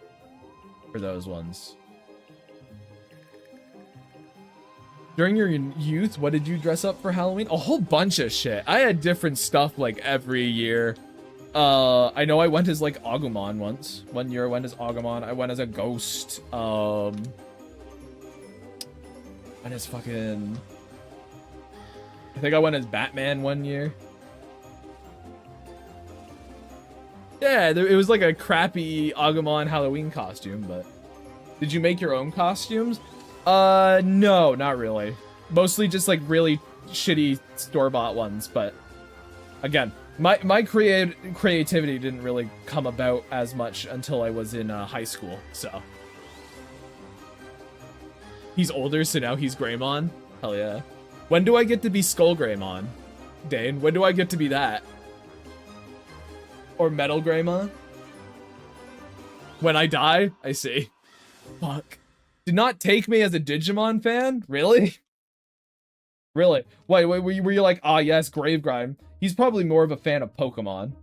for those ones. During your youth, what did you dress up for Halloween? A whole bunch of shit. I had different stuff like every year. I know I went as like Agumon once. One year I went as Agumon. I went as a ghost. Went as fucking... I think I went as Batman one year. Yeah, it was like a crappy Agumon Halloween costume, but... Did you make your own costumes? No, not really. Mostly just like really shitty store-bought ones, but... Again, my creativity didn't really come about as much until I was in high school, so... He's older, so now he's Greymon? Hell yeah. When do I get to be Skull Greymon? Dane, when do I get to be that? Or Metal Greymon? When I die? I see. Fuck. Did not take me as a Digimon fan? Really? Really? Wait, were you like, ah yes, Gravegrime. He's probably more of a fan of Pokemon.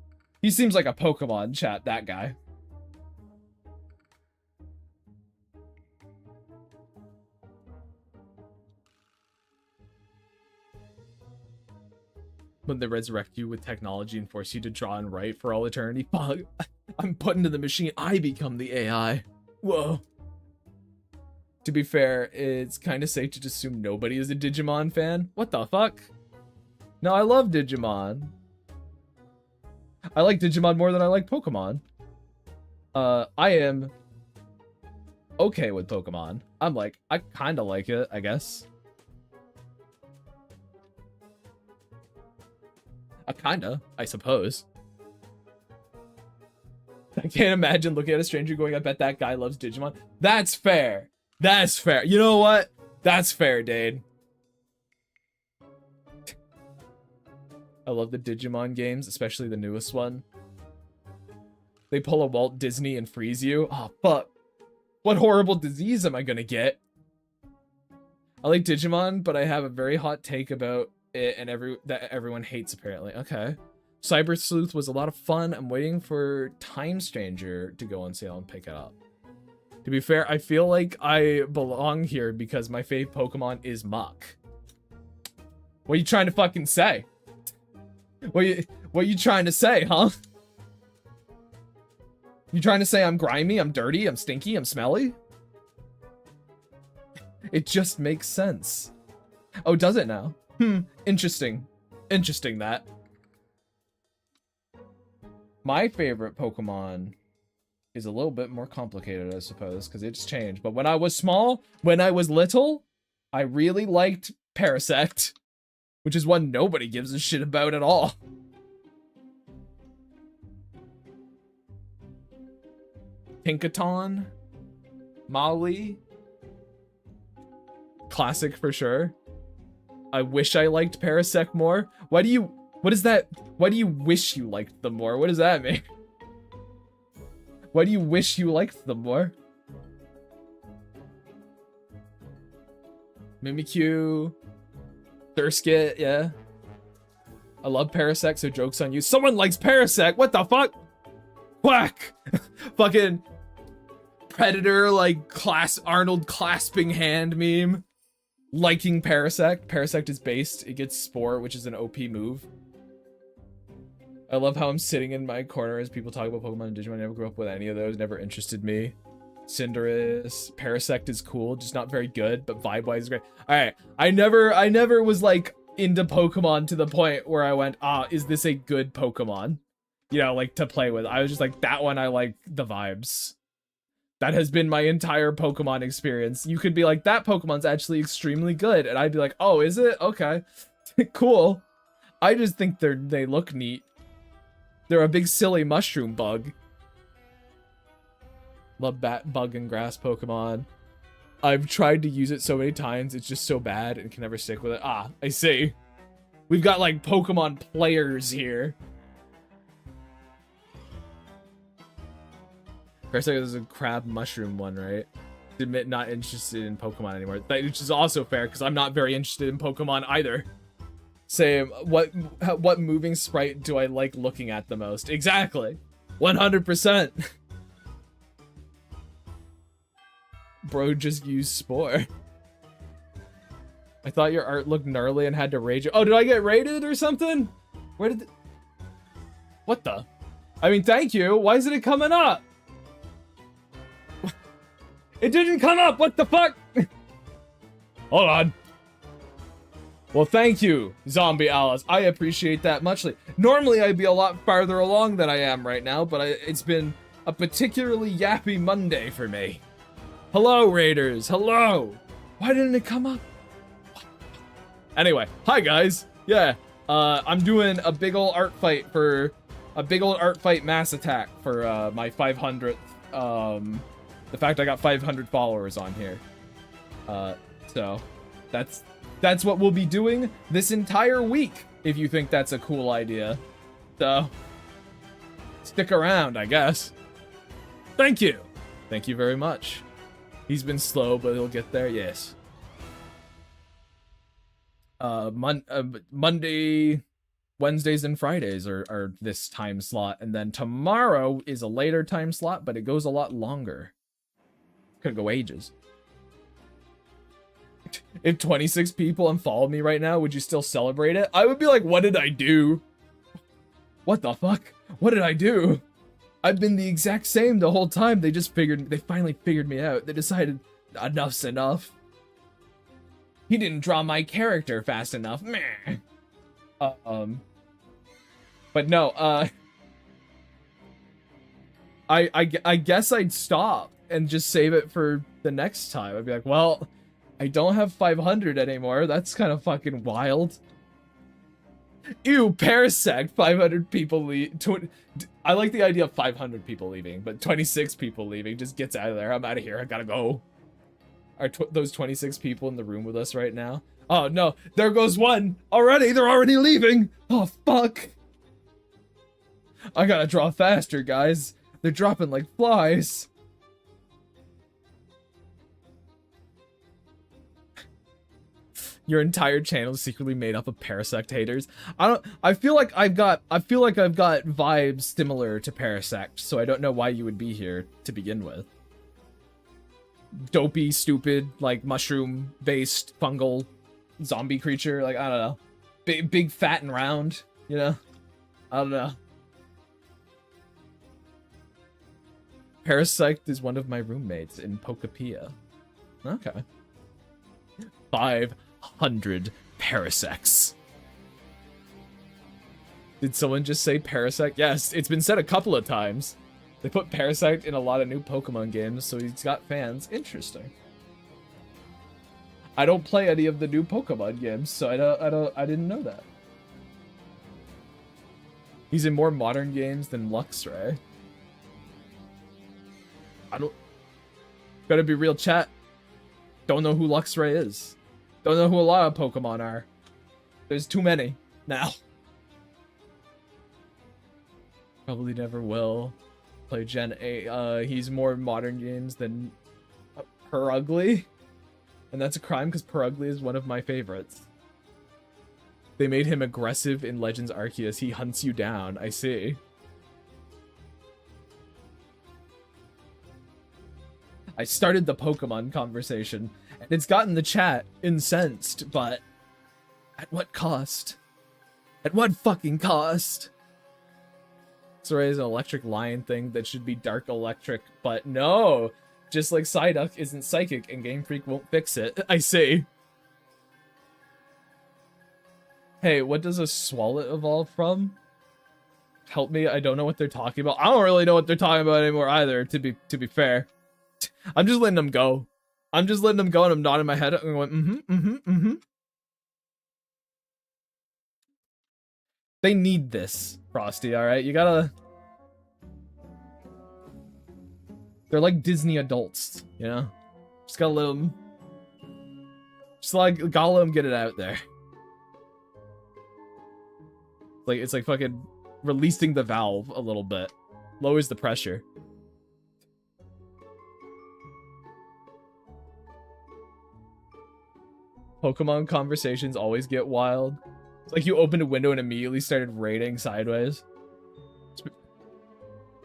He seems like a Pokemon chat, that guy. When they resurrect you with technology and force you to draw and write for all eternity. Fuck. I'm put into the machine. I become the AI. Whoa. To be fair, it's kind of safe to assume nobody is a Digimon fan. What the fuck? No, I love Digimon. I like Digimon more than I like Pokemon. I am okay with Pokemon. I'm like, I kind of like it, I guess. Kinda, I suppose. I can't imagine looking at a stranger going, I bet that guy loves Digimon. That's fair. That's fair. You know what? That's fair, Dade. I love the Digimon games, especially the newest one. They pull a Walt Disney and freeze you. Oh, fuck. What horrible disease am I gonna get? I like Digimon, but I have a very hot take about it and that everyone hates, apparently. Okay. Cyber Sleuth was a lot of fun. I'm waiting for Time Stranger to go on sale and pick it up. To be fair, I feel like I belong here because my fave Pokemon is Muck. What are you trying to fucking say? What are you trying to say, huh? You trying to say I'm grimy, I'm dirty, I'm stinky, I'm smelly? It just makes sense. Oh, does it now? Interesting. Interesting that. My favorite Pokemon is a little bit more complicated, I suppose, because it's changed. But when I was small, when I was little, I really liked Parasect, which is one nobody gives a shit about at all. Tinkaton, Molly, classic for sure. I wish I liked Parasect more. What is that? Why do you wish you liked them more? What does that mean? Why do you wish you liked them more? Mimikyu, Durskit, yeah. I love Parasect, so joke's on you. Someone likes Parasect, what the fuck? Whack! Fucking Predator, like, Arnold clasping hand meme. Liking Parasect. Parasect is based. It gets Spore, which is an OP move. I love how I'm sitting in my corner as people talk about Pokemon and Digimon. I never grew up with any of those. Never interested me. Cinderace. Parasect is cool, just not very good, but vibe-wise is great. Alright, I never was, like, into Pokemon to the point where I went, is this a good Pokemon? You know, like, to play with. I was just like, that one, I like the vibes. That has been my entire Pokemon experience. You could be like, that Pokemon's actually extremely good. And I'd be like, oh, is it? Okay. Cool. I just think they look neat. They're a big silly mushroom bug. Love bat, bug, and grass Pokemon. I've tried to use it so many times, it's just so bad and can never stick with it. Ah, I see. We've got, like, Pokemon players here. First, there's a crab mushroom one, right? Admit not interested in Pokemon anymore. Which is also fair, because I'm not very interested in Pokemon either. Same. What moving sprite do I like looking at the most? Exactly. 100%. Bro just used Spore. I thought your art looked gnarly and had to rage. Oh, did I get raided or something? Where did... What the? I mean, thank you. Why isn't it coming up? It didn't come up! What the fuck? Hold on. Well, thank you, Zombie Alice. I appreciate that muchly. Normally, I'd be a lot farther along than I am right now, but it's been a particularly yappy Monday for me. Hello, Raiders. Hello. Why didn't it come up? Anyway, hi, guys. Yeah, I'm doing a big ol' art fight for... A big old art fight mass attack for my 500th, the fact I got 500 followers on here. So that's what we'll be doing this entire week, if you think that's a cool idea. So stick around, I guess. Thank you. Thank you very much. He's been slow, but he'll get there. Yes. Monday, Wednesdays, and Fridays are this time slot, and then tomorrow is a later time slot, but it goes a lot longer. Could go ages. If 26 people unfollowed me right now, would you still celebrate it? I would be like, what did I do? What the fuck? What did I do? I've been the exact same the whole time. They finally figured me out. They decided enough's enough. He didn't draw my character fast enough. Meh. But no, I guess I'd stop and just save it for the next time. I'd be like, well, I don't have 500 anymore. That's kind of fucking wild. Ew, Parasect, 500 people leave. I like the idea of 500 people leaving, but 26 people leaving just gets out of there. I'm out of here. I gotta go. Are those 26 people in the room with us right now? Oh, no. There goes one. Already. They're already leaving. Oh, fuck. I gotta draw faster, guys. They're dropping like flies. Your entire channel is secretly made up of Parasect haters. I feel like I've got vibes similar to Parasect, so I don't know why you would be here to begin with. Dopey, stupid, like mushroom-based fungal zombie creature. Like, I don't know. Big, fat, and round, you know? I don't know. Parasect is one of my roommates in Pokepia. Okay. 500 Parasects. Did someone just say Parasect? Yes, it's been said a couple of times. They put Parasect in a lot of new Pokemon games, so he's got fans. Interesting. I don't play any of the new Pokemon games, so I didn't know that. He's in more modern games than Luxray. Gotta be real, chat. Don't know who Luxray is. Don't know who a lot of Pokemon are. There's too many now. Probably never will play Gen 8. He's more modern games than Purugly. And that's a crime because Purugly is one of my favorites. They made him aggressive in Legends Arceus. He hunts you down. I see. I started the Pokemon conversation, and it's gotten the chat incensed, but at what cost? At what fucking cost? Luxray is an electric lion thing that should be dark electric, but no! Just like Psyduck isn't psychic and Game Freak won't fix it. I see. Hey, what does a Swalot evolve from? Help me, I don't know what they're talking about. I don't really know what they're talking about anymore either, to be fair. I'm just letting them go. I'm just letting them go and I'm nodding my head and going, They need this, Frosty, alright? You gotta... They're like Disney adults, you know? Just gotta let them... Just like, gotta let them get it out there. Like, it's like fucking releasing the valve a little bit. Lowers the pressure. Pokemon conversations always get wild. It's like you opened a window and immediately started raiding sideways.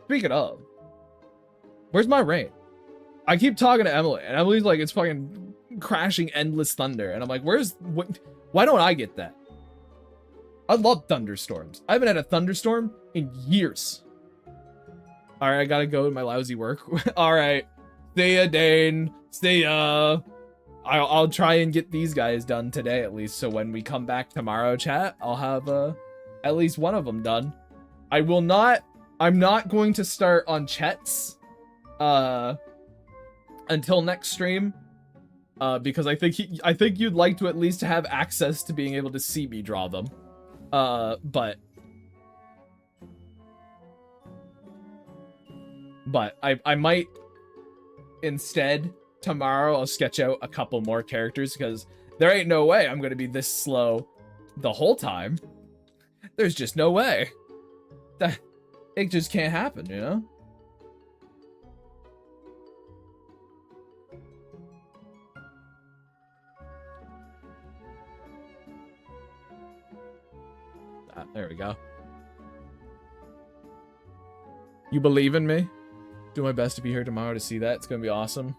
Speaking of, where's my rain? I keep talking to Emily, and Emily's like, it's fucking crashing endless thunder. And I'm like, why don't I get that? I love thunderstorms. I haven't had a thunderstorm in years. Alright, I gotta go to my lousy work. Alright. See ya, Dane. See ya. I'll try and get these guys done today at least, so when we come back tomorrow, chat, I'll have at least one of them done. I'm not going to start on Chet's until next stream, because I think you'd like to at least have access to being able to see me draw them. But I might instead tomorrow I'll sketch out a couple more characters because there ain't no way I'm gonna be this slow the whole time. There's just no way. That it just can't happen, you know? There we go. You believe in me? Do my best to be here tomorrow to see that. It's gonna be awesome.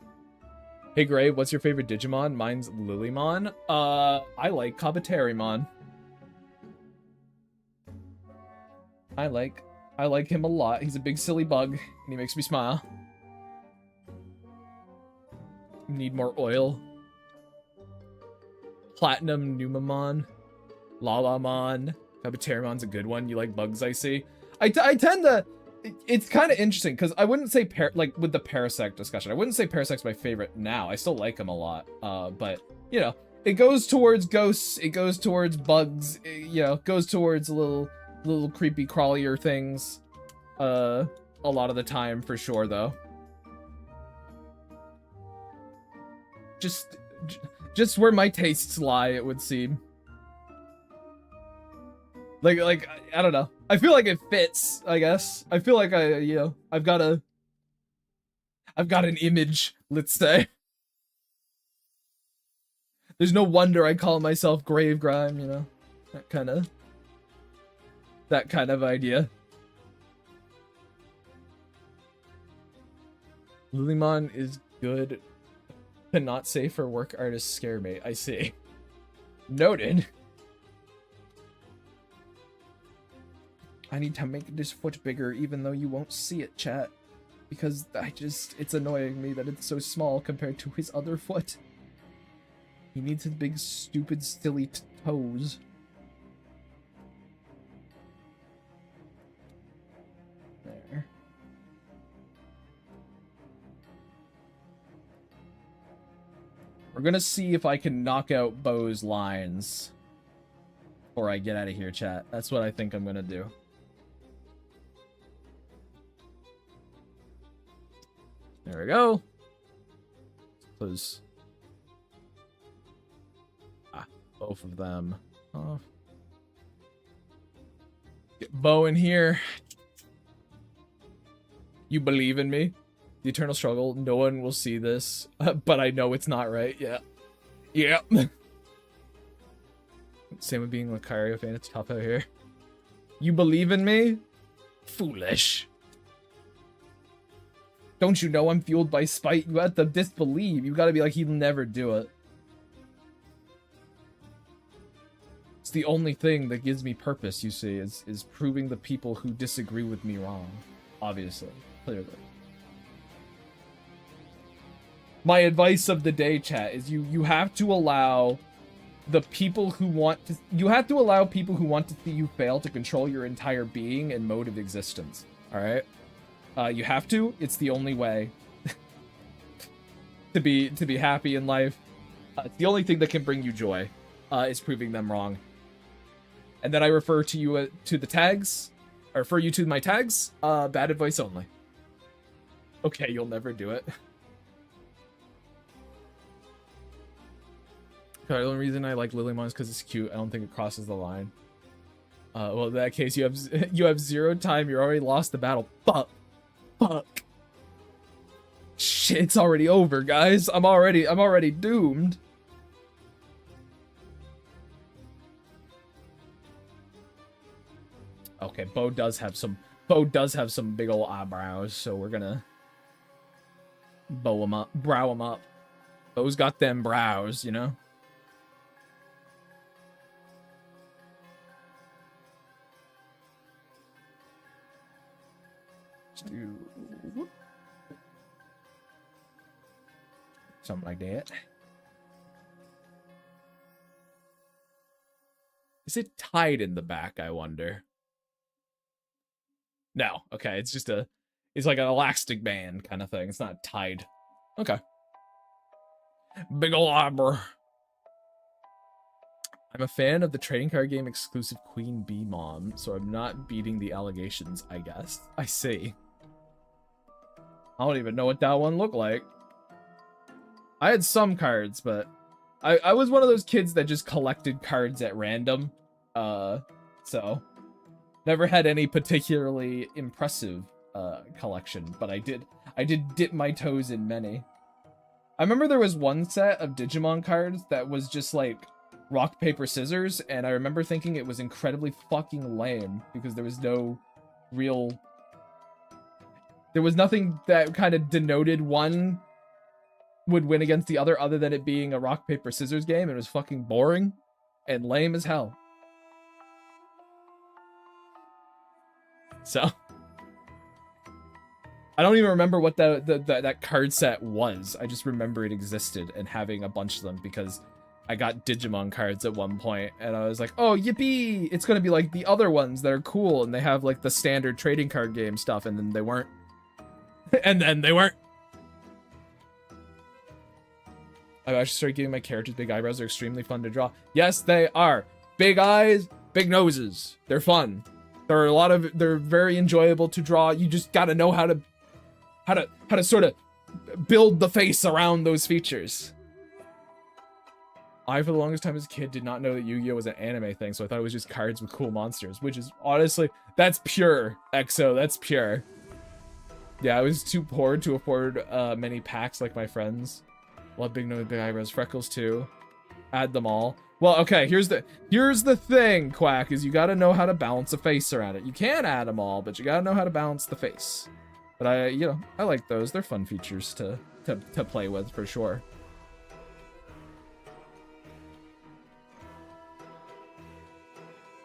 Hey Gray, what's your favorite Digimon? Mine's Lilymon. I like Kabuterimon. I like him a lot. He's a big silly bug, and he makes me smile. Need more oil. Platinum Numamon. Lalamon. Kabuterimon's a good one. You like bugs, I see. I tend to... It's kind of interesting, because I wouldn't say, like, with the Parasect discussion, I wouldn't say Parasect's my favorite now. I still like him a lot. But, you know, it goes towards ghosts, it goes towards bugs, you know, goes towards little creepy crawlier things. A lot of the time, for sure, though. Just where my tastes lie, it would seem. Like, I don't know. I feel like it fits, I guess. I feel like I've got an image, let's say. There's no wonder I call myself Gravegrime, you know? That kind of idea. Lilymon is good, but not safe for work artists scare me. I see. Noted. I need to make this foot bigger even though you won't see it, chat. Because it's annoying me that it's so small compared to his other foot. He needs his big, stupid, silly toes. We're gonna see if I can knock out Bo's lines before I get out of here, chat. That's what I think I'm gonna do. There we go. Close. Both of them off. Get Bo in here. You believe in me? The eternal struggle. No one will see this, but I know it's not right. Yeah. Yeah. Same with being a Lucario fan. It's tough out here. You believe in me? Foolish. Don't you know I'm fueled by spite? You have to disbelieve. You gotta be like, he'll never do it. It's the only thing that gives me purpose, you see, is proving the people who disagree with me wrong. Obviously. Clearly. My advice of the day, chat, is you have to allow the people who want to... You have to allow people who want to see you fail to control your entire being and mode of existence. Alright? You have to. It's the only way to be happy in life. It's the only thing that can bring you joy, is proving them wrong. And then I refer to you to the tags. I refer you to my tags. Bad advice only. Okay, you'll never do it. The only reason I like Lilymon is because it's cute. I don't think it crosses the line. Well, in that case, you have 0 time. You're already lost the battle. Fuck. Shit, it's already over, guys. I'm already doomed. Okay, Bo does have some big ol' eyebrows, so we're gonna brow him up. Bo's got them brows, you know? Let's do something like that. Is it tied in the back, I wonder? No, okay, it's like an elastic band kind of thing. It's not tied. Okay. Big ol' eyebrow. I'm a fan of the trading card game exclusive Queen Bee Mom, so I'm not beating the allegations, I guess. I see. I don't even know what that one looked like. I had some cards, but I was one of those kids that just collected cards at random. So never had any particularly impressive collection, but I did dip my toes in many. I remember there was one set of Digimon cards that was just like rock, paper, scissors, and I remember thinking it was incredibly fucking lame because there was no real... There was nothing that kind of denoted one would win against the other than it being a rock, paper, scissors game. It was fucking boring and lame as hell. So... I don't even remember what that card set was. I just remember it existed and having a bunch of them because I got Digimon cards at one point and I was like, oh, yippee! It's gonna be like the other ones that are cool and they have like the standard trading card game stuff, and then they weren't. And then they weren't. I actually started giving my characters big eyebrows. They're extremely fun to draw. Yes, they are. Big eyes, big noses. They're fun. They're very enjoyable to draw. You just gotta know how to sort of build the face around those features. I, for the longest time as a kid, did not know that Yu-Gi-Oh! Was an anime thing, so I thought it was just cards with cool monsters, which is, honestly, that's pure, EXO, that's pure. Yeah, I was too poor to afford many packs like my friends. Love big nose, big eyebrows, freckles too. Add them all. Well, okay, here's the thing, Quack, is you gotta know how to balance a face around it. You can add them all, but you gotta know how to balance the face. But I like those. They're fun features to play with for sure.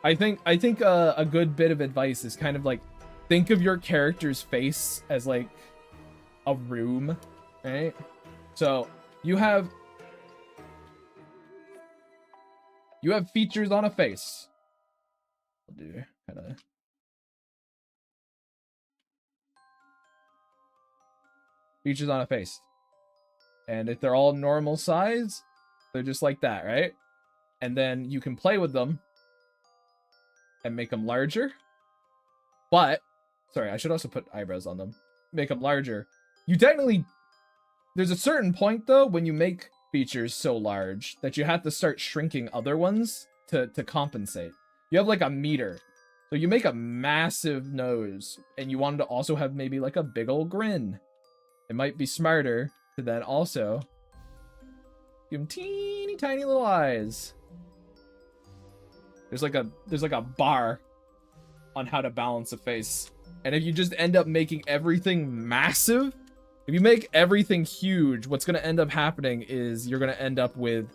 I think a good bit of advice is kind of like, think of your character's face as like a room, right? So you have features on a face. I'll do kind of. Features on a face. And if they're all normal size, they're just like that, right? And then you can play with them and make them larger. But, sorry, I should also put eyebrows on them. Make them larger. You technically, there's a certain point though when you make features so large that you have to start shrinking other ones to compensate. You have like a meter. So you make a massive nose and you want to also have maybe like a big old grin. It might be smarter to then also give them teeny tiny little eyes. There's like a bar on how to balance a face. And if you just end up making everything massive, if you make everything huge, what's going to end up happening is you're going to end up with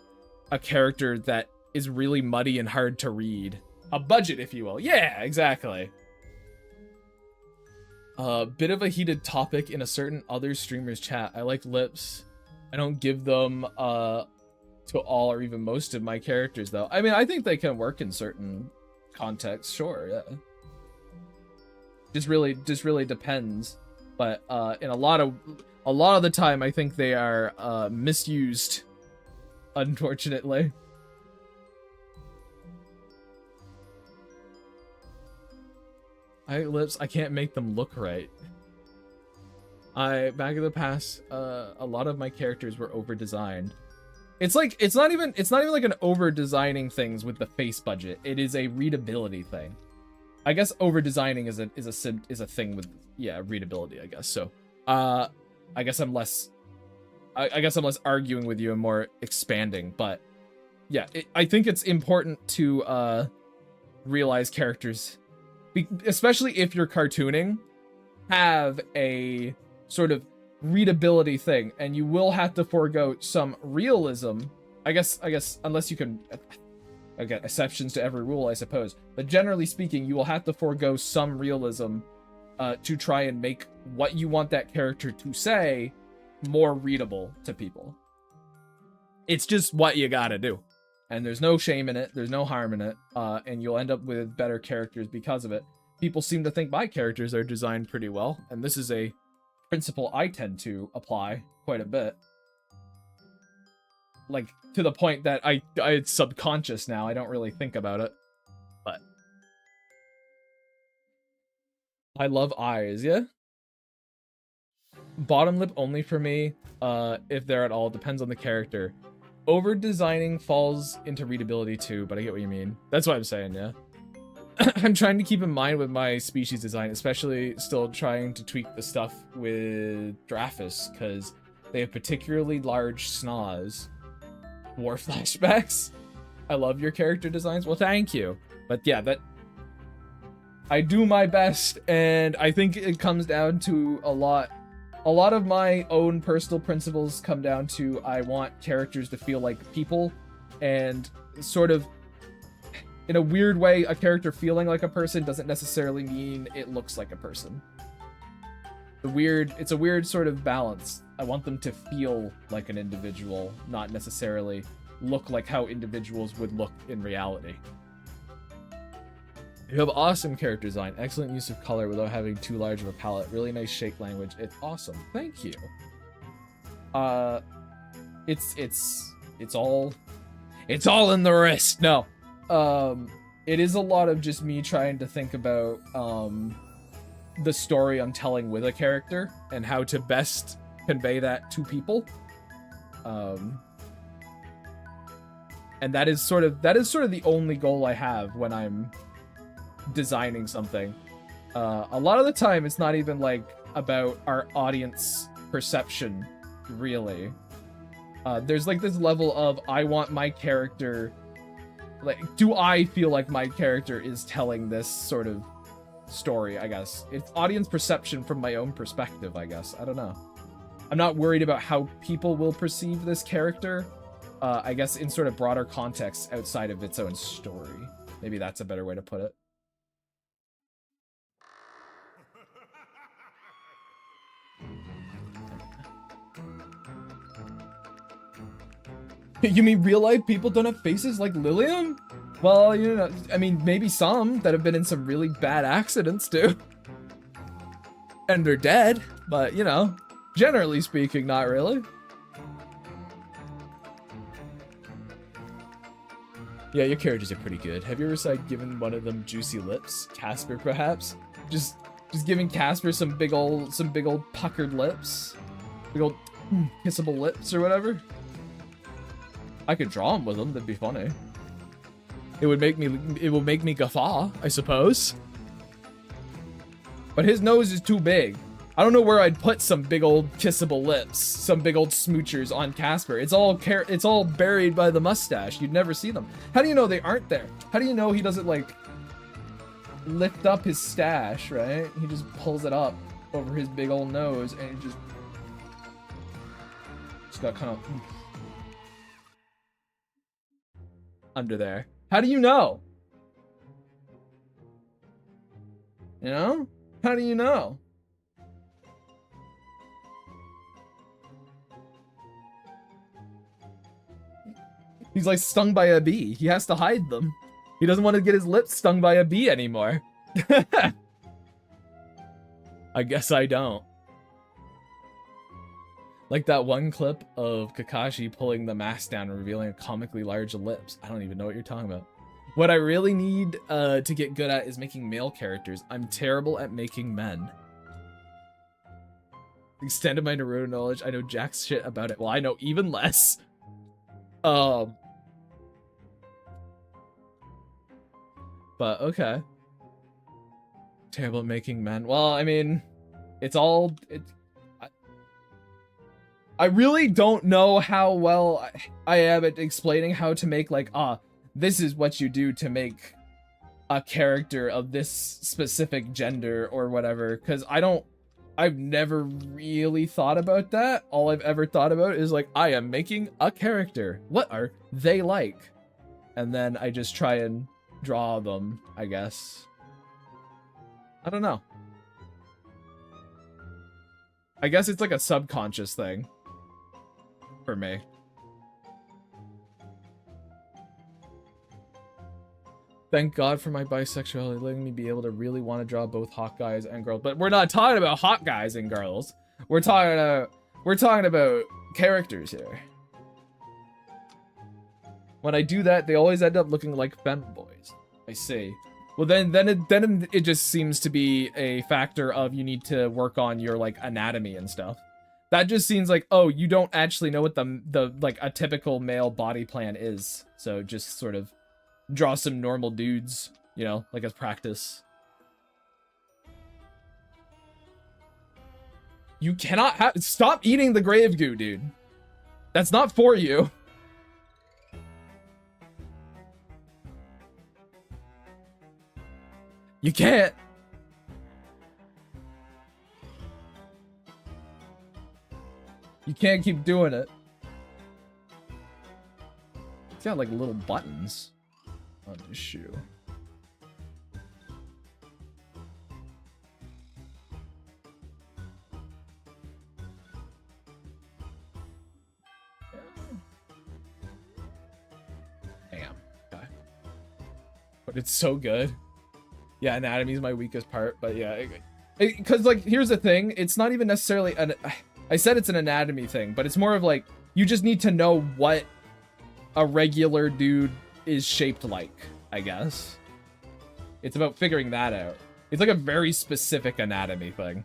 a character that is really muddy and hard to read. A budget, if you will. Yeah, exactly. A bit of a heated topic in a certain other streamer's chat. I like lips. I don't give them to all or even most of my characters, though. I mean, I think they can work in certain contexts, sure, yeah. Just really depends. But in a lot of the time, I think they are misused, unfortunately. Lips, I can't make them look right. Back in the past, a lot of my characters were over-designed. It's not even like an over-designing things with the face budget. It is a readability thing. I guess over-designing is a thing with, yeah, readability, I guess. So, I guess I'm less arguing with you and more expanding, but yeah, I think it's important to realize characters, especially if you're cartooning, have a sort of readability thing, and you will have to forego some realism. I guess unless you can, again, exceptions to every rule, I suppose. But generally speaking, you will have to forego some realism to try and make what you want that character to say more readable to people. It's just what you gotta do. And there's no shame in it, there's no harm in it, and you'll end up with better characters because of it. People seem to think my characters are designed pretty well, and this is a principle I tend to apply quite a bit. Like, to the point that it's subconscious now, I don't really think about it. But I love eyes, yeah? Bottom lip only for me, if they're at all, depends on the character. Over-designing falls into readability too, but I get what you mean. That's what I'm saying, yeah. I'm trying to keep in mind with my species design, especially still trying to tweak the stuff with Draphus, because they have particularly large snoz. War flashbacks. I love your character designs. Well, thank you. But yeah, I do my best, and I think it comes down to a lot of my own personal principles come down to I want characters to feel like people, and sort of, in a weird way, a character feeling like a person doesn't necessarily mean it looks like a person. It's a weird sort of balance. I want them to feel like an individual, not necessarily look like how individuals would look in reality. You have awesome character design, excellent use of color without having too large of a palette, really nice shake language. It's awesome. Thank you. It's all in the wrist. No. It is a lot of just me trying to think about the story I'm telling with a character and how to best convey that to people. And that is sort of the only goal I have when I'm designing something. A lot of the time it's not even like about our audience perception, really. There's like this level of I want my character, like, do I feel like my character is telling this sort of story, I guess. It's audience perception from my own perspective, I guess. I don't know. I'm not worried about how people will perceive this character, I guess in sort of broader context outside of its own story. Maybe that's a better way to put it. You mean real life people don't have faces like Lilium? Well, you know, I mean, maybe some that have been in some really bad accidents do. And they're dead, but you know, generally speaking, not really. Yeah, your characters are pretty good. Have you ever tried giving one of them juicy lips? Casper, perhaps? Just giving Casper some big old puckered lips, big old kissable lips or whatever. I could draw him with them. That'd be funny. It would make me guffaw, I suppose. But his nose is too big. I don't know where I'd put some big old kissable lips, some big old smoochers on Casper. It's all buried by the mustache. You'd never see them. How do you know they aren't there? How do you know he doesn't like lift up his stash, right? He just pulls it up over his big old nose and he just got kind of under there. How do you know? You know? How do you know? He's like stung by a bee. He has to hide them. He doesn't want to get his lips stung by a bee anymore. I guess I don't. Like that one clip of Kakashi pulling the mask down and revealing comically large lips. I don't even know what you're talking about. What I really need to get good at is making male characters. I'm terrible at making men. Extended my Naruto knowledge. I know jack shit about it. Well, I know even less. But okay. Terrible at making men. Well, I mean, I really don't know how well I am at explaining how to make like, this is what you do to make a character of this specific gender or whatever, because I've never really thought about that. All I've ever thought about is like, I am making a character. What are they like? And then I just try and draw them, I guess. I don't know. I guess it's like a subconscious thing for me. Thank God for my bisexuality, letting me be able to really want to draw both hot guys and girls. But we're not talking about hot guys and girls. We're talking about characters here. When I do that, they always end up looking like femboys. I see. Well, then it just seems to be a factor of you need to work on your like anatomy and stuff. That just seems like, oh, you don't actually know what the like a typical male body plan is. So just sort of draw some normal dudes, you know, like as practice. You cannot stop eating the grave goo, dude. That's not for you. You can't. You can't keep doing it. It's got like little buttons on his shoe. Damn. Okay. But it's so good. Yeah, anatomy is my weakest part, but yeah. Because, like, here's the thing. It's not even necessarily I said it's an anatomy thing, but it's more of like, you just need to know what a regular dude is shaped like, I guess. It's about figuring that out. It's like a very specific anatomy thing.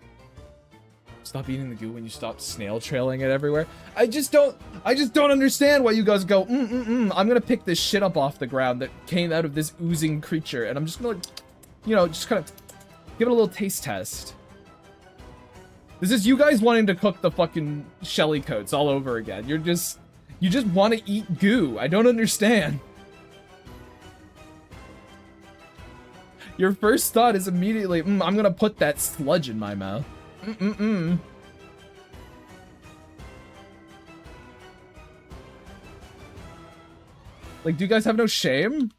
Stop eating the goo when you stop snail trailing it everywhere. I just don't understand why you guys go, I'm gonna pick this shit up off the ground that came out of this oozing creature, and I'm just gonna, like, you know, just kind of give it a little taste test. This is you guys wanting to cook the fucking Shelly coats all over again. You just want to eat goo. I don't understand. Your first thought is immediately, I'm gonna put that sludge in my mouth. Like, do you guys have no shame?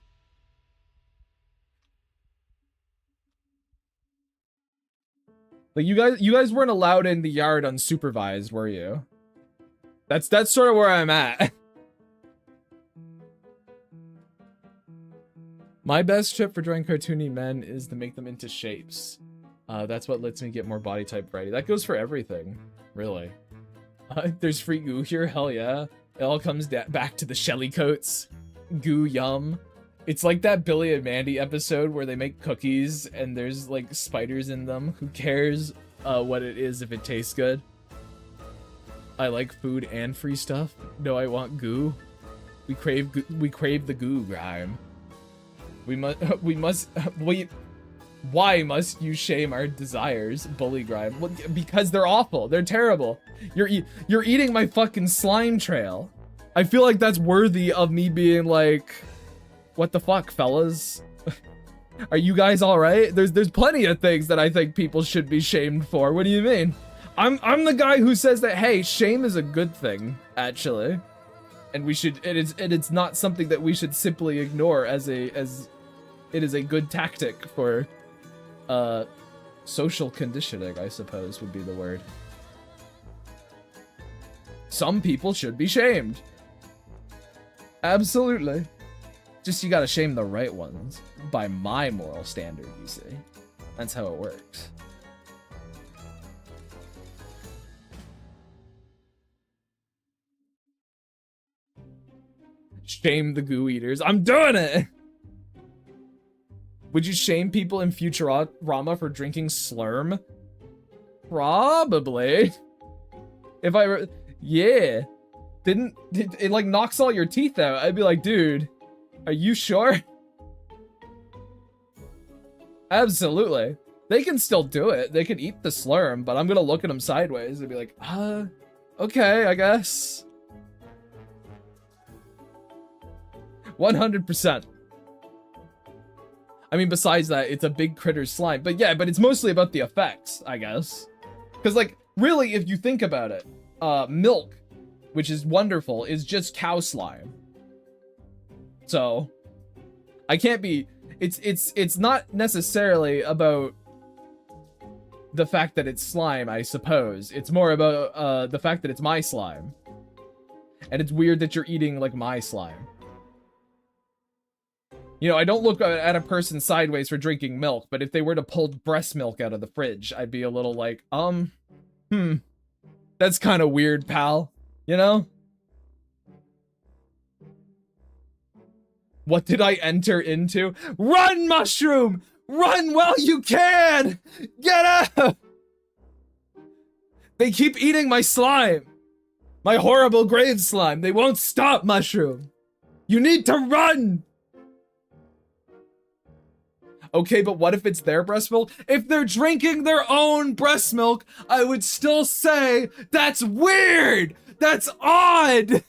Like, you guys weren't allowed in the yard unsupervised, were you? That's sort of where I'm at. My best tip for drawing cartoony men is to make them into shapes. That's what lets me get more body type variety. That goes for everything, really. There's free goo here, hell yeah. It all comes back to the Shelly coats. Goo yum. It's like that Billy and Mandy episode where they make cookies and there's like spiders in them. Who cares what it is if it tastes good? I like food and free stuff. No, I want goo. We crave the goo grime. Why must you shame our desires, bully grime? Well, because they're awful. They're terrible. You're eating my fucking slime trail. I feel like that's worthy of me being like, what the fuck, fellas? Are you guys all right? There's plenty of things that I think people should be shamed for. What do you mean? I'm the guy who says that, hey, shame is a good thing, actually, and we should. It's not something that we should simply ignore as it is a good tactic for social conditioning, I suppose would be the word. Some people should be shamed. Absolutely. Just you gotta shame the right ones by my moral standard, you see. That's how it works. Shame the goo eaters. I'm doing it! Would you shame people in Futurama for drinking Slurm? Probably. If I yeah. It like knocks all your teeth out. I'd be like, dude, are you sure? Absolutely. They can still do it. They can eat the Slurm, but I'm gonna look at them sideways and be like, okay, I guess. 100%. I mean, besides that, it's a big critter slime. But yeah, but it's mostly about the effects, I guess. Because, like, really, if you think about it, milk, which is wonderful, is just cow slime. So, I can't be... It's not necessarily about the fact that it's slime, I suppose. It's more about the fact that it's my slime. And it's weird that you're eating, like, my slime. You know, I don't look at a person sideways for drinking milk, but if they were to pull breast milk out of the fridge, I'd be a little like, that's kind of weird, pal. You know? What did I enter into? Run, mushroom! Run while you can! Get up! They keep eating my slime! My horrible grave slime. They won't stop, mushroom! You need to run! Okay, but what if it's their breast milk? If they're drinking their own breast milk, I would still say that's weird! That's odd!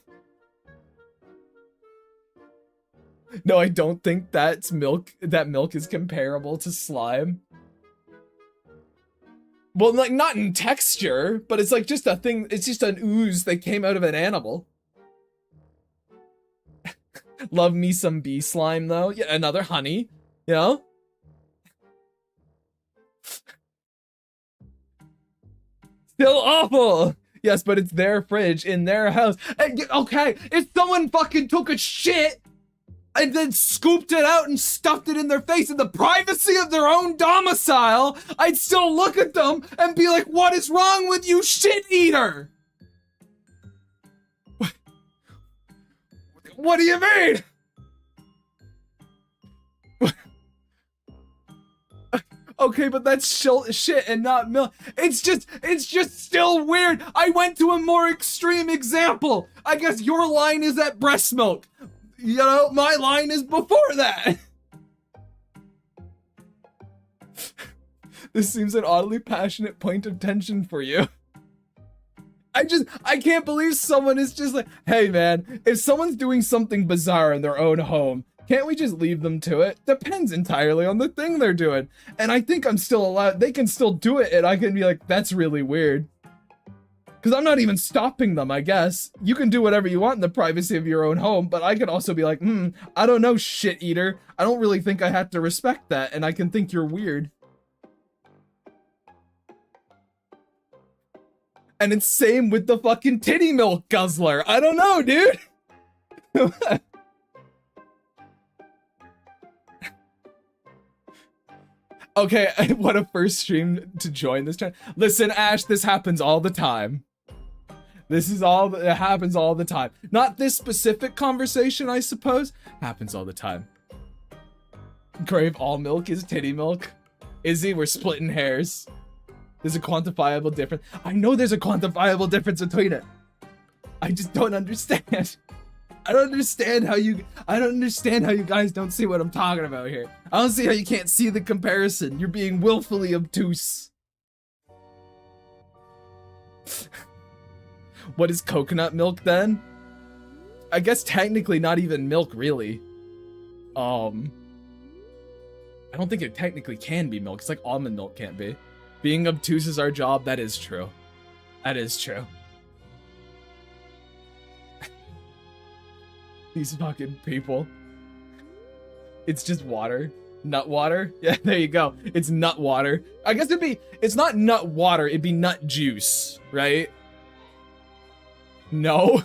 No, I don't think that milk is comparable to slime. Well, like, not in texture, but it's like just a thing, it's just an ooze that came out of an animal. Love me some bee slime, though. Yeah, another honey, you know? Still awful! Yes, but it's their fridge in their house. And, okay, if someone fucking took a shit and then scooped it out and stuffed it in their face in the privacy of their own domicile, I'd still look at them and be like, what is wrong with you, shit eater? What do you mean? Okay, but that's shit and not milk. It's just still weird. I went to a more extreme example. I guess your line is at breast milk. You know, my line is before that. This seems an oddly passionate point of tension for you. I can't believe someone is just like, hey man, if someone's doing something bizarre in their own home, can't we just leave them to it? Depends entirely on the thing they're doing. And I think I'm still allowed, they can still do it and I can be like, that's really weird. Because I'm not even stopping them, I guess. You can do whatever you want in the privacy of your own home, but I could also be like, I don't know, shit eater. I don't really think I have to respect that, and I can think you're weird. And it's same with the fucking titty milk guzzler. I don't know, dude. Okay, what a first stream to join this time. Listen, Ash, this happens all the time. It happens all the time. Not this specific conversation, I suppose. Happens all the time. Grave, all milk is titty milk. Izzy, we're splitting hairs. There's a quantifiable difference. I know there's a quantifiable difference between it. I just don't understand. I don't understand how you guys don't see what I'm talking about here. I don't see how you can't see the comparison. You're being willfully obtuse. What is coconut milk then? I guess technically not even milk, really. I don't think it technically can be milk. It's like almond milk can't be. Being obtuse is our job. That is true. That is true. These fucking people. It's just water. Nut water? Yeah, there you go. It's nut water. I guess it's not nut water, it'd be nut juice, right? No.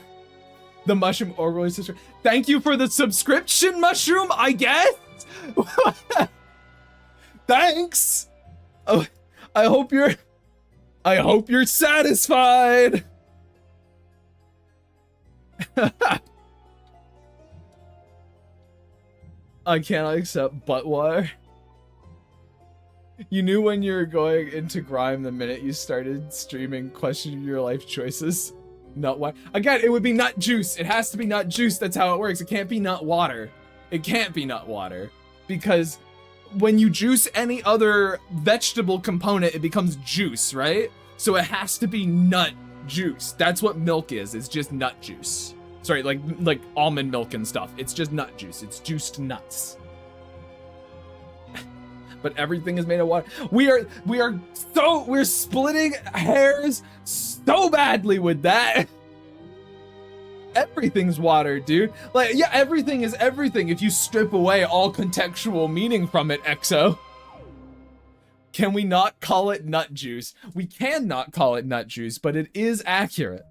The mushroom orally sister. Thank you for the subscription, mushroom, I guess? Thanks! Oh, I hope you're satisfied! I cannot accept butt water. You knew when you were going into grime the minute you started streaming, questioning your life choices. Nut water. Again, it would be nut juice. It has to be nut juice. That's how it works. It can't be nut water. It can't be nut water. Because when you juice any other vegetable component, it becomes juice, right? So it has to be nut juice. That's what milk is. It's just nut juice. Sorry, like almond milk and stuff. It's just nut juice. It's juiced nuts. But everything is made of water. We're splitting hairs so badly with that. Everything's water, dude. Like, yeah, everything is everything if you strip away all contextual meaning from it, EXO. Can we not call it nut juice? We can not call it nut juice, but it is accurate.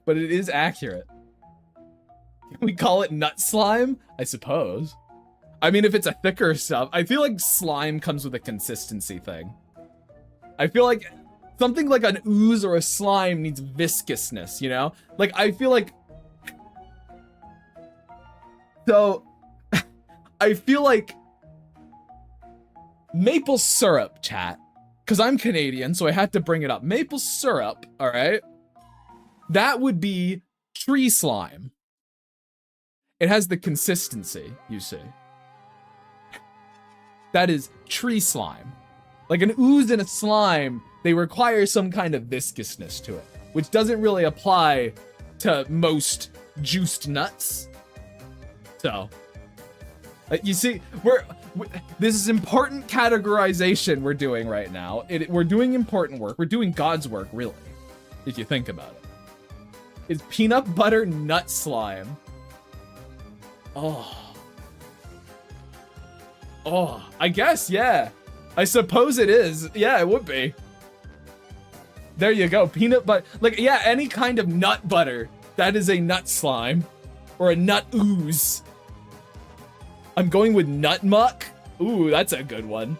But it is accurate. Can we call it nut slime? I suppose. I mean, if it's a thicker stuff, I feel like slime comes with a consistency thing. I feel like something like an ooze or a slime needs viscousness, you know? Like, I feel like... So, I feel like maple syrup, chat. Because I'm Canadian, so I had to bring it up. Maple syrup, all right? That would be tree slime. It has the consistency, you see. That is tree slime. Like an ooze and a slime, they require some kind of viscousness to it, which doesn't really apply to most juiced nuts. So, you see, this is important categorization we're doing right now. We're doing important work. We're doing God's work, really, if you think about it. Is peanut butter nut slime? Oh, I guess, yeah. I suppose it is. Yeah, it would be. There you go. Peanut butter. Like, yeah, any kind of nut butter. That is a nut slime. Or a nut ooze. I'm going with nut muck. Ooh, that's a good one.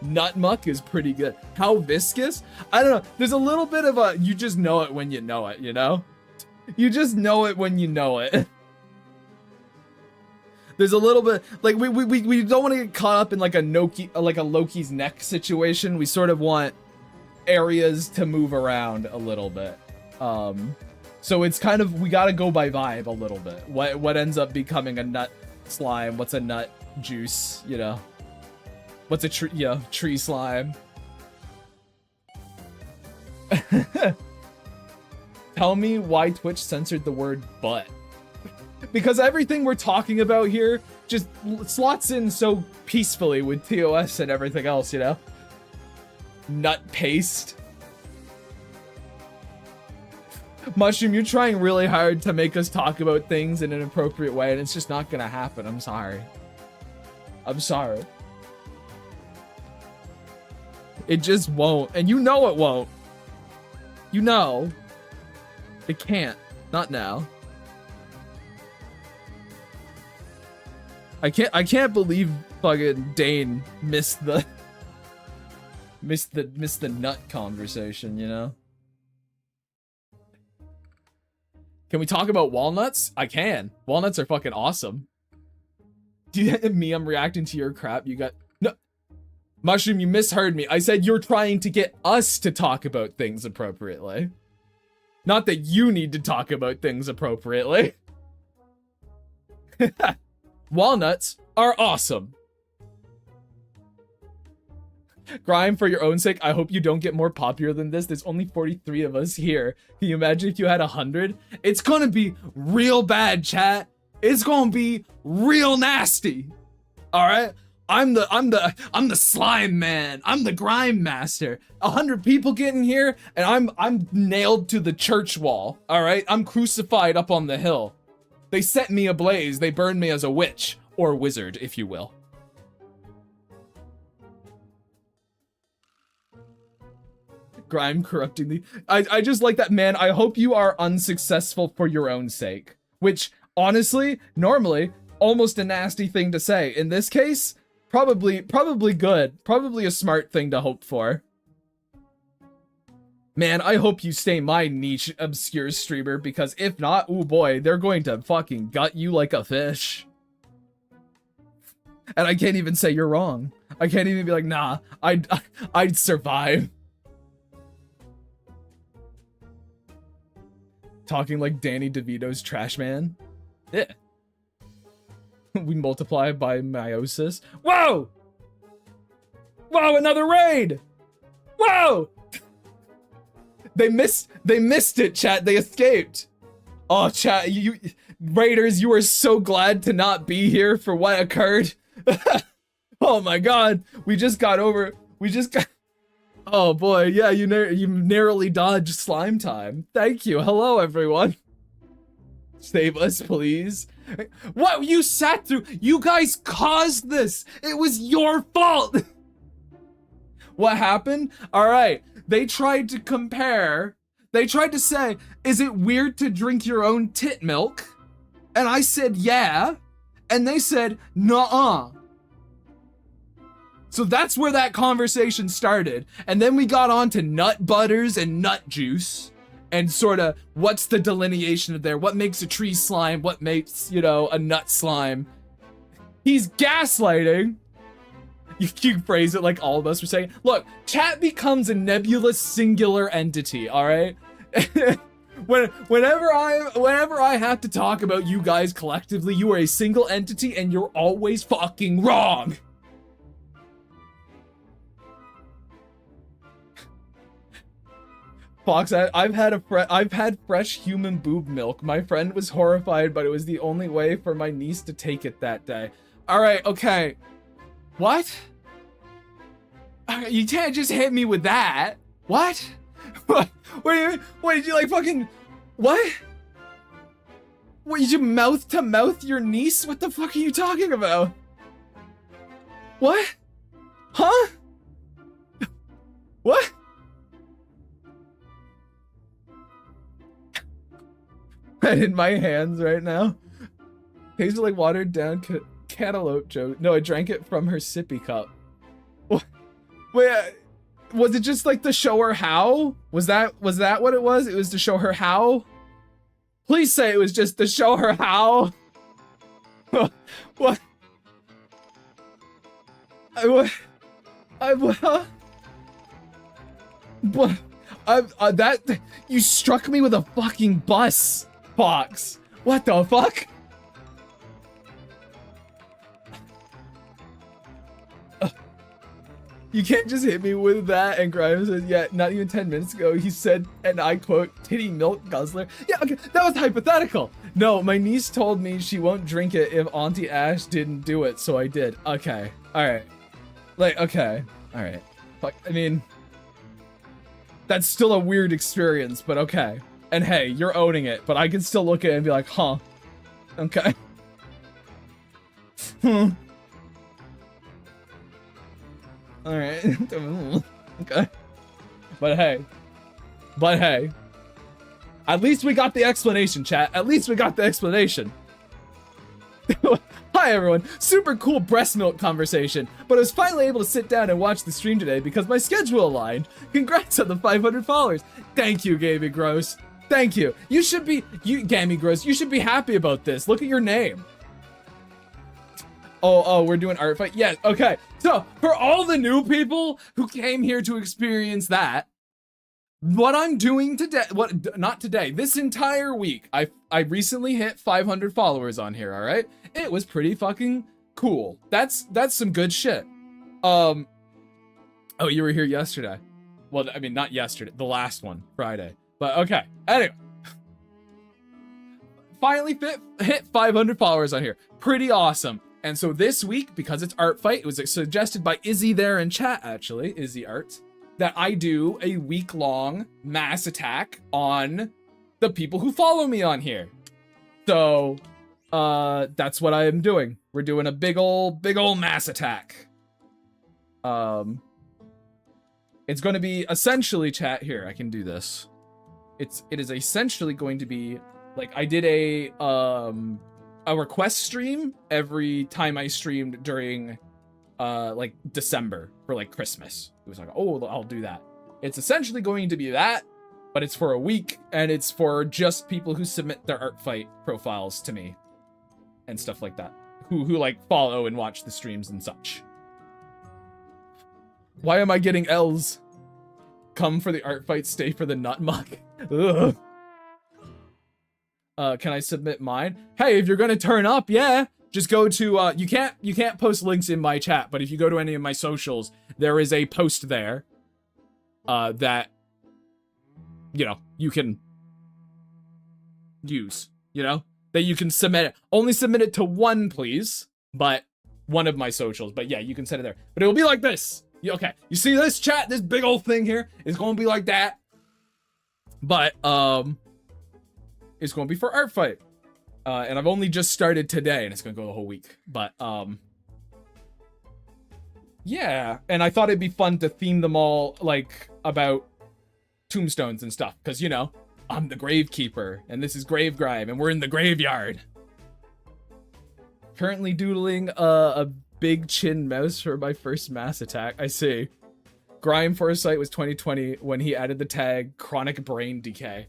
Nut muck is pretty good. How viscous? I don't know. There's a little bit of a, you just know it when you know it, you know? You just know it when you know it. There's a little bit, like, we don't want to get caught up in like a Loki's neck situation. We sort of want areas to move around a little bit. So it's kind of, we gotta go by vibe a little bit. What ends up becoming a nut slime? What's a nut juice, you know? What's a tree slime? Tell me why Twitch censored the word butt. Because everything we're talking about here just slots in so peacefully with TOS and everything else, you know? Nut paste. Mushroom, you're trying really hard to make us talk about things in an appropriate way, and it's just not gonna happen. I'm sorry. I'm sorry. It just won't, and you know it won't. You know. It can't. Not now. I can't believe fucking Dane missed the nut conversation, you know? Can we talk about walnuts? I can. Walnuts are fucking awesome. Me, I'm reacting to your crap. You got no Mushroom, you misheard me. I said you're trying to get us to talk about things appropriately. Not that you need to talk about things appropriately. Walnuts are awesome. Grime, for your own sake, I hope you don't get more popular than this. There's only 43 of us here. Can you imagine if you had 100? It's gonna be real bad, chat. It's gonna be real nasty. All right? I'm the slime man. I'm the grime master. 100 people get in here, and I'm nailed to the church wall. All right? I'm crucified up on the hill. They set me ablaze. They burned me as a witch or wizard, if you will. Grime corrupting the... I just like that, man. I hope you are unsuccessful for your own sake. Which, honestly, normally, almost a nasty thing to say. In this case, probably good. Probably a smart thing to hope for. Man, I hope you stay my niche obscure streamer, because if not, oh boy, they're going to fucking gut you like a fish. And I can't even say you're wrong. I can't even be like, nah, I'd survive. Talking like Danny DeVito's trash man. Yeah. We multiply by meiosis. Whoa! Whoa, another raid! Whoa! They missed it, chat. They escaped. Oh, chat, you raiders, you are so glad to not be here for what occurred. Oh my god. We just got oh boy, yeah, you narrowly dodged slime time. Thank you. Hello, everyone. Save us, please. What you sat through? You guys caused this. It was your fault. What happened? All right, they tried to compare. They tried to say, is it weird to drink your own tit milk? And I said, yeah. And they said, nuh-uh. So that's where that conversation started. And then we got on to nut butters and nut juice. And sort of, what's the delineation of there? What makes a tree slime? What makes, you know, a nut slime? He's gaslighting. You phrase it like all of us were saying. Look, chat becomes a nebulous singular entity, all right? Whenever I have to talk about you guys collectively, you are a single entity and you're always fucking wrong. Fox, I've had fresh human boob milk. My friend was horrified, but it was the only way for my niece to take it that day. All right, okay. What? You can't just hit me with that. What? What did you like fucking, what? What, you mouth to mouth your niece? What the fuck are you talking about? What? Huh? What? Right in my hands right now. Tasted like watered down cantaloupe juice. No, I drank it from her sippy cup. What? Wait, was it just like to show her how? Was that what it was? It was to show her how? Please say it was just to show her how. What? What? That you struck me with a fucking bus, Fox. What the fuck? You can't just hit me with that. And Grimes says, yeah, not even 10 minutes ago, he said, and I quote, titty milk guzzler. Yeah, okay, that was hypothetical. No, my niece told me she won't drink it if Auntie Ash didn't do it, so I did. Okay, all right. Like, okay, all right. Fuck, I mean, that's still a weird experience, but okay. And hey, you're owning it, but I can still look at it and be like, huh, okay. All right. Okay. But hey, at least we got the explanation, chat. At least we got the explanation. Hi everyone, super cool breast milk conversation, but I was finally able to sit down and watch the stream today because my schedule aligned. Congrats on the 500 followers. Thank you, Gammy Gross. Thank you. You should be, Gammy Gross, you should be happy about this. Look at your name. Oh, we're doing Artfight? Yeah, okay. So, for all the new people who came here to experience that, what I'm doing today, not today, this entire week, I recently hit 500 followers on here, all right? It was pretty fucking cool. That's some good shit. Oh, you were here yesterday. Well, I mean, not yesterday, the last one, Friday. But okay, anyway. Finally hit 500 followers on here. Pretty awesome. And so this week, because it's Artfight, it was suggested by Izzy there in chat, actually, Izzy Arts, that I do a week-long mass attack on the people who follow me on here. So, that's what I am doing. We're doing a big ol' mass attack. It's going to be essentially, chat, here, I can do this. It is essentially going to be, like, I did a request stream every time I streamed during, like, December for, like, Christmas. It was like, oh, I'll do that. It's essentially going to be that, but it's for a week, and it's for just people who submit their Artfight profiles to me and stuff like that, who like, follow and watch the streams and such. Why am I getting L's? Come for the Artfight, stay for the nut muck. Ugh. Can I submit mine? Hey, if you're gonna turn up, yeah, just go to, you can't post links in my chat, but if you go to any of my socials, there is a post there, that, you know, you can use, you know, that you can submit it. Only submit it to one, please, but one of my socials, but yeah, you can send it there. But it will be like this. Okay, you see this chat, this big old thing here is gonna be like that, but, it's gonna be for Artfight. And I've only just started today, and it's gonna go the whole week. But, yeah. And I thought it'd be fun to theme them all, like, about tombstones and stuff. Because, you know, I'm the Gravekeeper, and this is Grave Grime, and we're in the graveyard. Currently doodling a big chin mouse for my first mass attack. I see. Grime Foresight was 2020 when he added the tag chronic brain decay.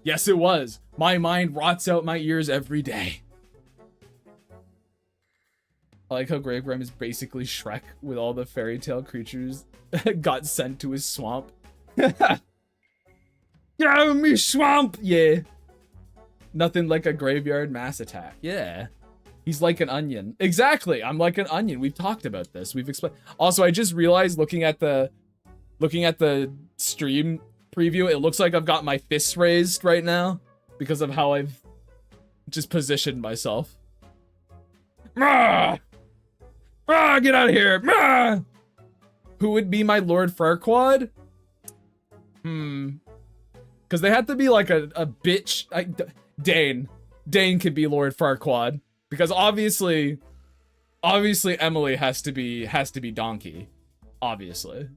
Yes, it was. My mind rots out my ears every day. I like how Gravegrime is basically Shrek with all the fairy tale creatures got sent to his swamp. Yeah, me swamp! Yeah. Nothing like a graveyard mass attack. Yeah. He's like an onion. Exactly. I'm like an onion. We've talked about this. We've explained. Also, I just realized looking at the stream preview, it looks like I've got my fists raised right now because of how I've just positioned myself. Rah! Rah, get out of here! Rah! Who would be my Lord Farquaad? Because they have to be like a bitch. Dane. Dane could be Lord Farquaad. Because obviously Emily has to be Donkey. Obviously.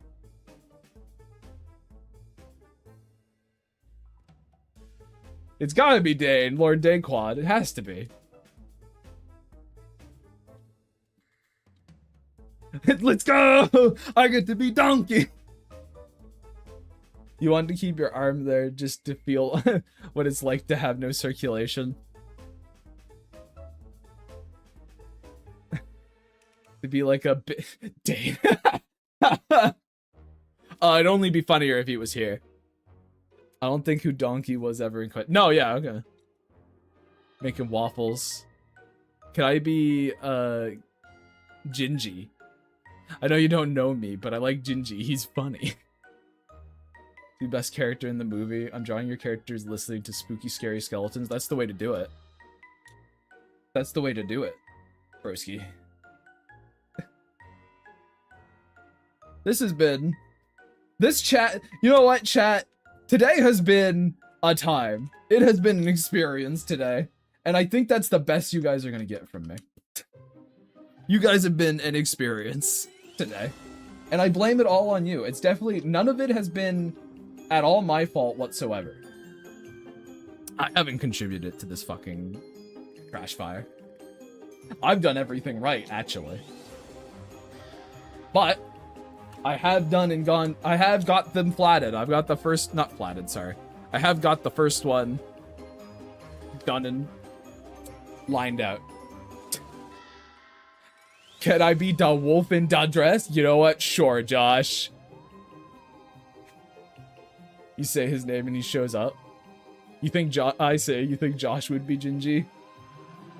It's gotta be Dane, Lord Danequad. It has to be. Let's go! I get to be Donkey! You want to keep your arm there just to feel what it's like to have no circulation. To be like a bit... Dane. It'd only be funnier if he was here. I don't think who Donkey was ever in... No, yeah, okay. Making waffles. Can I be, Gingy? I know you don't know me, but I like Gingy. He's funny. The best character in the movie. I'm drawing your characters listening to spooky, scary skeletons. That's the way to do it. That's the way to do it, broski. This has been... This chat... You know what, chat? Today has been a time. It has been an experience today. And I think that's the best you guys are going to get from me. You guys have been an experience today. And I blame it all on you. It's definitely... None of it has been at all my fault whatsoever. I haven't contributed to this fucking crash fire. I've done everything right, actually. But... I have done and gone... I have got them flatted. I've got the first... Not flatted, sorry. I have got the first one done and lined out. Can I be the wolf in the dress? You know what? Sure, Josh. You say his name and he shows up. You think you think Josh would be Jinji?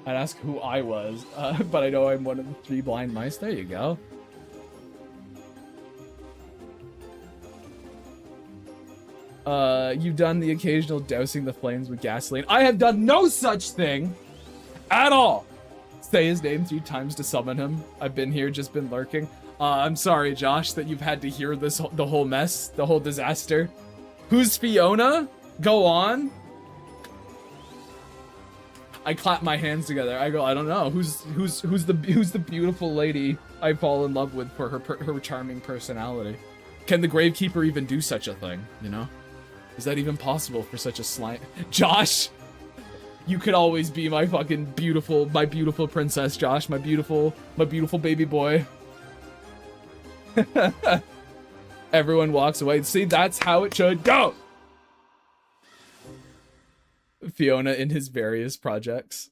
I'd ask who I was, but I know I'm one of the 3 blind mice. There you go. You've done the occasional dousing the flames with gasoline. I have done no such thing at all. Say his name 3 times to summon him. I've been here, just been lurking. I'm sorry, Josh, that you've had to hear this, the whole mess, the whole disaster. Who's Fiona? Go on. I clap my hands together. I go, I don't know. Who's the beautiful lady I fall in love with for her charming personality? Can the Gravekeeper even do such a thing, you know? Is that even possible for such a slime? Josh! You could always be my fucking beautiful princess, Josh. My beautiful baby boy. Everyone walks away. See, that's how it should go! Fiona in his various projects.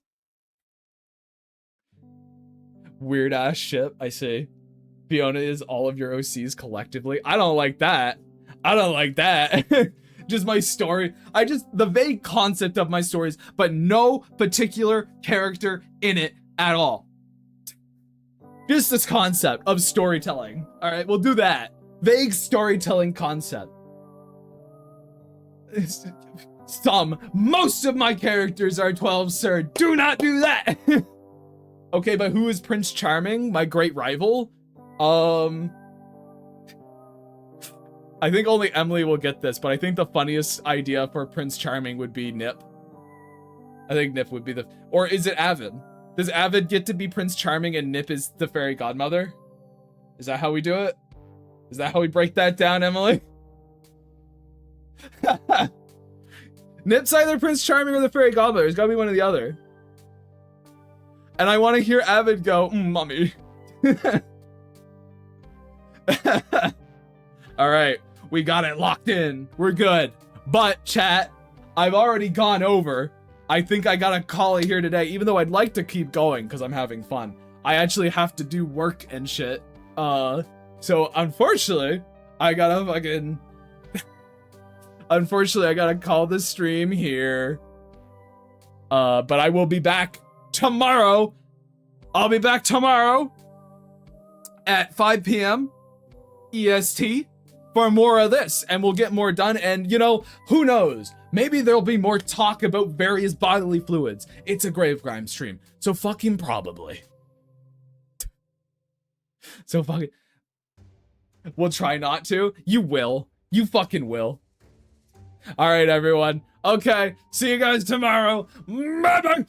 Weird ass ship, I see. Fiona is all of your OCs collectively. I don't like that. I don't like that. Just my story. The vague concept of my stories, but no particular character in it at all. Just this concept of storytelling. All right, we'll do that. Vague storytelling concept. Most of my characters are 12, sir. Do not do that. Okay, but who is Prince Charming? My great rival? I think only Emily will get this, but I think the funniest idea for Prince Charming would be Nip. I think Nip would be or is it Avid? Does Avid get to be Prince Charming and Nip is the fairy godmother? Is that how we do it? Is that how we break that down, Emily? Nip's either Prince Charming or the fairy godmother. It's gotta be one or the other. And I want to hear Avid go, mommy. All right, we got it locked in. We're good. But chat, I've already gone over. I think I gotta call it here today, even though I'd like to keep going because I'm having fun. I actually have to do work and shit. So unfortunately, I gotta fucking... Unfortunately, I gotta call the stream here. But I will be back tomorrow. I'll be back tomorrow at 5 p.m. EST for more of this, and we'll get more done. And you know, who knows? Maybe there'll be more talk about various bodily fluids. It's a grave grime stream, so fucking probably. So fucking... We'll try not to. You will. You fucking will. All right, everyone. Okay, see you guys tomorrow. Bye-bye.